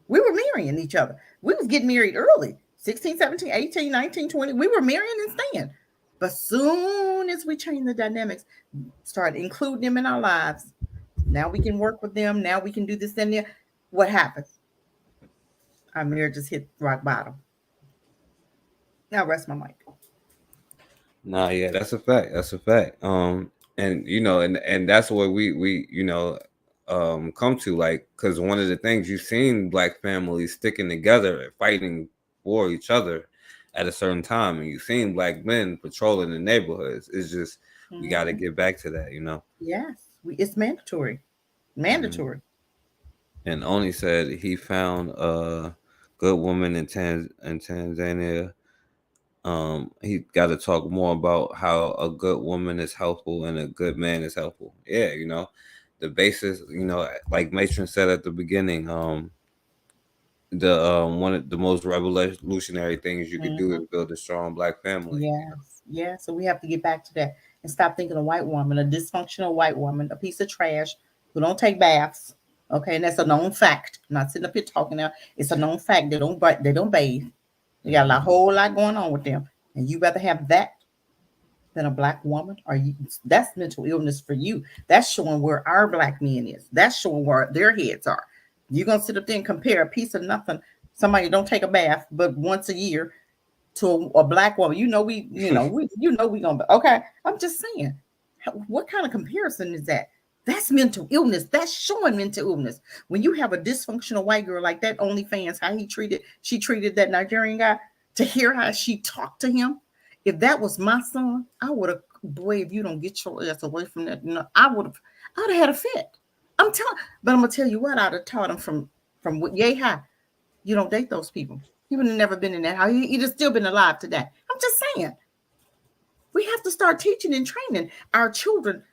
We were marrying each other. We was getting married early, 16, 17, 18, 19, 20. We were marrying and staying. But soon as we changed the dynamics, start including them in our lives, now we can work with them. Now we can do this and that. What happens? Our marriages hit rock bottom. Now rest my mic. Nah, yeah, that's a fact. That's a fact. And and that's what we come to, like, because one of the things you've seen Black families sticking together and fighting for each other at a certain time, and you've seen Black men patrolling the neighborhoods. It's just we got to get back to that, Yes, it's mandatory. Mandatory. And Oni said he found a good woman in Tanzania. He got to talk more about how a good woman is helpful and a good man is helpful. Yeah, the basis, like Matron said at the beginning, the one of the most revolutionary things you could do is build a strong Black family. Yes, yeah. So we have to get back to that and stop thinking a white woman, a dysfunctional white woman, a piece of trash who don't take baths. Okay, and that's a known fact. I'm not sitting up here talking now. It's a known fact. They don't bathe. They got a whole lot going on with them. And you rather have that than a Black woman? That's mental illness for you. That's showing where our Black men is. That's showing where their heads are. You're gonna sit up there and compare a piece of nothing, somebody don't take a bath but once a year, to a Black woman. We gonna okay. I'm just saying, what kind of comparison is that? That's mental illness. That's showing mental illness. When you have a dysfunctional white girl like that, OnlyFans, how she treated that Nigerian guy, to hear how she talked to him. If that was my son, I would have, boy, if you don't get your ass away from that, I'd have had a fit. But I'm gonna tell you what, I'd have taught him from yay high. You don't date those people. He would have never been in that house. He'd have still been alive today. I'm just saying. We have to start teaching and training our children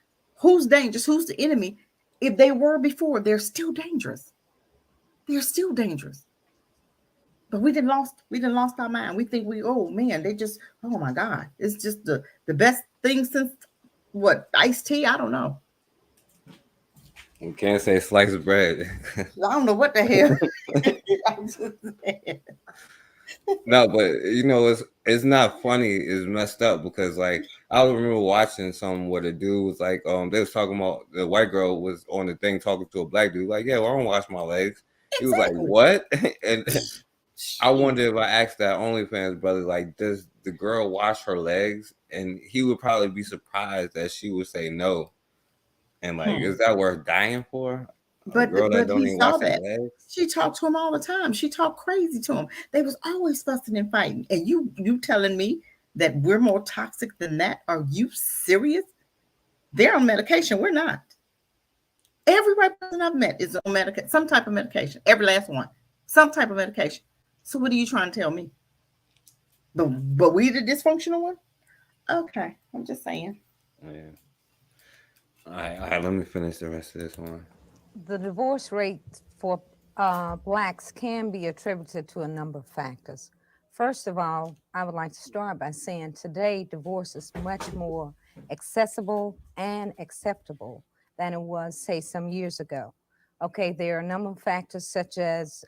who's dangerous, who's the enemy. If they were before, they're still dangerous. They're still dangerous. But we didn't lost our mind. We think oh man, oh my God. It's just the best thing since what, iced tea? I don't know. You can't say slice of bread. I don't know what the hell. I'm just saying. No, but it's not funny. It's messed up because, like, I remember watching something where the dude was like, they was talking about the white girl was on the thing talking to a Black dude, like, yeah, well, I don't wash my legs. He was like, what? And I wonder if I asked that OnlyFans brother, like, does the girl wash her legs? And he would probably be surprised that she would say no. And like, is that worth dying for? But he saw that. She talked to him all the time. She talked crazy to him. They was always fussing and fighting. And you telling me that we're more toxic than that? Are you serious? They're on medication. We're not. Every white person I've met is on medication, some type of medication. Every last one, some type of medication. So what are you trying to tell me? But we the dysfunctional one? Okay, I'm just saying. Yeah. All right. Let me finish the rest of this one. The divorce rate for Blacks can be attributed to a number of factors. First of all, I would like to start by saying today divorce is much more accessible and acceptable than it was, say, some years ago. Okay, there are a number of factors such as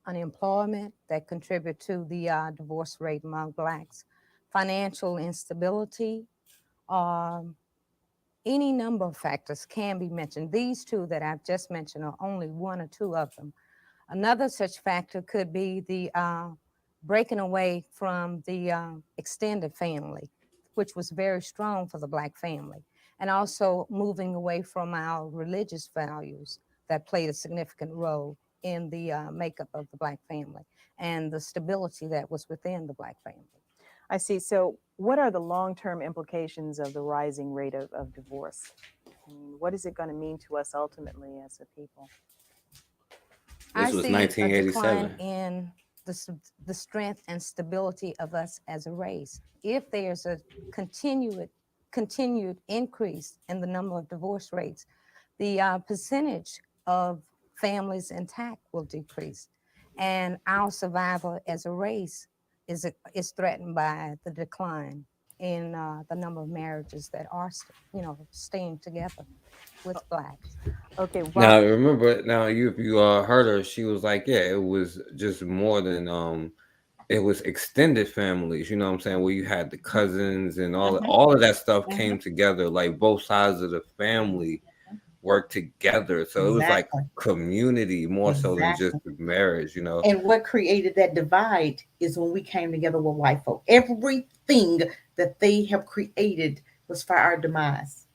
unemployment that contribute to the divorce rate among Blacks, financial instability, any number of factors can be mentioned. These two that I've just mentioned are only one or two of them. Another such factor could be the breaking away from the extended family, which was very strong for the Black family, and also moving away from our religious values that played a significant role in the makeup of the Black family and the stability that was within the Black family. I see. So what are the long-term implications of the rising rate of divorce? I mean, what is it going to mean to us ultimately as a people? I This was see a decline 1987. in the strength and stability of us as a race. If there's a continued increase in the number of divorce rates, the percentage of families intact will decrease, and our survival as a race is threatened by the decline in the number of marriages that are, staying together with blacks. Okay, Now Rob. remember, now you if you heard her, she was like, yeah, it was just more than it was extended families, you know what I'm saying, where you had the cousins and all of that stuff came together, like both sides of the family worked together. So it was like Exactly. community more so than just Exactly. the marriage, you know. And what created that divide is when we came together with white folk. Everything that they have created was for our demise.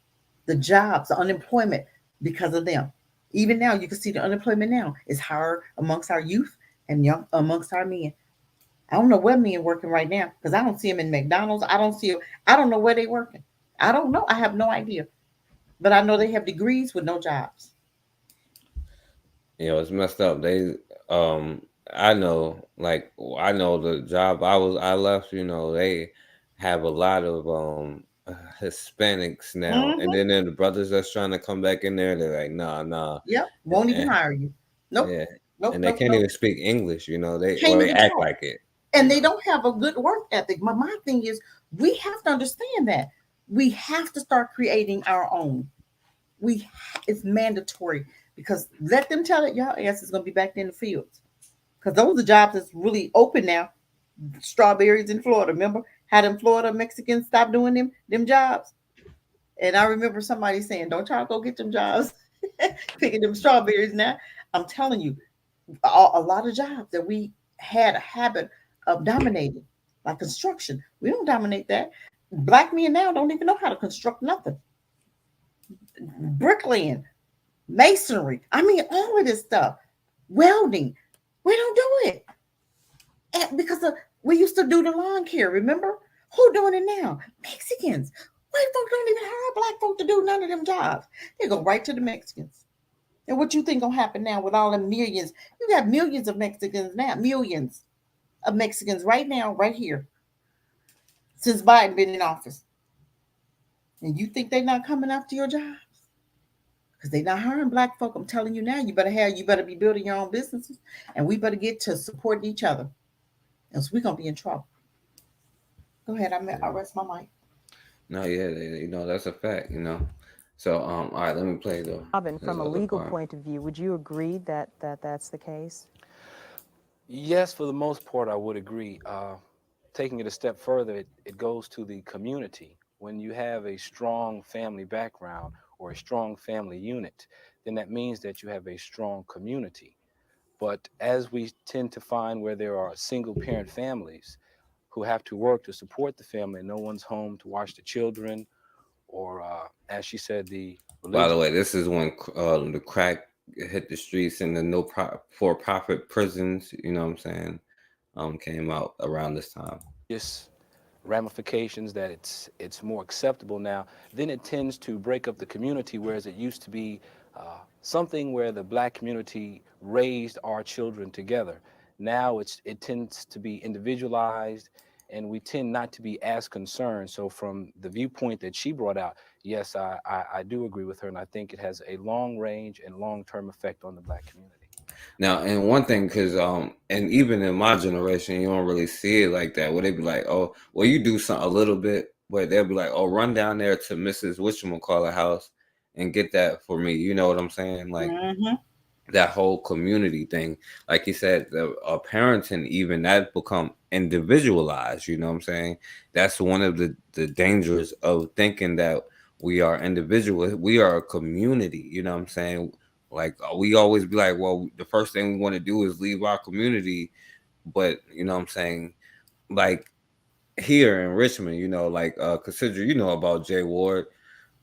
The jobs, the unemployment, because of them. Even now, you can see the unemployment now is higher amongst our youth and young amongst our men. I don't know where men working right now because I don't see them in McDonald's. I don't see them. I don't know where they working. I don't know. I have no idea. But I know they have degrees with no jobs. You know, it's messed up. They I know, like, I know the job I left, you know, they have a lot of Hispanics now. And Mm-hmm. then the brothers that's trying to come back in there, they're like, nah, nah. Yep. And, Won't even and hire you. Nope. yeah. Nope. And they Nope. can't Nope. even speak English, you know. Can't They even act talk. like it, you And they know. don't have a good work ethic. My thing is, we have to understand that we have to start creating our own. It's mandatory because let them tell it y'all ass is gonna be back in the fields because those are jobs that's really open now. Strawberries in Florida, remember how them Florida Mexicans stopped doing them jobs? And I remember somebody saying, "Don't y'all go get them jobs picking them strawberries now." I'm telling you, a lot of jobs that we had a habit of dominating, like construction. We don't dominate that. Black men now don't even know how to construct nothing. Bricklaying, masonry. I mean, all of this stuff. Welding. We don't do it. And because we used to do the lawn care, remember? Who doing it now? Mexicans. White folk don't even hire black folk to do none of them jobs. They go right to the Mexicans. And what you think gonna happen now with all them millions? You got millions of Mexicans now, millions of Mexicans right now, right here, since Biden been in office. And you think they're not coming after your jobs? Because they're not hiring black folk. I'm telling you now, you better be building your own businesses, and we better get to supporting each other. Else we're gonna be in trouble. Go ahead, I rest my mic. No, yeah, you know, that's a fact, you know. So all right, let me play Robin, this from a other legal part. point of view, would you agree that that's the case? Yes, for the most part, I would agree. Taking it a step further, it goes to the community. When you have a strong family background or a strong family unit, then that means that you have a strong community. But as we tend to find where there are single parent families who have to work to support the family, and no one's home to watch the children, or as she said, the By the religion. way, this is when the crack hit the streets and the for profit prisons, you know what I'm saying, came out around this time. Yes, ramifications that it's more acceptable now, then it tends to break up the community, whereas it used to be something where the black community raised our children together. Now it tends to be individualized, and we tend not to be as concerned. So from the viewpoint that she brought out, yes, I do agree with her, and I think it has a long range and long-term effect on the black community. Now, and one thing, because and even in my generation, you don't really see it like that. Where they be like, oh, well, you do something a little bit, but they'll be like, oh, run down there to Mrs. Whatchamacallit house and get that for me. You know what I'm saying? Like Mm-hmm. that whole community thing. Like you said, the parenting, even that become individualized. You know what I'm saying? That's one of the dangers of thinking that we are individual. We are a community. You know what I'm saying? Like we always be like, well, the first thing we want to do is leave our community, but you know what I'm saying? Like here in Richmond, you know, like consider you know about Jay Ward,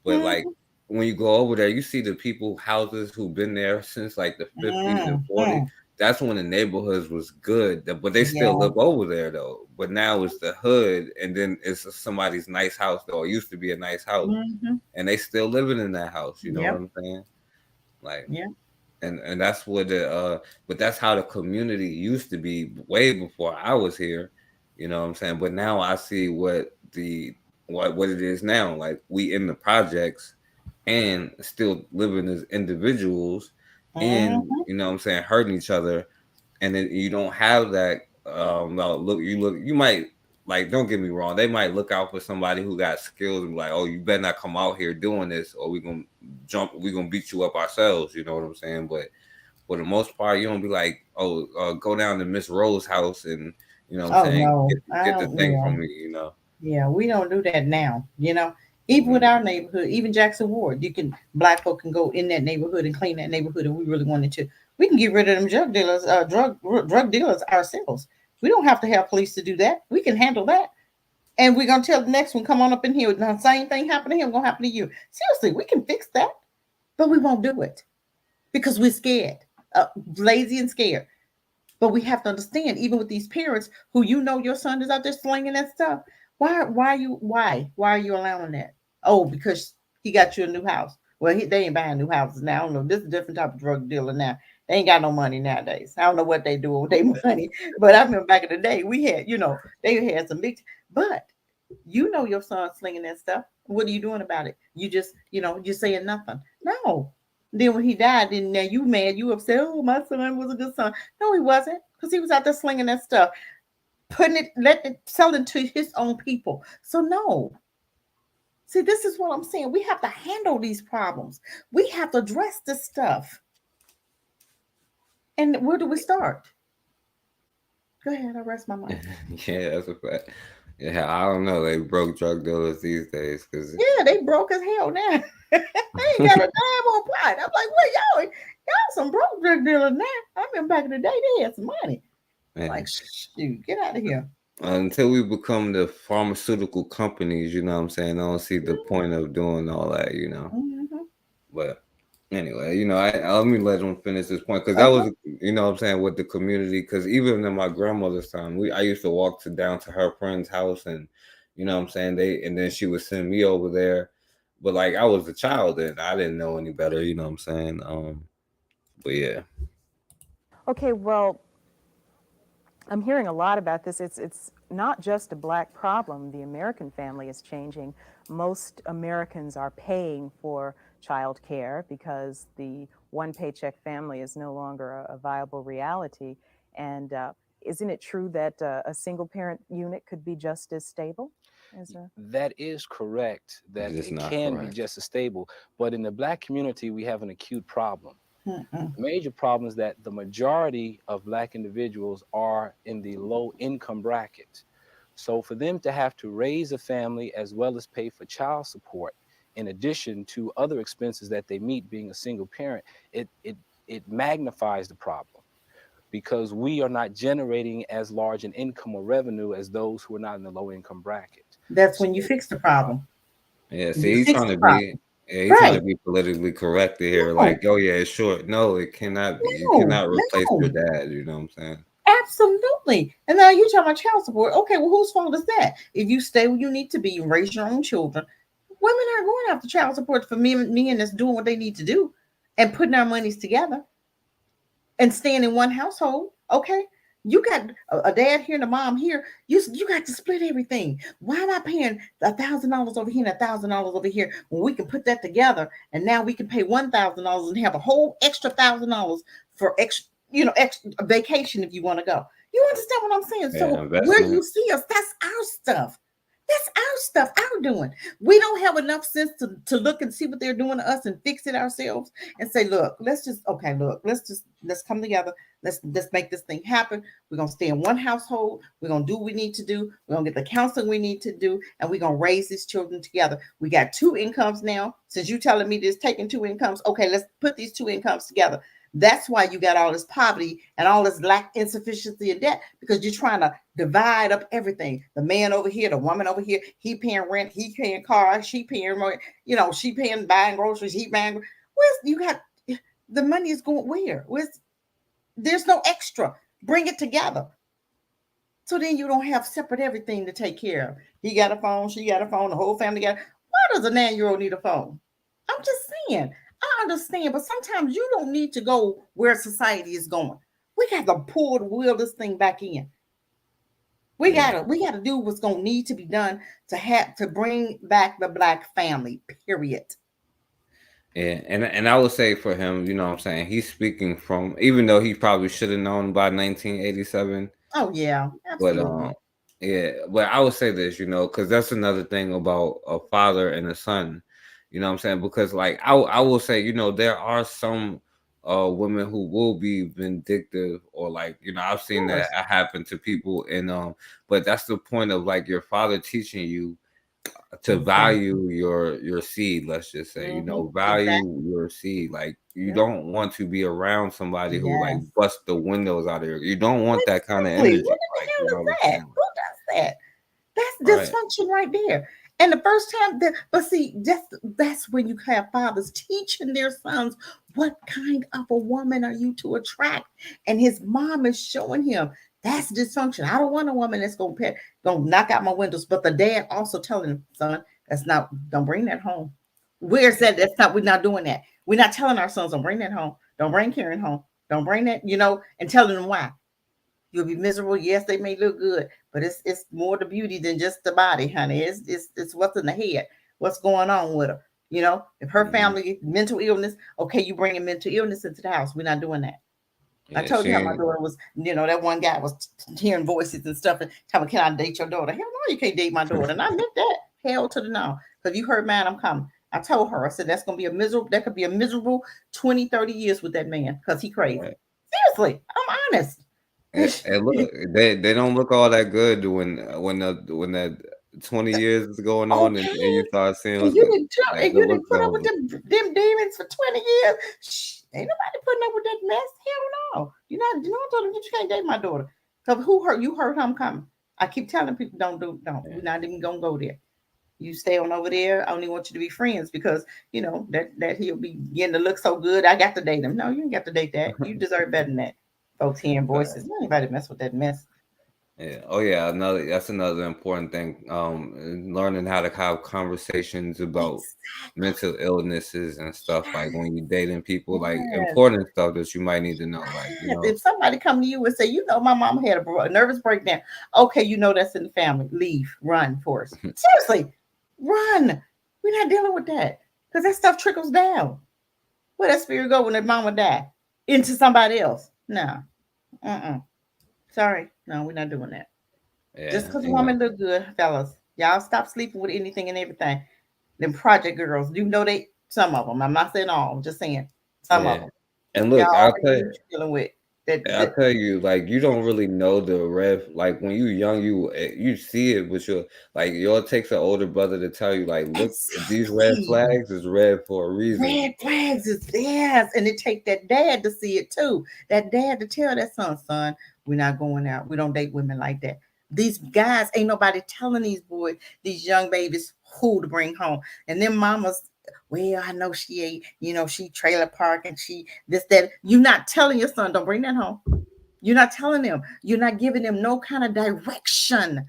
but like Mm-hmm. when you go over there, you see the people houses who've been there since like the 50s and Mm-hmm. 40s. that's when the neighborhoods was good, but they still Yeah. live over there though. But now it's the hood, and then it's somebody's nice house though. It used to be a nice house, Mm-hmm. and they still living in that house. You know what Yep. I'm saying? Like, Yeah. and that's what but that's how the community used to be way before I was here. You know what I'm saying? But now I see what it is now. Like, we in the projects and still living as individuals, and Mm-hmm. you know what I'm saying, hurting each other. And then you don't have that. Well, you might, like, don't get me wrong, they might look out for somebody who got skills and be like, oh, you better not come out here doing this, or we gonna beat you up ourselves. You know what I'm saying? But for the most part, you don't be like, oh, go down to Miss Rose's house and, you know what I'm Oh saying, no, I get the don't. thing Yeah. from me. You know. Yeah, we don't do that now. Even with Mhm. our neighborhood, even Jackson Ward, black folk can go in that neighborhood and clean that neighborhood if we really wanted to. We can get rid of them drug dealers ourselves. We don't have to have police to do that. We can handle that. And we're gonna tell the next one, come on up in here. The same thing happened to him, gonna happen to you. Seriously, we can fix that, but we won't do it because we're scared, lazy and scared. But we have to understand, even with these parents who your son is out there slinging that stuff. Why are you allowing that? Oh, because he got you a new house. Well, they ain't buying new houses now. I don't know. This is a different type of drug dealer now. They ain't got no money nowadays. I don't know what they do with their money. But I remember back in the day, we had, they had some big. But your son slinging that stuff. What are you doing about it? You just, you're saying nothing. No. Then when he died, then now you mad, you upset. Oh, my son was a good son. No, he wasn't, because he was out there slinging that stuff, selling to his own people. So no. See, this is what I'm saying. We have to handle these problems. We have to address this stuff. And where do we start? Go ahead, I rest my mic. Yeah, that's a fact. Yeah, I don't know. They broke drug dealers these days because Yeah, they broke as hell now. They ain't got a dime on pot. I'm like, what y'all some broke drug dealers now. I remember back in the day they had some money. Like, shoot, get out of here. until we become the pharmaceutical companies, you know what I'm saying? I don't see the point of doing all that, you know. Mm-hmm. But anyway, let me let them finish this point, because that Okay. was, you know what I'm saying, with the community. Because even in my grandmother's time, I used to walk down to her friend's house, and you know what I'm saying, and then she would send me over there. But like, I was a child and I didn't know any better, you know what I'm saying? But yeah. Okay, well, I'm hearing a lot about this. It's not just a black problem. The American family is changing. Most Americans are paying for child care because the one paycheck family is no longer a viable reality. And isn't it true that a single parent unit could be just as stable? That is correct, that It's it not can be correct. just as stable. But in the black community, we have an acute problem. Mm-mm. The major problem is that the majority of black individuals are in the low income bracket. So for them to have to raise a family as well as pay for child support, in addition to other expenses that they meet being a single parent, it magnifies the problem, because we are not generating as large an income or revenue as those who are not in the low income bracket. That's So when you fix the problem. Yeah, You see, he's fix trying the to be, problem. yeah, he's trying to Right. be politically correct here. No, Like, oh yeah, it's short. No, it cannot be. You no, cannot replace your no. dad. You know what I'm saying? Absolutely. And now you talking about child support. Okay, well, whose fault is that? If you stay where you need to be, you raise your own children. Women are going after child support for men that's doing what they need to do and putting our monies together and staying in one household. Okay. You got a dad here and a mom here. You got to split everything. Why am I paying $1,000 over here and $1,000 over here when we can put that together and now we can pay $1,000 and have a whole extra $1,000 for extra vacation if you want to go. You understand what I'm saying? Yeah, So where investment. you see us, that's our stuff. That's our stuff, our doing. We don't have enough sense to look and see what they're doing to us and fix it ourselves and say, look, let's come together. Let's make this thing happen. We're gonna stay in one household. We're gonna do what we need to do. We're gonna get the counseling we need to do, and we're gonna raise these children together. We got two incomes now. Since you telling me this taking two incomes, okay, let's put these two incomes together. That's why you got all this poverty and all this lack, insufficiency, and debt, because you're trying to divide up everything. The man over here, the woman over here, he paying rent, he paying cars, she paying, she paying buying groceries, he buying. Where's you got the money is going where? Where's There's no extra. Bring it together. So then you don't have separate everything to take care of. He got a phone, she got a phone, the whole family got. Why does a 9-year-old need a phone? I'm just saying. I understand, but sometimes you don't need to go where society is going. We got to pull the wheel this thing back in. We gotta do what's gonna need to be done to bring back the Black family. Period. Yeah, and I would say for him, you know what I'm saying, he's speaking from, even though he probably should have known by 1987. Oh yeah, But absolutely. yeah, but I would say this, you know, because that's another thing about a father and a son, you know what I'm saying? Because like I will say, you know, there are some women who will be vindictive, or like, you know, I've seen that happen to people, and but that's the point of like your father teaching you to value your seed. Let's just say, you know, value Exactly. your seed. Like, you Yep. don't want to be around somebody who like Yes. bust the windows out of you don't want that kind of Exactly. energy, What in the like, you know hell is what I'm that? saying? Who does that? That's Right. dysfunction right there. And the first time that, but see, that's when you have fathers teaching their sons what kind of a woman are you to attract, and his mom is showing him that's dysfunction. I don't want a woman that's gonna knock out my windows, but the dad also telling him, son, that's not. Don't bring that home. Where's that? That's not. We're not doing that. We're not telling our sons, don't bring that home. Don't bring Karen home. Don't bring that. And telling them why. You'll be miserable. Yes, they may look good, but it's more the beauty than just the body, honey. It's what's in the head, what's going on with her. If her Mhm. family mental illness, okay, you bringing mental illness into the house. We're not doing that. I Yeah, told she you how my ain't. daughter was. That one guy was hearing voices and stuff and telling me, "Can I date your daughter?" Hell no, you can't date my daughter. And I meant that. Hell to the no. Because you heard, man, I'm coming. I told her, I said, that's going to be a miserable, that could be a miserable 20, 30 years with that man because he crazy. Right. Seriously, I'm honest. And look, they don't look all that good when that 20 years is going on, and Okay. you start seeing And what's you good. didn't tell, That and the you look didn't put up with over. them demons for 20 years. Shh, ain't nobody putting up with that mess. Hell no. I told them you can't date my daughter. Because who hurt you hurt I'm coming. I keep telling people don't. We're not even gonna go there. You stay on over there. I only want you to be friends because that he'll be getting to look so good. I got to date him. No, you ain't got to date that. You deserve better than that. Folks hearing Right. voices. Anybody mess with that mess. Yeah. Oh yeah. That's another important thing. Learning how to have conversations about mental illnesses and stuff, like when you're dating people, like Yes. important stuff that you might need to know. Like, Yes. If somebody come to you and say, my mom had a nervous breakdown, okay, that's in the family. Leave, run for us. Seriously, run. We're not dealing with that because that stuff trickles down. Where that spirit go when that mama die? Into somebody else? No. Sorry. No, we're not doing that. Just yeah, because a you know, woman look good, fellas, y'all stop sleeping with anything and everything. Them project girls, some of them. I'm not saying all. I'm just saying some of yeah. them. And Y'all look, already know what you're dealing with. I'll tell you, like, you don't really know the red. Like when you young, you see it, but it takes an older brother to tell you, like, look, these red Exactly. flags is red for a reason. Red flags is yes, and it take that dad to see it too. That dad to tell that son, we're not going out. We don't date women like that. These guys ain't nobody telling these boys, these young babies, who to bring home. And then mamas, well, I know she ain't, she trailer park and she this that. You're not telling your son, don't bring that home. You're not telling them. You're not giving them no kind of direction.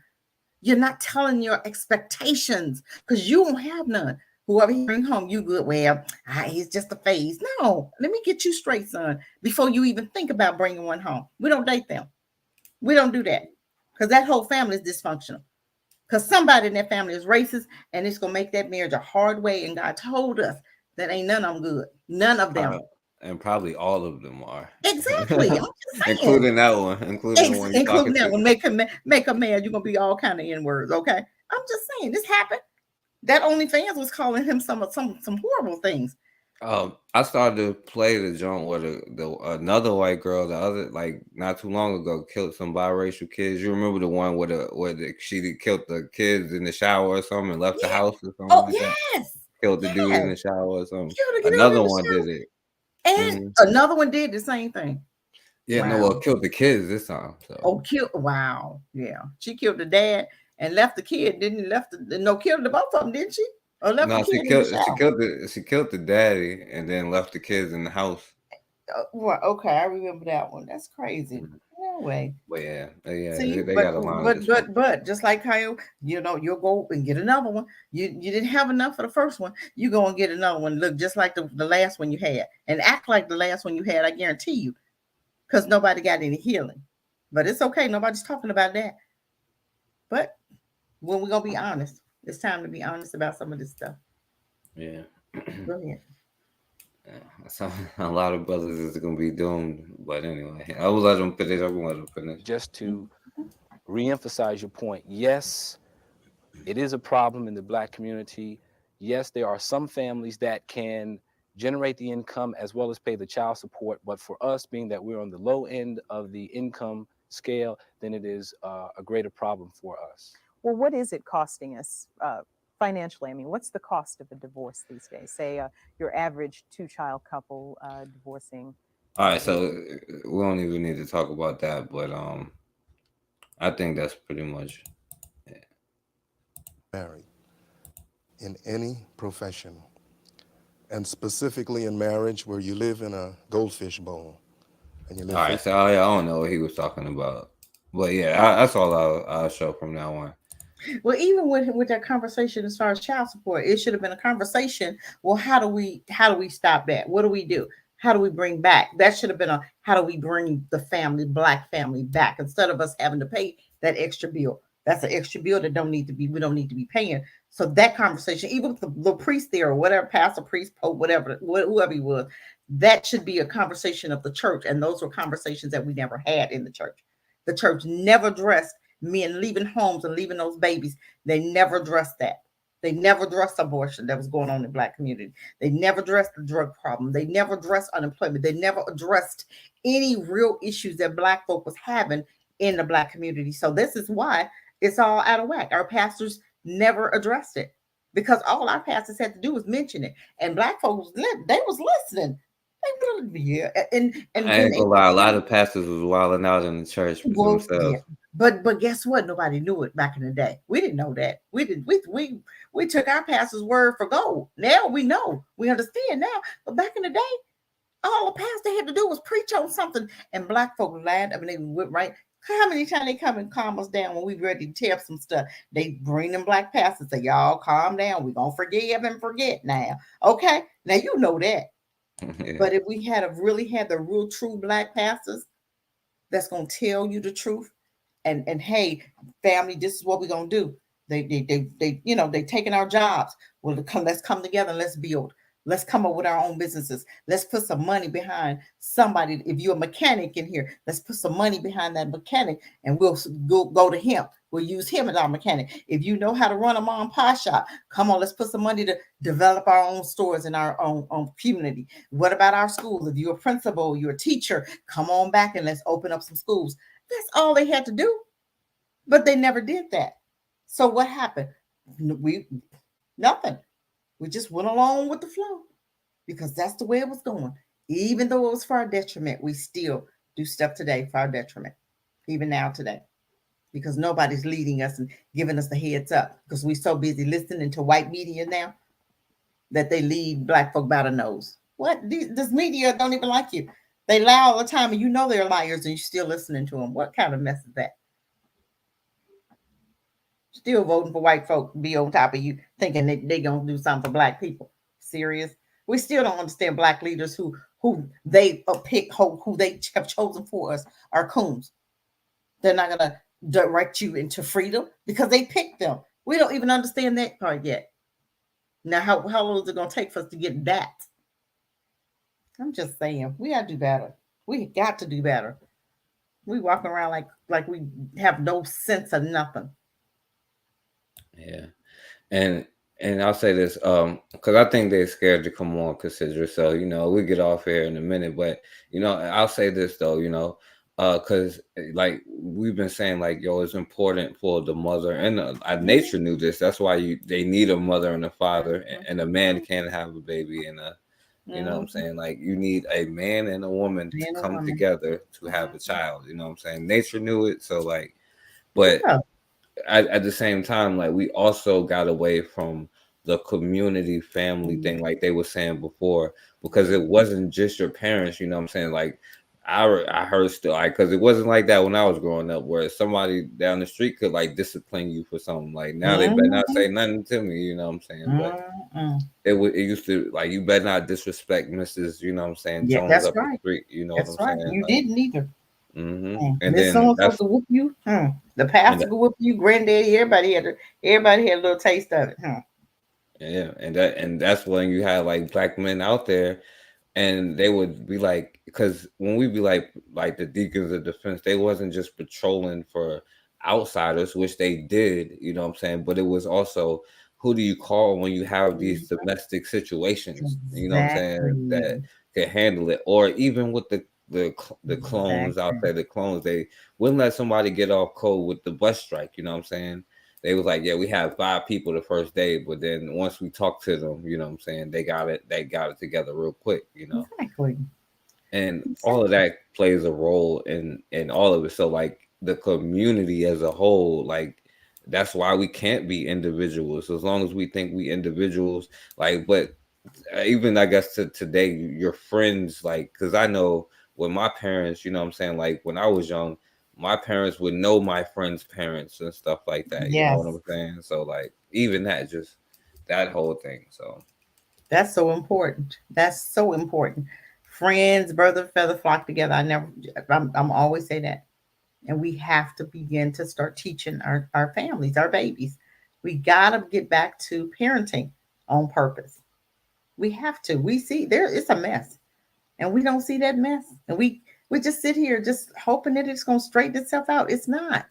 You're not telling your expectations because you don't have none. Whoever you bring home, you good. Well, he's just a phase. No, let me get you straight, son, before you even think about bringing one home. We don't date them. We don't do that because that whole family is dysfunctional. Because somebody in that family is racist and it's going to make that marriage a hard way. And God told us that ain't none of them good. None of them. And probably all of them are, Exactly. I'm just saying. including that one, including the one you're talking Including that to. one, make a man, you're gonna be all kind of N words, okay? I'm just saying this happened. That OnlyFans was calling him some horrible things. I started to play the joint where the another white girl, the other, like, not too long ago, killed some biracial kids. You remember the one she killed the kids in the shower or something and left the Yeah. house or something Oh like that? yes, Killed the dude in yes. the shower or something. Killed a dude in Another the one did shower, it. and Hmm. another one did the same thing. Yeah, no, Wow. well, killed the kids this time. So. Oh, killed. Wow. Yeah, she killed the dad and left the kid. Didn't left the no killed the both of them, didn't she? Or left the No, kid in the shower. she killed the daddy and then left the kids in the house. Well, okay, I remember that one. That's crazy. No way. But yeah, See, they but got a line of but but dysfunction. but just like how you'll go and get another one. You didn't have enough for the first one. You go and get another one. Look just like the last one you had, and act like the last one you had. I guarantee you, because nobody got any healing. But it's okay. Nobody's talking about that. But when we're gonna be honest, it's time to be honest about some of this stuff. Yeah. Go ahead. So a lot of brothers is gonna be doomed. But anyway, I will let them finish. I will let them finish. Just to reemphasize your point, yes, it is a problem in the Black community. Yes, there are some families that can generate the income as well as pay the child support. But for us, being that we're on the low end of the income scale, then it is a greater problem for us. Well, what is it costing us financially? I mean, what's the cost of a divorce these days? Say your average two-child couple divorcing. All right, so we don't even need to talk about that, but I think that's pretty much it. Married in any profession, and specifically in marriage where you live in a goldfish bowl and you live. All right, so I don't know what he was talking about, but yeah, that's all I'll show from now on. Well, even with that conversation as far as child support, it should have been a conversation. Well, how do we stop that? What do we do? How do we bring back? That should have been a how do we bring the family, Black family, back instead of us having to pay that extra bill. That's an extra bill that we don't need to be paying. So that conversation, even with the priest there or whatever, pastor, priest, pope, whatever, whoever he was, that should be a conversation of the church. And those were conversations that we never had in the church. The church never addressed men leaving homes and leaving those babies. They never addressed that. They never addressed abortion that was going on in the Black community. They never addressed the drug problem. They never addressed unemployment. They never addressed any real issues that Black folk was having in the Black community. So this is why it's all out of whack. Our pastors never addressed it because all our pastors had to do was mention it, and Black folks they was listening. They really, yeah, and I ain't gonna lie, a lot of pastors was wilding out in the church themselves. Yeah. But guess what? Nobody knew it back in the day. We didn't know that. We took our pastor's word for gold. Now we know. We understand now. But back in the day, all the pastor had to do was preach on something, and Black folk lied. I mean, they went right. How many times they come and calm us down when we ready to tear up some stuff? They bring them Black pastors, say, y'all calm down. We're gonna forgive and forget now. Okay. Now you know that. Yeah. But if we really had the real true Black pastors that's gonna tell you the truth, and hey, family, this is what we're gonna do. They taking our jobs. Well, let's come together and let's build. Let's come up with our own businesses. Let's put some money behind somebody. If you're a mechanic in here, let's put some money behind that mechanic, and we'll go to him. We'll use him as our mechanic. If you know how to run a mom and pop shop, come on, let's put some money to develop our own stores in our own community. What about our schools? If you're a principal, you're a teacher, come on back and let's open up some schools. That's all they had to do, but they never did that. So what happened? Nothing. We just went along with the flow because that's the way it was going. Even though it was for our detriment, we still do stuff today for our detriment, even now today, because nobody's leading us and giving us the heads up because we're so busy listening to white media now that they lead Black folk by the nose. What? This media don't even like you. They lie all the time and you know they're liars and you're still listening to them. What kind of mess is that? Still voting for white folk to be on top of you, thinking that they're going to do something for Black people. Serious? We still don't understand Black leaders who they pick, who they have chosen for us are coons. They're not going to direct you into freedom because they picked them. We don't even understand that part yet. Now, how long is it going to take for us to get that? I'm just saying, we got to do better. We got to do better. We walking around like we have no sense of nothing. Yeah, and I'll say this, because I think they're scared to come on Cassidra. So we get off here in a minute, but I'll say this though, because like we've been saying, like it's important for the mother and nature knew this. That's why they need a mother and a father, and a man can't have a baby, and you know what I'm saying? Like you need a man and a woman to come together to have a child. You know what I'm saying? Nature knew it, so but. Yeah. At the same time, like we also got away from the community family thing, like they were saying before, because it wasn't just your parents. You know what I'm saying? Like I heard still like, because it wasn't like that when I was growing up, where somebody down the street could like discipline you for something. Like now they better not say nothing to me. You know what I'm saying? But it used to like, you better not disrespect Mrs. You know what I'm saying, Yeah, Jones that's up the right. street. You know what That's I'm right. saying? You Like, didn't either. and Miss then so-and-so could whoop you. The pastor could whoop you. Granddaddy, everybody had a little taste of it. Yeah, and that's when you had like black men out there, and they would be like, because when we be like the deacons of defense, they wasn't just patrolling for outsiders, which they did, you know what I'm saying, but it was also, who do you call when you have these domestic situations, you know what I'm saying, that Exactly. can handle it, or even with the clones out Exactly. there, the clones, they wouldn't let somebody get off cold with the bus strike, you know what I'm saying. They was like, yeah, we had 5 people the first day, but then once we talked to them, you know what I'm saying, they got it together real quick, you know. Exactly. And all of that plays a role in all of it. So like the community as a whole, like that's why we can't be individuals. As long as we think we individuals, like, but even I guess to today, your friends, like, because I know with my parents, you know what I'm saying, like when I was young, my parents would know my friends' parents and stuff like that. You know Yes. what I'm saying? So like even that, just that whole thing. So That's so important. That's so important. Friends, brother, feather flock together. I'm always say that. And we have to begin to start teaching our families, our babies. We got to get back to parenting on purpose. We have to. We see there, it's a mess. And we don't see that mess. And we just sit here just hoping that it's going to straighten itself out. It's not.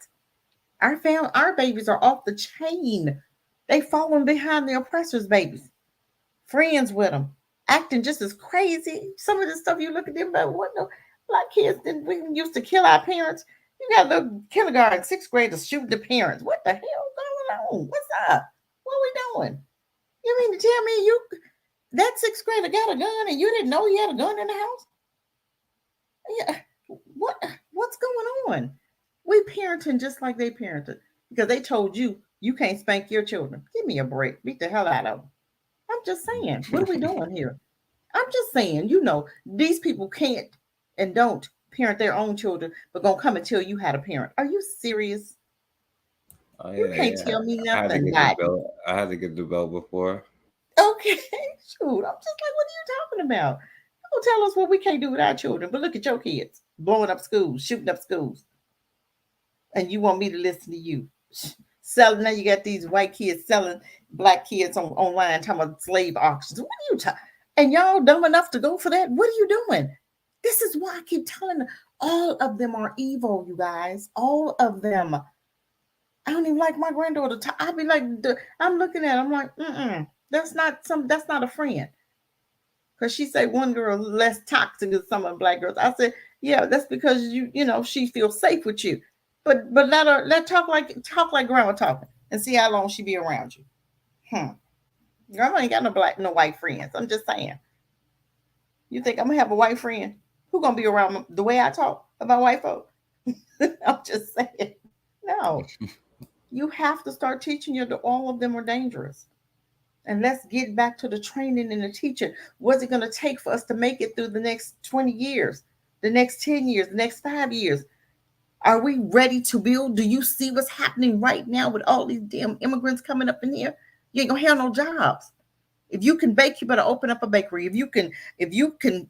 Our babies are off the chain. They falling behind the oppressors' babies, friends with them, acting just as crazy. Some of the stuff you look at them, but what the black kids did we used to kill our parents. You got the kindergarten, 6th graders shooting the parents. What the hell going on? What's up? What are we doing? You mean to tell me that 6th grader got a gun and you didn't know he had a gun in the house? Yeah. What what's going on? We parenting just like they parented because they told you you can't spank your children. Give me a break. Beat the hell out of them. I'm just saying, what are we doing here? I'm just saying, these people can't and don't parent their own children, but gonna come and tell you how to parent. Are you serious? oh You yeah, can't yeah. tell me I had to nothing, get the not belt. I had to get the belt before. okay. Shoot, I'm just like, what are you talking about? Don't tell us what we can't do with our children, but look at your kids blowing up schools, shooting up schools, and you want me to listen to you? Selling now, you got these white kids selling black kids online talking about slave auctions. What are you talking? And y'all dumb enough to go for that? What are you doing? This is why I keep telling them, all of them are evil, you guys. All of them. I don't even like my granddaughter. I'll be like, I'm looking at her, I'm like, that's not a friend. Because she say one girl less toxic than some of the black girls. I said, yeah, that's because she feels safe with you. But let talk like grandma talking and see how long she be around you. Grandma ain't got no white friends. I'm just saying. You think I'm gonna have a white friend? Who gonna be around the way I talk about white folk? I'm just saying. No. You have to start teaching you that all of them are dangerous. And let's get back to the training and the teaching. What's it going to take for us to make it through the next 20 years, the next 10 years, the next 5 years? Are we ready to build? Do you see what's happening right now with all these damn immigrants coming up in here? You ain't going to have no jobs. If you can bake, you better open up a bakery. If you can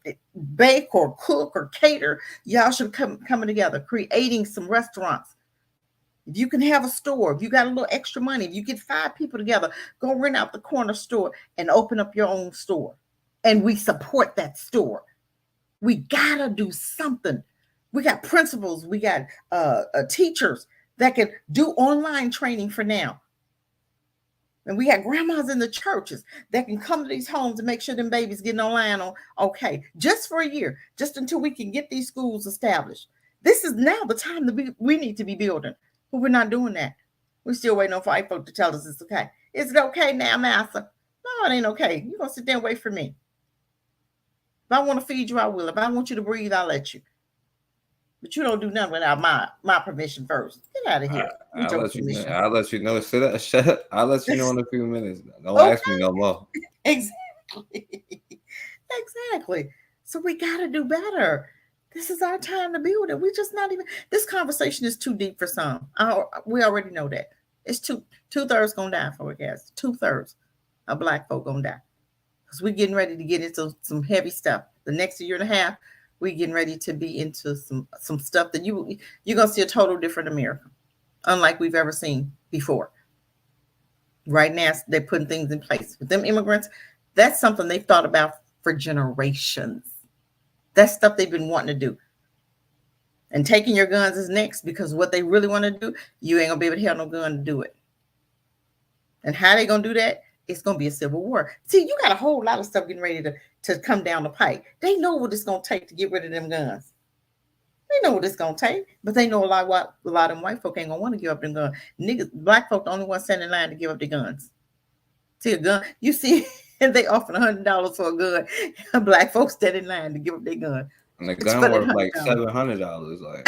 bake or cook or cater, y'all should coming together, creating some restaurants. If you can have a store, if you got a little extra money, if you get 5 people together, go rent out the corner store and open up your own store. And we support that store. We gotta do something. We got principals, we got teachers that can do online training for now. And we got grandmas in the churches that can come to these homes and make sure them babies getting online on okay, just for a year, just until we can get these schools established. This is now the time we need to be building. But we're not doing that. We're still waiting on white folk to tell us it's okay. Is it okay now, Master? No, it ain't okay. You're gonna sit there and wait for me. If I want to feed you, I will. If I want you to breathe, I'll let you. But you don't do nothing without my permission first. Get out of here. With I'll your let you know. permission. I'll let you know. Shut up. I'll let you know in a few minutes. Don't Okay. ask me no more. Exactly. Exactly. So we got to do better. This is our time to build it. We just not even. This conversation is too deep for some. We already know that. It's two-thirds gonna die for it, guys. 2/3 of Black folk gonna die because we're getting ready to get into some heavy stuff. The next year and a half, we're getting ready to be into some stuff that you're gonna see a total different America, unlike we've ever seen before. Right now, they're putting things in place with them immigrants. That's something they've thought about for generations. That's stuff they've been wanting to do. And taking your guns is next because what they really want to do, you ain't gonna be able to have no gun to do it. And how they gonna do that? It's gonna be a civil war. See, you got a whole lot of stuff getting ready to come down the pipe. They know what it's gonna take to get rid of them guns. They know what it's gonna take, but they know a lot of them white folk ain't gonna want to give up them guns. Niggas, black folk, the only ones standing in line to give up their guns. See a gun, you see, and they offering $100 for a gun. Black folks standing in line to give up their gun. And the gun worth like $700. Like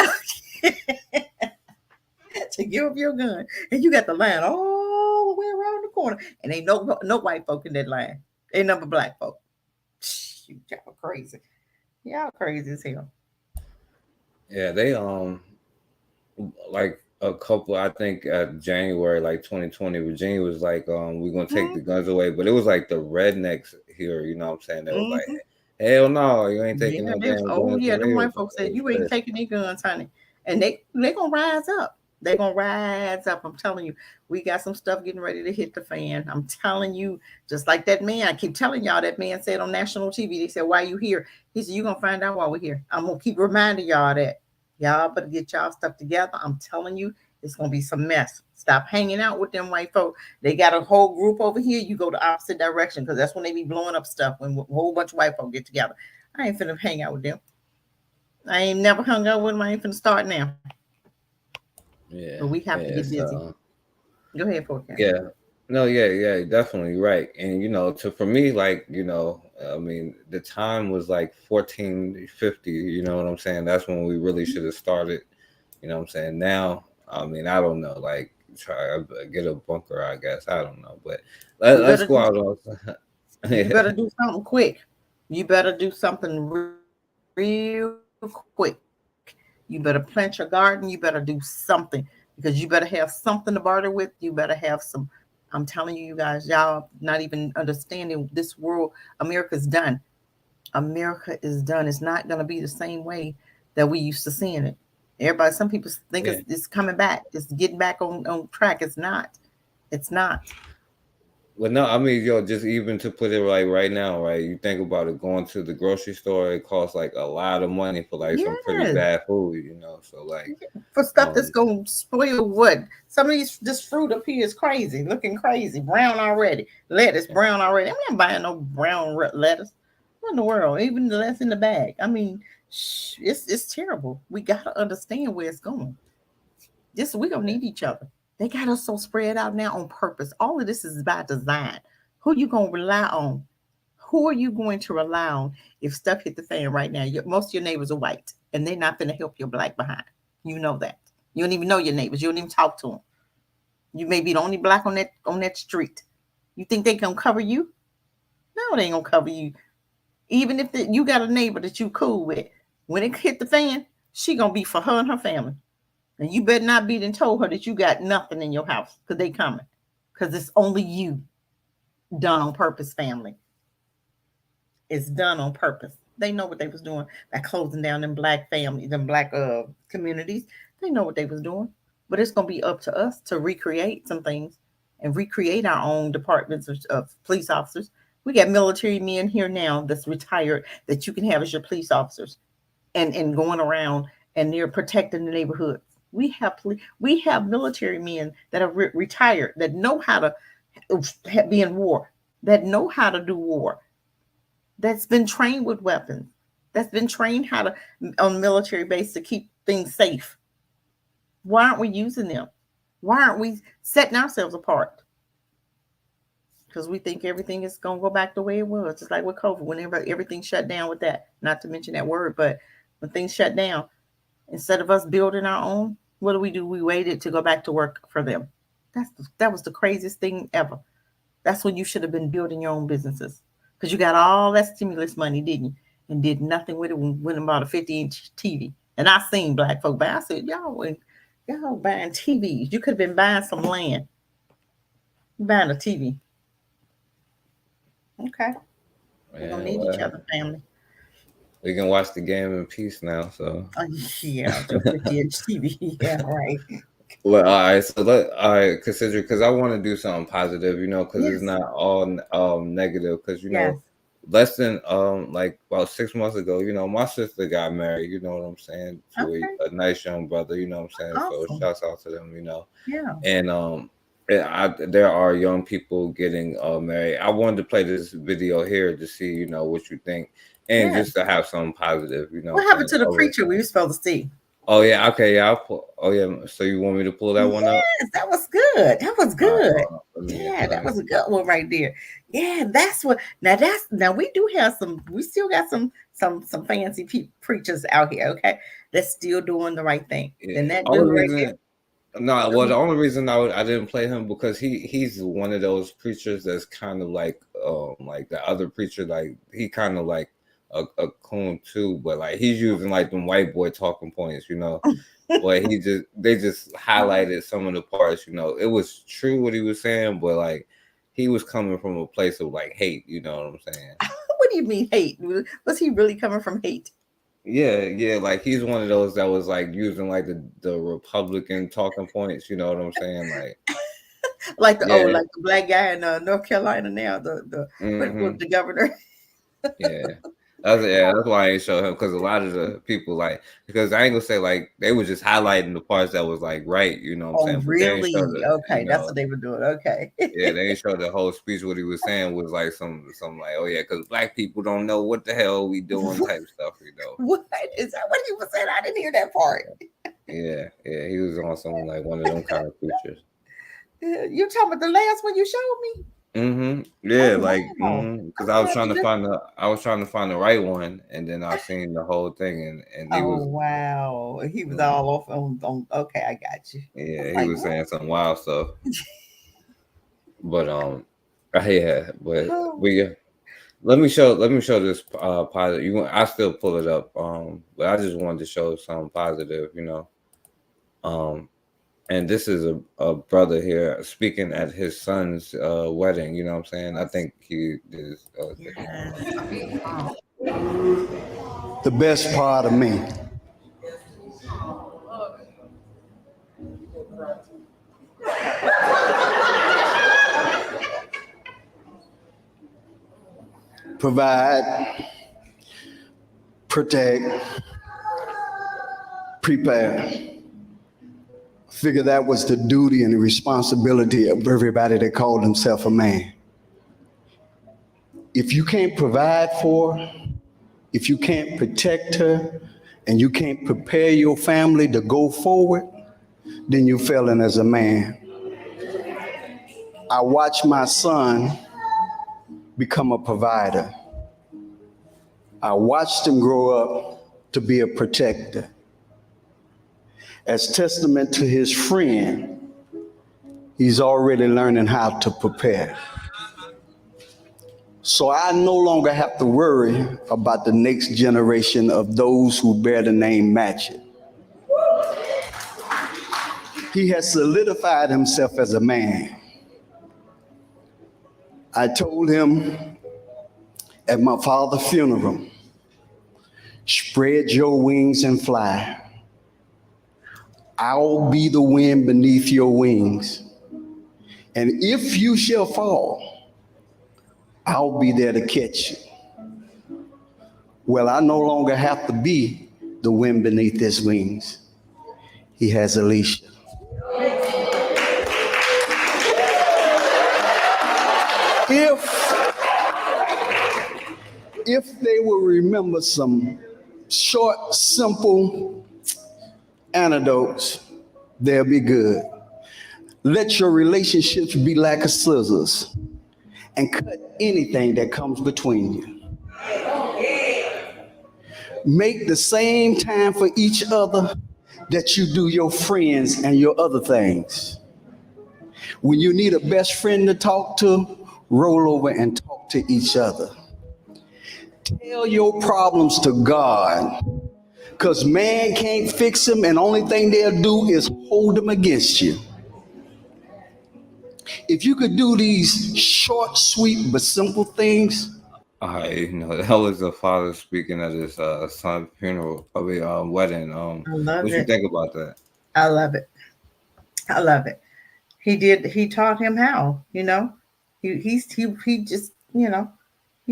to give up your gun, and you got the line all the way around the corner, and ain't no white folk in that line. Ain't number black folk. Y'all crazy. Y'all crazy as hell. Yeah, they like a couple. I think January like 2020, Virginia was like we're gonna take the guns away, but it was like the rednecks here. You know what I'm saying? They was like, hell no, you ain't taking no damn guns. Oh yeah, them white folks said you ain't taking their guns, honey, and they gonna rise up. They're gonna rise up. I'm telling you, we got some stuff getting ready to hit the fan. I'm telling you, just like that man. I keep telling y'all that man said on national TV. They said, "Why you here?" He said, "You're gonna find out why we're here." I'm gonna keep reminding y'all that. Y'all better get y'all stuff together. I'm telling you, it's gonna be some mess. Stop hanging out with them white folk. They got a whole group over here. You go the opposite direction because that's when they be blowing up stuff. When a whole bunch of white folk get together, I ain't finna hang out with them. I ain't never hung out with them. I ain't finna start now. Yeah, but we have to get busy. Go ahead, forecast. Yeah, no, yeah, definitely right. And for me, like I mean, the time was like 1450. You know what I'm saying? That's when we really should have started. You know what I'm saying? Now, I mean, I don't know. Like, try get a bunker. I guess I don't know, but let's go out. You better do something quick. You better do something real quick. You better plant your garden. You better do something because you better have something to barter with. You better have some. I'm telling you, you guys, y'all not even understanding this world. America's done. America is done. It's not going to be the same way that we used to seeing it. Everybody, some people think it's coming back. It's getting back on track. It's not. It's not. Well, no, I mean, just even to put it like right now, right? You think about it, going to the grocery store, it costs like a lot of money for like some pretty bad food, So like for stuff that's gonna spoil what? Some of this fruit up here is crazy, looking crazy, brown already. Lettuce brown already. I'm not buying no brown lettuce. What in the world? Even the less in the bag. I mean, it's terrible. We gotta understand where it's going. We're gonna need each other. They got us so spread out now on purpose. All of this is by design. Who you gonna rely on? Who are you going to rely on if stuff hit the fan right now? Most of your neighbors are white, and they're not going to help your black behind. You know that. You don't even know your neighbors. You don't even talk to them. You may be the only black on that street. You think they gonna cover you? No, they ain't gonna cover you. Even if you got a neighbor that you cool with, when it hit the fan, she gonna be for her and her family. And you better not be told her that you got nothing in your house because they coming. Because it's only you. Done on purpose, family. It's done on purpose. They know what they was doing by closing down them black families, them black communities. They know what they was doing. But it's going to be up to us to recreate some things and recreate our own departments of police officers. We got military men here now that's retired that you can have as your police officers and going around and they're protecting the neighborhoods. We have military men that are retired that know how to be in war, that know how to do war, that's been trained with weapons, that's been trained how to on military base to keep things safe. Why aren't we using them? Why aren't we setting ourselves apart? Because we think everything is going to go back the way it was, just like with COVID, whenever everything shut down with that, not to mention that word, but when things shut down, Instead of us building our own, what do? We waited to go back to work for them. That was the craziest thing ever. That's when you should have been building your own businesses because you got all that stimulus money, didn't you? And did nothing with it. Went and bought a 50-inch TV. And I seen black folk buy. I said, y'all buying TVs. You could have been buying some land, buying a TV. Okay, we're gonna need each other, family. We can watch the game in peace now. So yeah, your 50-inch TV. Yeah, right. Well, all right. So all right, consider because I want to do something positive, because it's not all negative. Because Yes. less than like about 6 months ago, my sister got married. You know what I'm saying? To a nice young brother. You know what I'm saying? Awesome. So shouts out to them. Yeah. And there are young people getting married. I wanted to play this video here to see what you think, and just to have something positive. What happened to the preacher we were supposed to see? Oh yeah, okay, yeah. I'll pull. Oh yeah, so you want me to pull that one up? Yes, that was good. That was good. That was a good one right there. Yeah, that's what. Now we do have some. We still got some fancy preachers out here. Okay, that's still doing the right thing. Yeah. And that dude right there. No, well, the only reason I didn't play him because he's one of those preachers that's kind of like the other preacher, like he kind of like a coon too, but like he's using like them white boy talking points, but they just highlighted some of the parts, it was true what he was saying, but like he was coming from a place of like hate, you know what I'm saying? What do you mean hate? Was he really coming from hate? Yeah, like he's one of those that was like using like the Republican talking points, you know what I'm saying? Like the black guy in North Carolina now, the governor. That's why I ain't show him, because a lot of the people because I ain't gonna say like they was just highlighting the parts that was like right, you know what I'm saying? Really? Okay, that's what they were doing. Okay. Yeah, they ain't show the whole speech. What he was saying was like some like, oh yeah, because black people don't know what the hell we doing type stuff, What is that? What he was saying? I didn't hear that part. Yeah, he was on some like one of them kind of preachers. You talking about the last one you showed me? Yeah, because I was trying to find the right one, and then I seen the whole thing, and he was. Wow, he was all off on. Okay, I got you. Yeah, he was saying some wild stuff. But yeah, but yeah. Let me show this positive. I still pull it up. But I just wanted to show something positive, And this is a brother here speaking at his son's wedding. You know what I'm saying? I think he is. The best part of me. Provide, protect, prepare. Figure that was the duty and the responsibility of everybody that called himself a man. If you can't provide for her, if you can't protect her, and you can't prepare your family to go forward, then you're failing as a man. I watched my son become a provider. I watched him grow up to be a protector. As testament to his friend, he's already learning how to prepare. So I no longer have to worry about the next generation of those who bear the name Matchett. He has solidified himself as a man. I told him at my father's funeral, spread your wings and fly. I'll be the wind beneath your wings. And if you shall fall, I'll be there to catch you. Well, I no longer have to be the wind beneath his wings. He has Alicia. If they will remember some short, simple antidotes, they'll be good. Let your relationships be like a scissors and cut anything that comes between you. Make the same time for each other that you do your friends and your other things. When you need a best friend to talk to, roll over and talk to each other. Tell your problems to God, because man can't fix them, and the only thing they'll do is hold them against you. If you could do these short, sweet, but simple things. That was the father speaking at his son's funeral, wedding. I love What you it. think about that? I love it. I love it. He taught him how, he just, he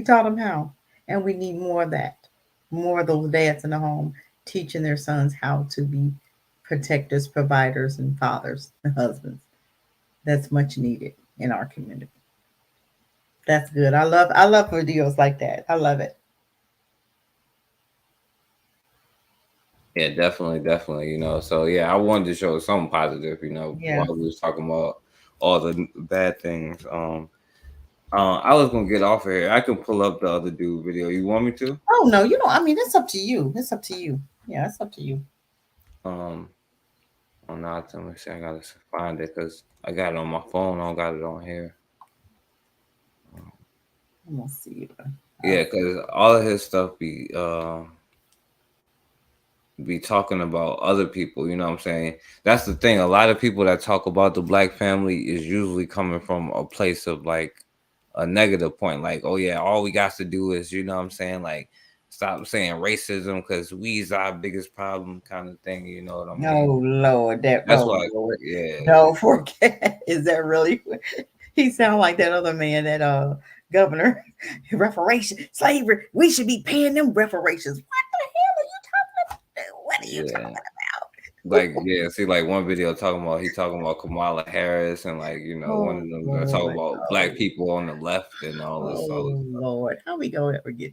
taught him how. And we need more of that. More of those dads in the home teaching their sons how to be protectors, providers, and fathers and husbands. That's much needed in our community. That's good. I love videos like that. I love it. Yeah, definitely. So yeah, I wanted to show something positive. Yeah. While we was talking about all the bad things. I was gonna get off of here. I can pull up the other dude video. You want me to? Oh no, I mean, it's up to you. It's up to you. Yeah, it's up to you. Oh no, let me see. I gotta find it because I got it on my phone. I don't got it on here. I'm gonna see. Yeah, because all of his stuff be talking about other people, you know what I'm saying? That's the thing. A lot of people that talk about the black family is usually coming from a place of like a negative point, like, oh yeah, all we got to do is, you know what I'm saying, like stop saying racism because we's our biggest problem kind of thing, you know what I mean? Oh Lord, That's why, Lord. yeah. No, forget. Is that really? He sound like that other man, that governor. Reparation, slavery. We should be paying them reparations. What are you Yeah. talking about? Like, yeah, see, like one video he talking about Kamala Harris, and like, one of Oh them that talk Lord. about black people on the left and all this other Oh stuff. Lord. How we gonna ever get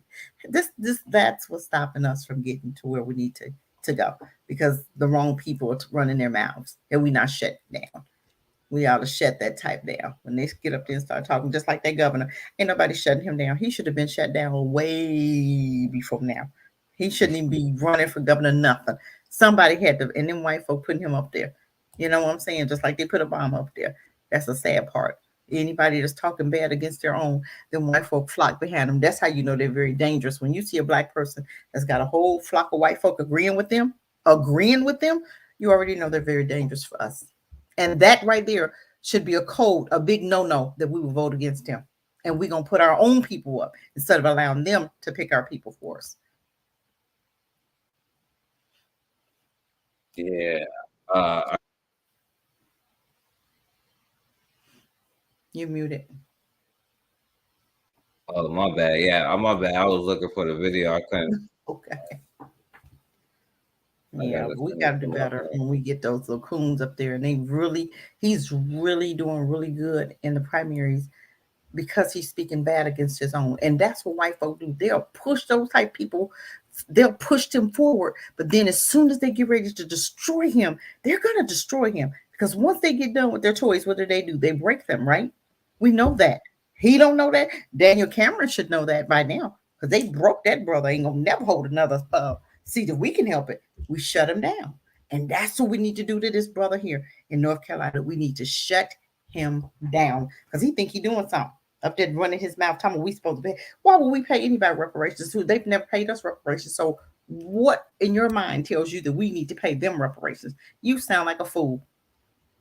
that's what's stopping us from getting to where we need to go, because the wrong people are running their mouths and we not shut down. We ought to shut that type down. When they get up there and start talking, just like that governor, ain't nobody shutting him down. He should have been shut down way before now. He shouldn't even be running for governor, nothing. Somebody had to, and then white folk putting him up there. You know what I'm saying? Just like they put Obama up there. That's the sad part. Anybody that's talking bad against their own, then white folk flock behind them. That's how you know they're very dangerous. When you see a black person that's got a whole flock of white folk agreeing with them, you already know they're very dangerous for us. And that right there should be a code, a big no-no, that we will vote against him. And we're going to put our own people up instead of allowing them to pick our people for us. Yeah. You muted. Oh, my bad. Yeah, my bad. I was looking for the video. I couldn't. Okay. Yeah, we got to do better when we get those little coons up there. And he's really doing really good in the primaries because he's speaking bad against his own. And that's what white folk do. They'll push those type people. They'll push them forward. But then as soon as they get ready to destroy him, they're going to destroy him. Because once they get done with their toys, what do? They break them, right? We know that. He don't know that. Daniel Cameron should know that by now. Because they broke that brother. Ain't going to never hold another see that we can help it. We shut him down. And that's what we need to do to this brother here in North Carolina. We need to shut him down because he think he doing something up there running his mouth. Talking we supposed to pay. Why would we pay anybody reparations? Who they've never paid us reparations. So what in your mind tells you that we need to pay them reparations? You sound like a fool,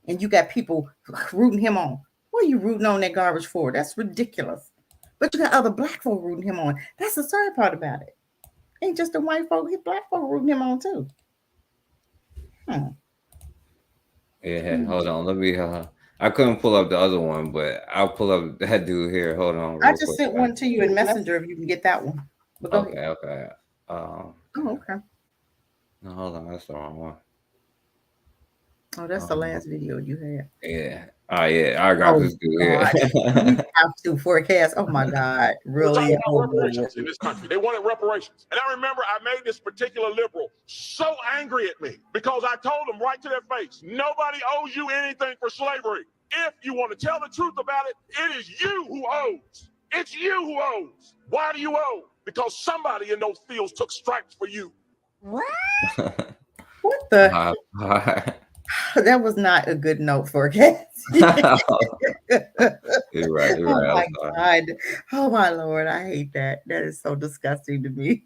and you got people rooting him on. What are you rooting on that garbage for? That's ridiculous. But you got other black folk rooting him on. That's the sad part about it. Ain't just the white folk, his black folk rooting him on too. Yeah, hold on. Let me. I couldn't pull up the other one, but I'll pull up that dude here. Hold on, real I just quick. sent one to you in Messenger if you can get that one. But go ahead. Okay. Oh, okay. No, hold on. That's the wrong one. Oh, that's the last video you had. Yeah. Yeah. I got this dude here. You have to forecast. Oh my God, really? Reparations in this country. They wanted reparations. And I remember I made this particular liberal so angry at me because I told them right to their face, nobody owes you anything for slavery. If you want to tell the truth about it, it is you who owes. It's you who owes. Why do you owe? because somebody in those fields took stripes for you. What the? Right. That was not a good note for Cass. You're right. You're Oh right. my I'm sorry. God. Oh my Lord. I hate that. That is so disgusting to me.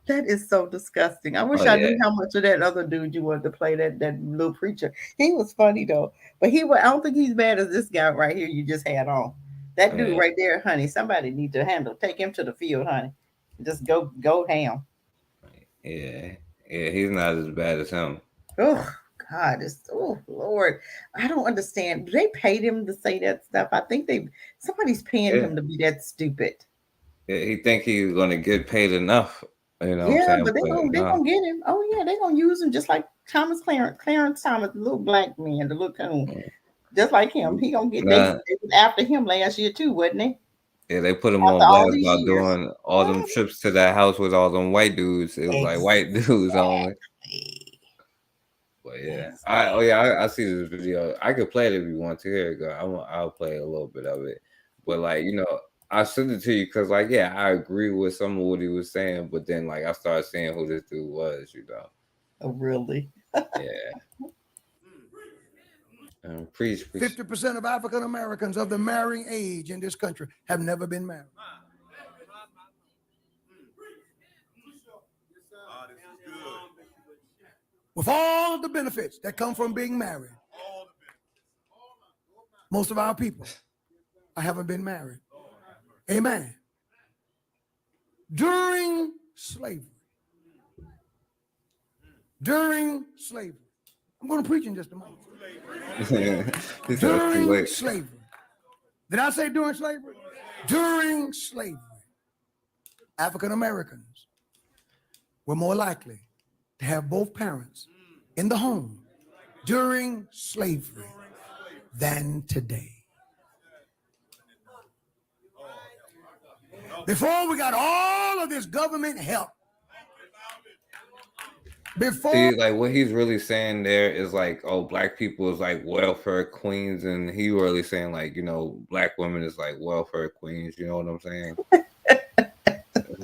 That is so disgusting. I wish Oh I yeah. knew how much of that other dude you wanted to play, that little preacher. He was funny though. But I don't think he's bad as this guy right here you just had on. That dude Yeah. right there, honey, somebody need to take him to the field, honey. Just go ham. Yeah. Yeah. He's not as bad as him. Oh God, oh Lord. I don't understand. Do they paid him to say that stuff? I think somebody's paying Yeah. him to be that stupid. Yeah, he think he's gonna get paid enough. You know what I'm Yeah, saying? but they But gonna get him. Oh yeah, they gonna use him just like Clarence Thomas, the little black man, the little coon, just like him. He gonna get they nah, was after him last year too, wasn't they? yeah, they put him After on all blast these about years. doing all them trips to that house with all them white dudes. It was like white dudes only. But yeah, I see this video. I could play it if you want to hear it. I'll play a little bit of it. But like I sent it to you because like I agree with some of what he was saying, but then like I started seeing who this dude was. Oh really? Yeah. Preach. 50% of African Americans of the marrying age in this country have never been married. With all of the benefits that come from being married, most of our people haven't been married. Amen. During slavery, I'm going to preach in just a moment. During slavery. Did I say during slavery? During slavery, African Americans were more likely to have both parents in the home during slavery than today. Before we got all of this government help, See, like what he's really saying there is like, oh, black people is like welfare queens, and he really saying like, black women is like welfare queens. You know what I'm saying?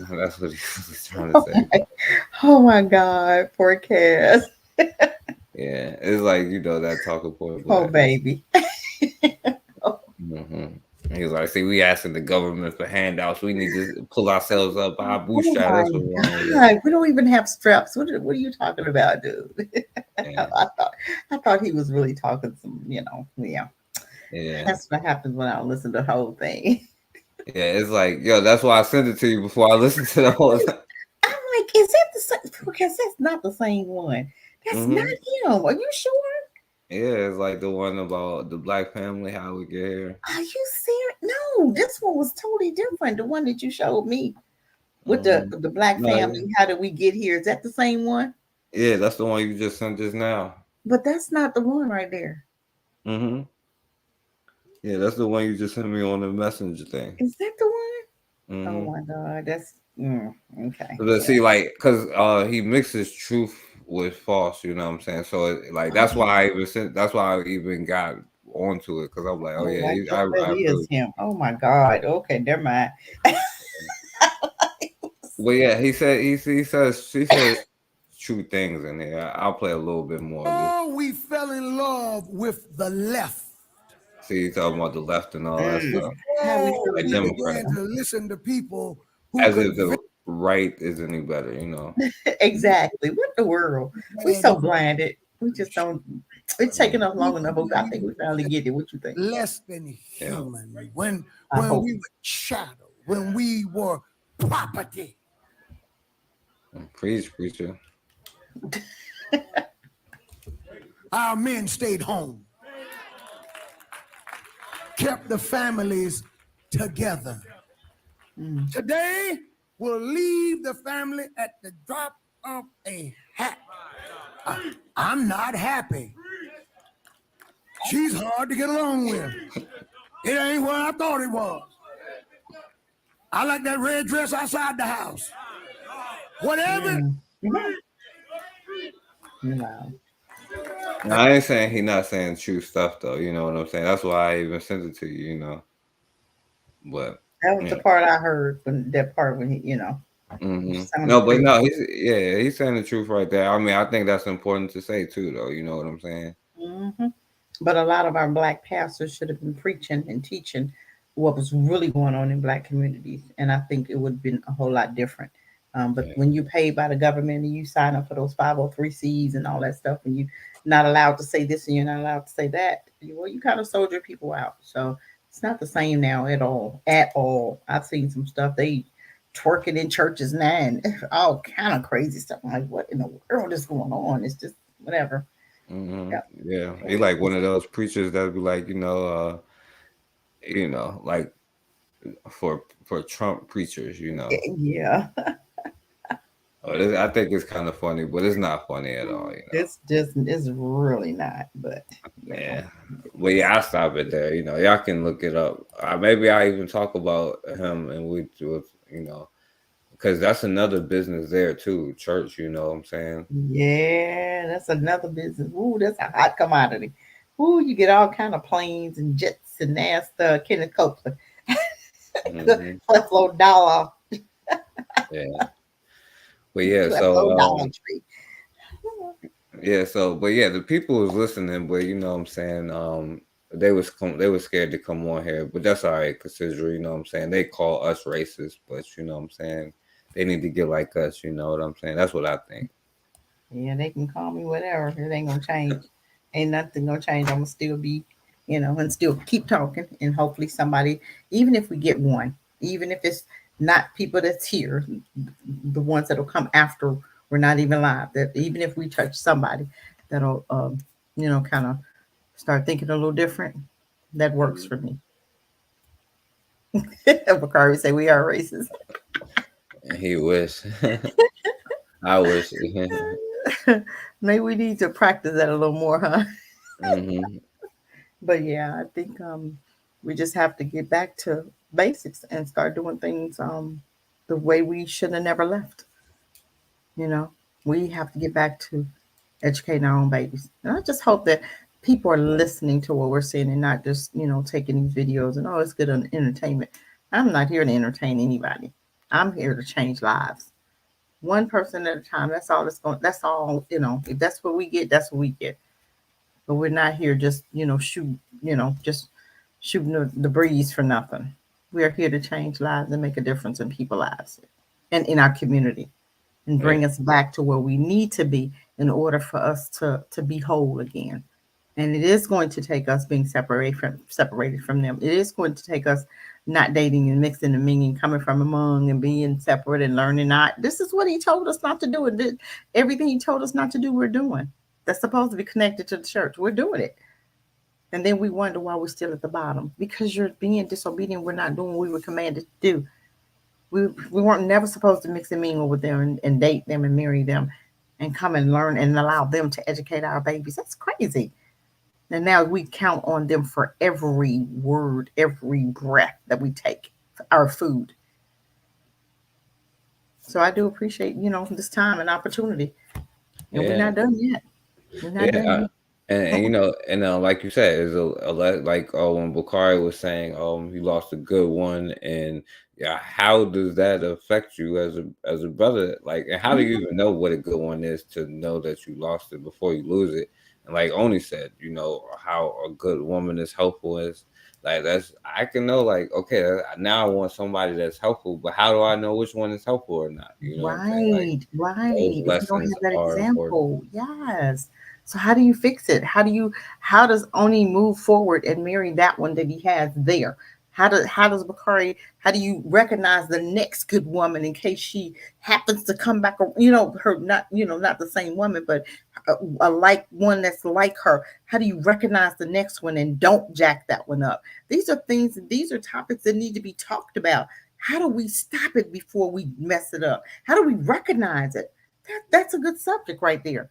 That's what he's trying to say. Oh my God, poor Cass. Yeah, it's like that talking point. Oh baby. He was like, see, we asking the government for handouts. We need to pull ourselves up by our Oh bootstrap. my That's what's wrong with it. God, we don't even have straps. What are you talking about, dude? I thought he was really talking some, yeah. Yeah. That's what happens when I don't listen to the whole thing. Yeah, it's like, that's why I sent it to you before I listened to the whole thing. I'm like, is that the same? Because that's not the same one. That's not him. Are you sure? Yeah, it's like the one about the black family, how we get here. Are you serious? No, this one was totally different. The one that you showed me with the black family. How did we get here? Is that the same one? Yeah, that's the one you just sent just now. But that's not the one right there. Yeah, that's the one you just sent me on the messenger thing. Is that the one? Oh my God, that's okay. But see, like, because he mixes truth with false, you know what I'm saying? So that's why I even got onto it, because I'm like, oh yeah, that is him. Oh my God. Okay, never mind. Well, yeah, he says true things in here. I'll play a little bit more of this. Oh, we fell in love with the left. See, he's talking about the left and all that stuff. Oh, Like we Democrats. began to listen to people who As if the right is any better, Exactly. What the world? We're so blinded. We just don't. It's taken us long enough. I think we finally get it. What you think? Less than human. When we were shadow, when we were property. Preacher. Our men stayed home, kept the families together. Today, we'll leave the family at the drop of a hat. I'm not happy. She's hard to get along with. It ain't what I thought it was. I like that red dress outside the house. Whatever. No. I ain't saying he's not saying true stuff though. You know what I'm saying? That's why I even sent it to you. But That was the Yeah. part I heard when he, No, sounded but pretty. no, he's saying the truth right there. I mean, I think that's important to say too, though. You know what I'm saying? Hmm. But a lot of our black pastors should have been preaching and teaching what was really going on in black communities, and I think it would have been a whole lot different. But Yeah. when you pay by the government and you sign up for those 503Cs and all that stuff, and you're not allowed to say this and you're not allowed to say that, you kind of sold your people out. So it's not the same now at all. At all. I've seen some stuff they twerking in churches now and all kind of crazy stuff. I'm like, what in the world is going on? It's just whatever. Hmm. Yeah. Yeah. He like one of those preachers that be like, like for Trump preachers, Yeah. I think it's kind of funny, but it's not funny at all. It's really not, but they Yeah. gonna But yeah, I stop it there. Y'all can look it up. Maybe I even talk about him and we do it, because that's another business there too, church. You know what I'm saying? yeah, that's another business. Ooh, that's a hot commodity. Ooh, you get all kind of planes and jets and NASA, Kenneth Copeland, Hmm. Pueblo Dollar, Yeah. But yeah, Pueblo so Dollar Tree. yeah, but yeah, the people was listening, but you know what I'm saying, they was scared to come on here, but that's all right, considering, you know what I'm saying, they call us racist, but you know what I'm saying, they need to get like us, you know what I'm saying? That's what I think. Yeah, they can call me whatever. It ain't gonna change. Ain't nothing gonna change. I'm gonna still be, and still keep talking. And hopefully somebody, even if we get one, even if it's not people that's here, the ones that'll come after we're not even live. That even if we touch somebody, that'll, kind of start thinking a little different. That works for me. Bakari say we are racist. He wish. I wish. Maybe we need to practice that a little more, huh? Hmm. But yeah, I think we just have to get back to basics and start doing things the way we should have never left. You know, we have to get back to educating our own babies. And I just hope that people are listening to what we're saying and not just, taking these videos and, oh, it's good on entertainment. I'm not here to entertain anybody. I'm here to change lives. One person at a time. That's all that's all, if that's what we get, that's what we get. But we're not here just, just shooting the breeze for nothing. We are here to change lives and make a difference in people's lives and in our community and Yeah. bring us back to where we need to be in order for us to be whole again. And it is going to take us being separated from them. It is going to take us not dating and mixing and minging, coming from among and being separate and learning not. This is what he told us not to do. And everything he told us not to do, we're doing. That's supposed to be connected to the church. We're doing it. And then we wonder why we're still at the bottom. Because you're being disobedient. We're not doing what we were commanded to do. We weren't never supposed to mix and mingle with them and date them and marry them and come and learn and allow them to educate our babies. That's crazy. And now we count on them for every word, every breath that we take, our food. So I do appreciate, this time and opportunity. And we're Yeah. not done yet. We're not Yeah, done and like you said, is like when Bakari was saying, he lost a good one, and yeah, how does that affect you as a brother? Like, and how do yet. you even know what a good one is to know that you lost it before you lose it? And like Oni said, how a good woman is helpful is like I can know like okay, now I want somebody that's helpful, but how do I know which one is helpful or not? You know what I'm saying? Like Right, those right. If you don't lessons have that are important. example, yes. So how do you fix it? How does Oni move forward and marry that one that he has there? How does Bakari, how do you recognize the next good woman in case she happens to come back, her not, not the same woman, but a like one that's like her. How do you recognize the next one and don't jack that one up? These are topics that need to be talked about. How do we stop it before we mess it up? How do we recognize it? That's a good subject right there.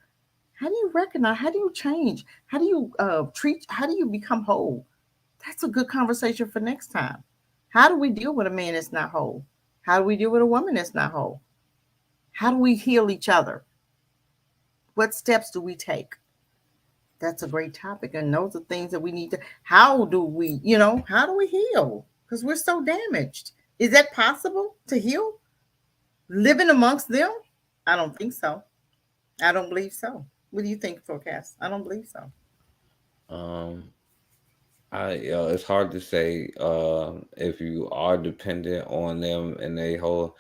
How do you recognize? How do you change? How do you treat? How do you become whole? That's a good conversation for next time. How do we deal with a man that's not whole? How do we deal with a woman that's not whole? How do we heal each other? What steps do we take? That's a great topic. And those are things that we need to, how do we heal? Because we're so damaged. Is that possible to heal? Living amongst them? I don't think so. I don't believe so. What do you think, Forecast? I don't believe so. Um, it's hard to say if you are dependent on them and they whole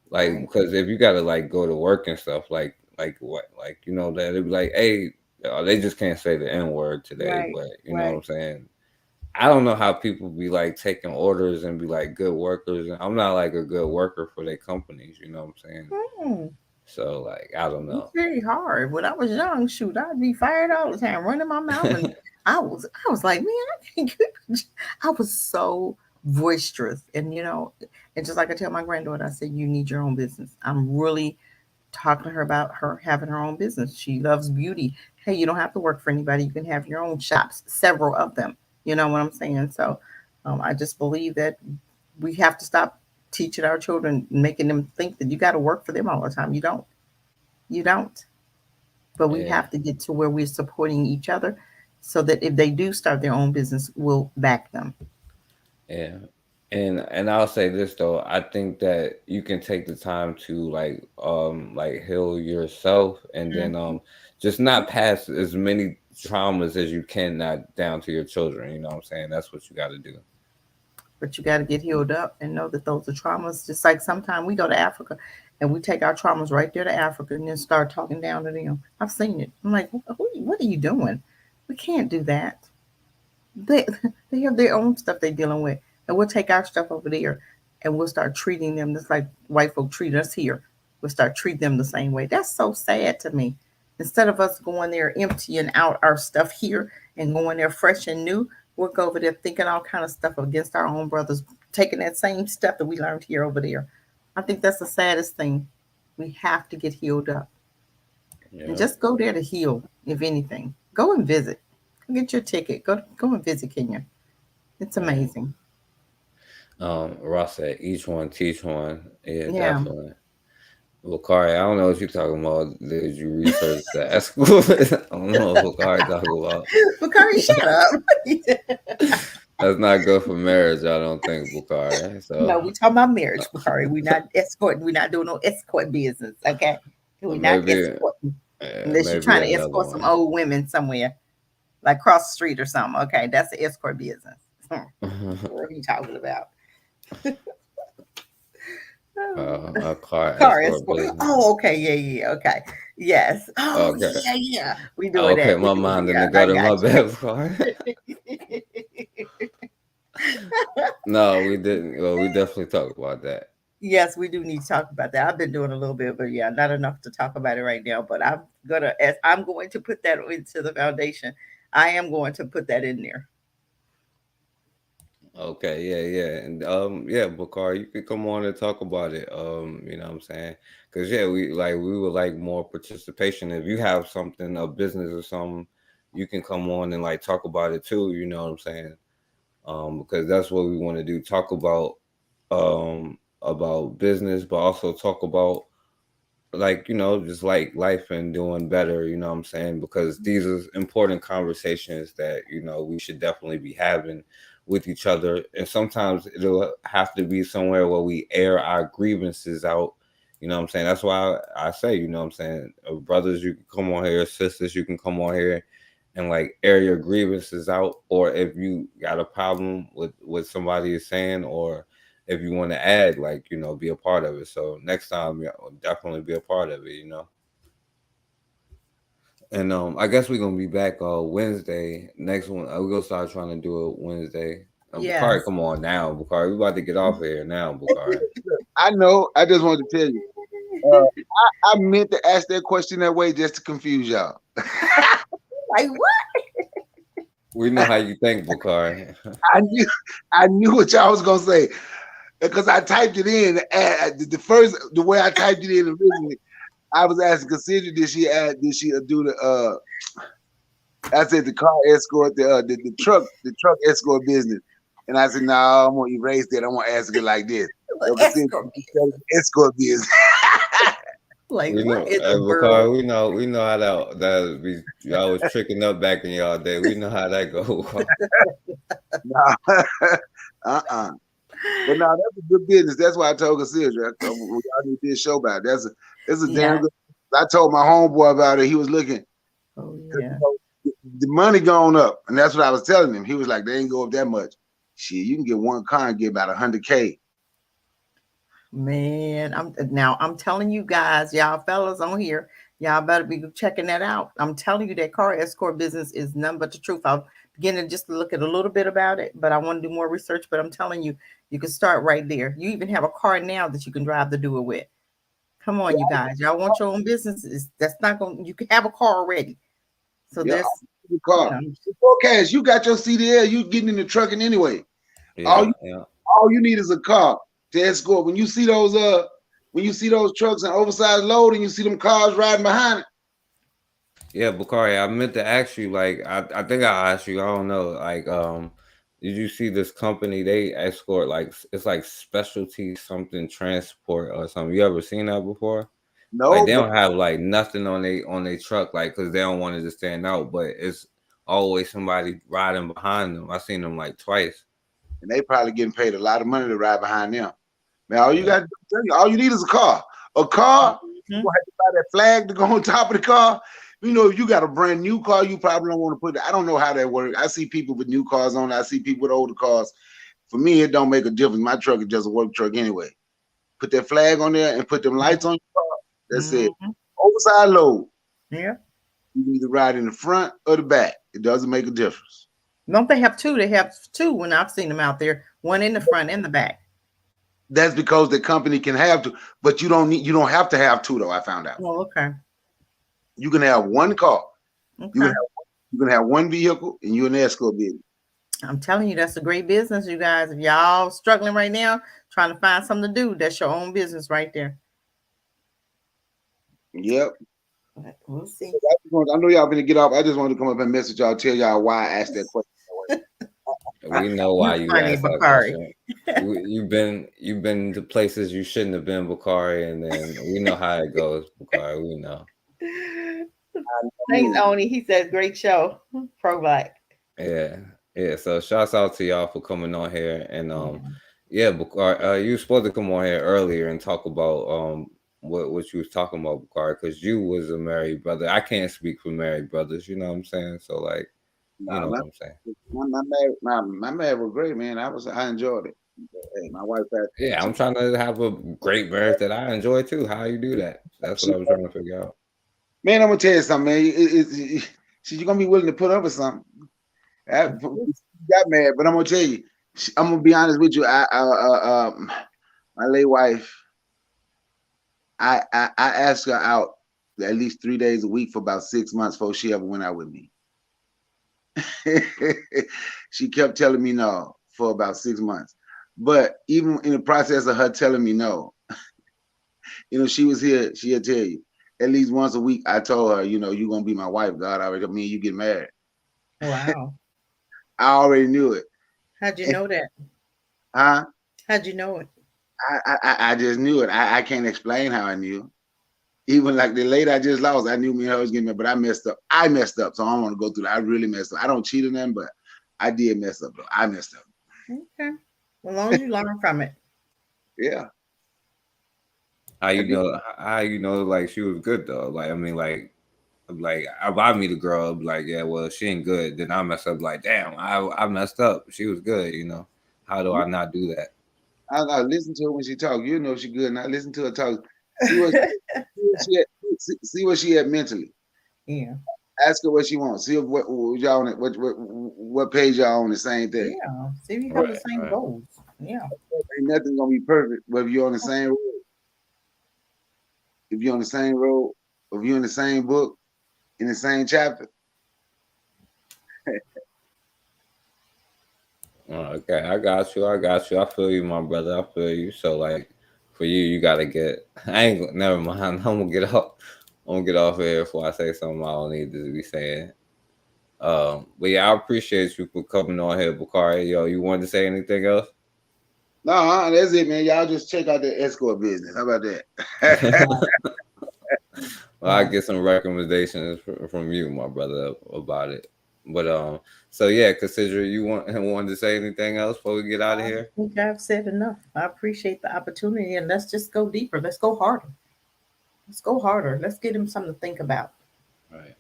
like Right. because if you gotta like go to work and stuff like what like that it'd be like hey they just can't say the N word today, Right. but you know what Right. I'm saying. I don't know how people be like taking orders and be like good workers. And I'm not like a good worker for their companies. You know what I'm saying? Hmm. So like I don't It's know. very hard. When I was young, shoot, I'd be fired all the time, running my mouth, and I was like, man, I can't. I was so boisterous, and and just like I tell my granddaughter, I said, you need your own business. I'm really talking to her about her having her own business. She loves beauty. Hey, you don't have to work for anybody. You can have your own shops, several of them. You know what I'm saying? So, I just believe that we have to stop teaching our children, making them think that you got to work for them all the time. You don't. You don't. But we Yeah, have to get to where we're supporting each other so that if they do start their own business, we'll back them. yeah. And I'll say this though, I think that you can take the time to like heal yourself and then Mhm. just not pass as many traumas as you can not down to your children. You know what I'm saying? That's what you got to do. But you got to get healed up and know that those are traumas. Just like sometimes we go to Africa and we take our traumas right there to Africa and then start talking down to them. I've seen it. I'm like, what are you doing? We can't do that. They they have their own stuff they're dealing with, and we'll take our stuff over there, and we'll start treating them just like white folk treat us here. We'll start treating them the same way. That's so sad to me. Instead of us going there emptying out our stuff here and going there fresh and new, we'll go over there thinking all kind of stuff against our own brothers, taking that same stuff that we learned here over there. I think that's the saddest thing. We have to get healed up and Yeah. just go there to heal. If anything, go and visit. Go get your ticket. Go and visit Kenya. It's Yeah. amazing. Ross said each one teach one. Yeah, Yeah. definitely. Well, Kari, I don't know what you're talking about. Did you research that school? I don't know what Kari talking about. Bakari, shut up. That's not good for marriage, I don't think, Bakari. No, So we talking about marriage, Bakari. We're not escorting. We're not doing no escort business. Okay. We're not maybe, escorting unless you're maybe trying to another escort some one. old women somewhere, like cross the street or something. Okay, that's the escort business. What are you talking about? A car Car escort escort. business. Oh, okay. Yeah, yeah. Okay. Yes. Oh, Okay. yeah, yeah. We doing Okay, that. We my doing it. mind in Yeah, the I gutter, got my bad, Bakari. you. No, we didn't. Well, we definitely talked about that. Yes, we do need to talk about that. I've been doing a little bit, but yeah, not enough to talk about it right now. But I'm going to put that into the foundation. I am going to put that in there. Okay, yeah. And yeah, Bakar, you could come on and talk about it. You know what I'm saying? Because yeah, we would like more participation. If you have something, a business or something, you can come on and like talk about it too, you know what I'm saying? Because that's what we want to do. Talk about business, but also talk about like just like life and doing better, you know what I'm saying? Because these are important conversations that we should definitely be having with each other, and sometimes it'll have to be somewhere where we air our grievances out, you know what I'm saying? That's why I say, you know what I'm saying, brothers, you can come on here, sisters, you can come on here and like air your grievances out, or if you got a problem with what somebody is saying, or if you want to add, like, be a part of it. So next time, yeah, definitely be a part of it. And I guess we're gonna be back Wednesday. Next one, we're gonna start trying to do it Wednesday. Bakari, Yes. come on now, Bakari. We about to get off of here now, Bakari. I know. I just wanted to tell you. I meant to ask that question that way just to confuse y'all. Like what? We know how you think, Bakari. I knew what y'all was gonna say because I typed it in. The way I typed it in originally, I was asking Cassandra, did she do the I said the car escort, the truck escort business, and I said no, I'm gonna erase that. I'm gonna ask it like this. So escort business. Like We know, what in the Bakari, world? we know how that be. Y'all was tricking up back in y'all day. We know how that go. No. But now that's a good business. That's why I told Cassandra, I need to do a show about it. That's a damn good. I told my homeboy about it. He was looking. Oh You yeah. know, the money gone up, and that's what I was telling him. He was like, "They ain't go up that much." Shit, you can get one car and get about $100K. Man, I'm telling you guys, y'all fellas on here, y'all better be checking that out. I'm telling you that car escort business is nothing but the truth. I'm beginning just to look at a little bit about it, but I want to do more research. But I'm telling you, you can start right there. You even have a car now that you can drive to do it with. Come on, you guys. Y'all want your own businesses. That's not going you can have a car already. So Yeah, there's the car. Forecast, you got your CDL, you getting in the trucking anyway. All you need is a car to escort. When you see those trucks and oversized load and you see them cars riding behind it. Yeah, Bakari, I meant to ask you, like, I think I asked you, I don't know, like, did you see this company? They escort, like, it's like specialty something transport or something. You ever seen that before? No, like they don't have like nothing on their truck, like, because they don't want it to stand out, but it's always somebody riding behind them. I seen them like twice. And they probably getting paid a lot of money to ride behind them. Man, all you got to do, all you need is a car. A car, you have to buy that flag to go on top of the car. You know, if you got a brand new car, you probably don't want to put it. I don't know how that works. I see people with new cars on it. I see people with older cars. For me, it don't make a difference. My truck is just a work truck anyway. Put that flag on there and put them lights on your car. That's it. Oversized load. Yeah. You can either ride in the front or the back. It doesn't make a difference. Don't they have two? They have two when I've seen them out there. One in the front and the back. That's because the company can have two, but you don't have to have two though. I found out. Oh, okay. You can have one car. Okay. You can have one vehicle and you're an escort business. I'm telling you, that's a great business, you guys. If y'all struggling right now, trying to find something to do, that's your own business right there. Yep. We'll see. I know y'all gonna get off. I just wanted to come up and message y'all, tell y'all why I asked that question. We know why you asked that question. You've been to places you shouldn't have been, Bakari, and then we know how it goes, Bakari. We know. Thanks, Oni. He says, great show. Pro Black. Yeah. So shouts out to y'all for coming on here. And Bakari, you were supposed to come on here earlier and talk about what you was talking about, Bakari, because you was a married brother. I can't speak for married brothers, you know what I'm saying? So like, you know what I'm saying? My marriage was great, man. I enjoyed it. Hey, my wife passed. Yeah, I'm trying to have a great marriage that I enjoy too. How you do that? That's what I was trying to figure out. Man, I'm gonna tell you something, man. You're gonna be willing to put up with something. I got mad, but I'm gonna tell you. I'm gonna be honest with you. My late wife. I asked her out at least 3 days a week for about 6 months before she ever went out with me. She kept telling me no for about 6 months. But even in the process of her telling me no, she was here, she'll tell you. At least once a week, I told her, you're gonna be my wife. God already me and you get married. Wow. I already knew it. How'd you know that? Huh? How'd you know it? I just knew it. I can't explain how I knew. Even like the lady I just lost, I knew me and her was getting married, but I messed up. So I don't want to go through that. I really messed up. I don't cheat on them, but I did mess up though. I messed up. Okay. Well, as long as you learn from it. Yeah. How you know like she was good though? Like I mean like if I meet a girl, I'll be like, yeah, well, she ain't good. Then I mess up like, damn, I messed up. She was good, How do I not do that? I listen to her when she talk. You know she good. And I listen to her talk. See what she had mentally. Yeah. Ask her what she wants. See what y'all on it. What page y'all on the same thing. Yeah. See if you have the same goals. Yeah. Ain't nothing gonna be perfect, but if you're on the same road, if you're on the same road, if you're in the same book, in the same chapter. Okay, I got you. I feel you, my brother. I feel you. So like for you gotta get never mind. I'm gonna get off of here before I say something I don't need to be saying. But yeah, I appreciate you for coming on here, Bakari. Yo, you wanted to say anything else? No, that's it, man. Y'all just check out the escort business. How about that? Well, I get some recommendations from you, my brother, about it. But so yeah, consider you wanted to say anything else before we get out of I here? think I've said enough. I appreciate the opportunity, and let's just go deeper. Let's go harder. Let's go harder. Let's get him something to think about. Right.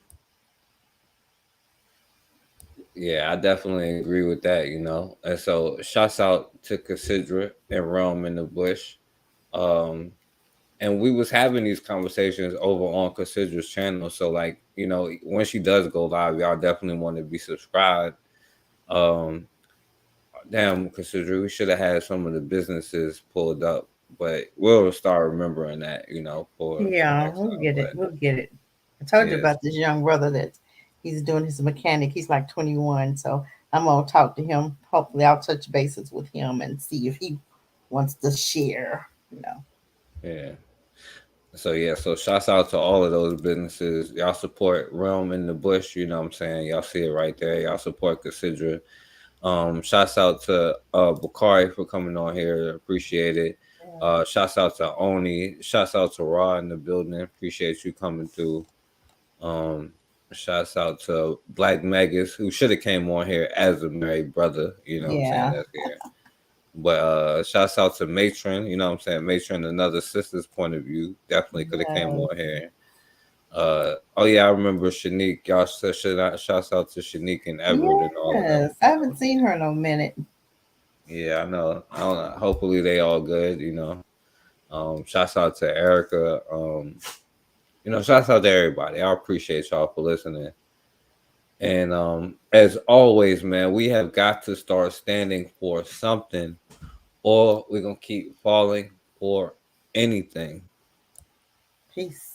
Yeah, I definitely agree with that, you know. And so shouts out to Cassidra and Rome in the Bush. Um and we was having these conversations over on Cassidra's channel. So like, you know, when she does go live, y'all definitely want to be subscribed. Um Damn, Cassidra, we should have had some of the businesses pulled up, but we'll start remembering that, you know, for Yeah, next we'll time. get it. But We'll get it. I told you yes, about this young brother that he's doing his mechanic. He's like 21, so I'm gonna talk to him. Hopefully, I'll touch bases with him and see if he wants to share. You know. yeah. So yeah, so shouts out to all of those businesses. Y'all support Realm in the Bush, you know what I'm saying? Y'all see it right there. Y'all support Cassidra. Shouts out to Bakari for coming on here. Appreciate it. Shouts out to Oni. Shouts out to Raw in the building. Appreciate you coming through. Um, Shouts out to Black Megas, who should have came on here as a married brother, you know what I'm saying? Yeah. That's here. But shouts out to Matron, you know what I'm saying? Matron, another sister's point of view. Definitely could have came Yes. on here. Oh yeah, I remember Shanique. Y'all said shouts out to Shanique and Everett and all of them. Yes. I haven't seen her in a minute. Yeah, I know. I don't know. Hopefully they all good, you know. Shouts out to Erica. You know, shouts out to everybody. I appreciate y'all for listening. And as always, man, we have got to start standing for something, or we're gonna keep falling for anything. Peace.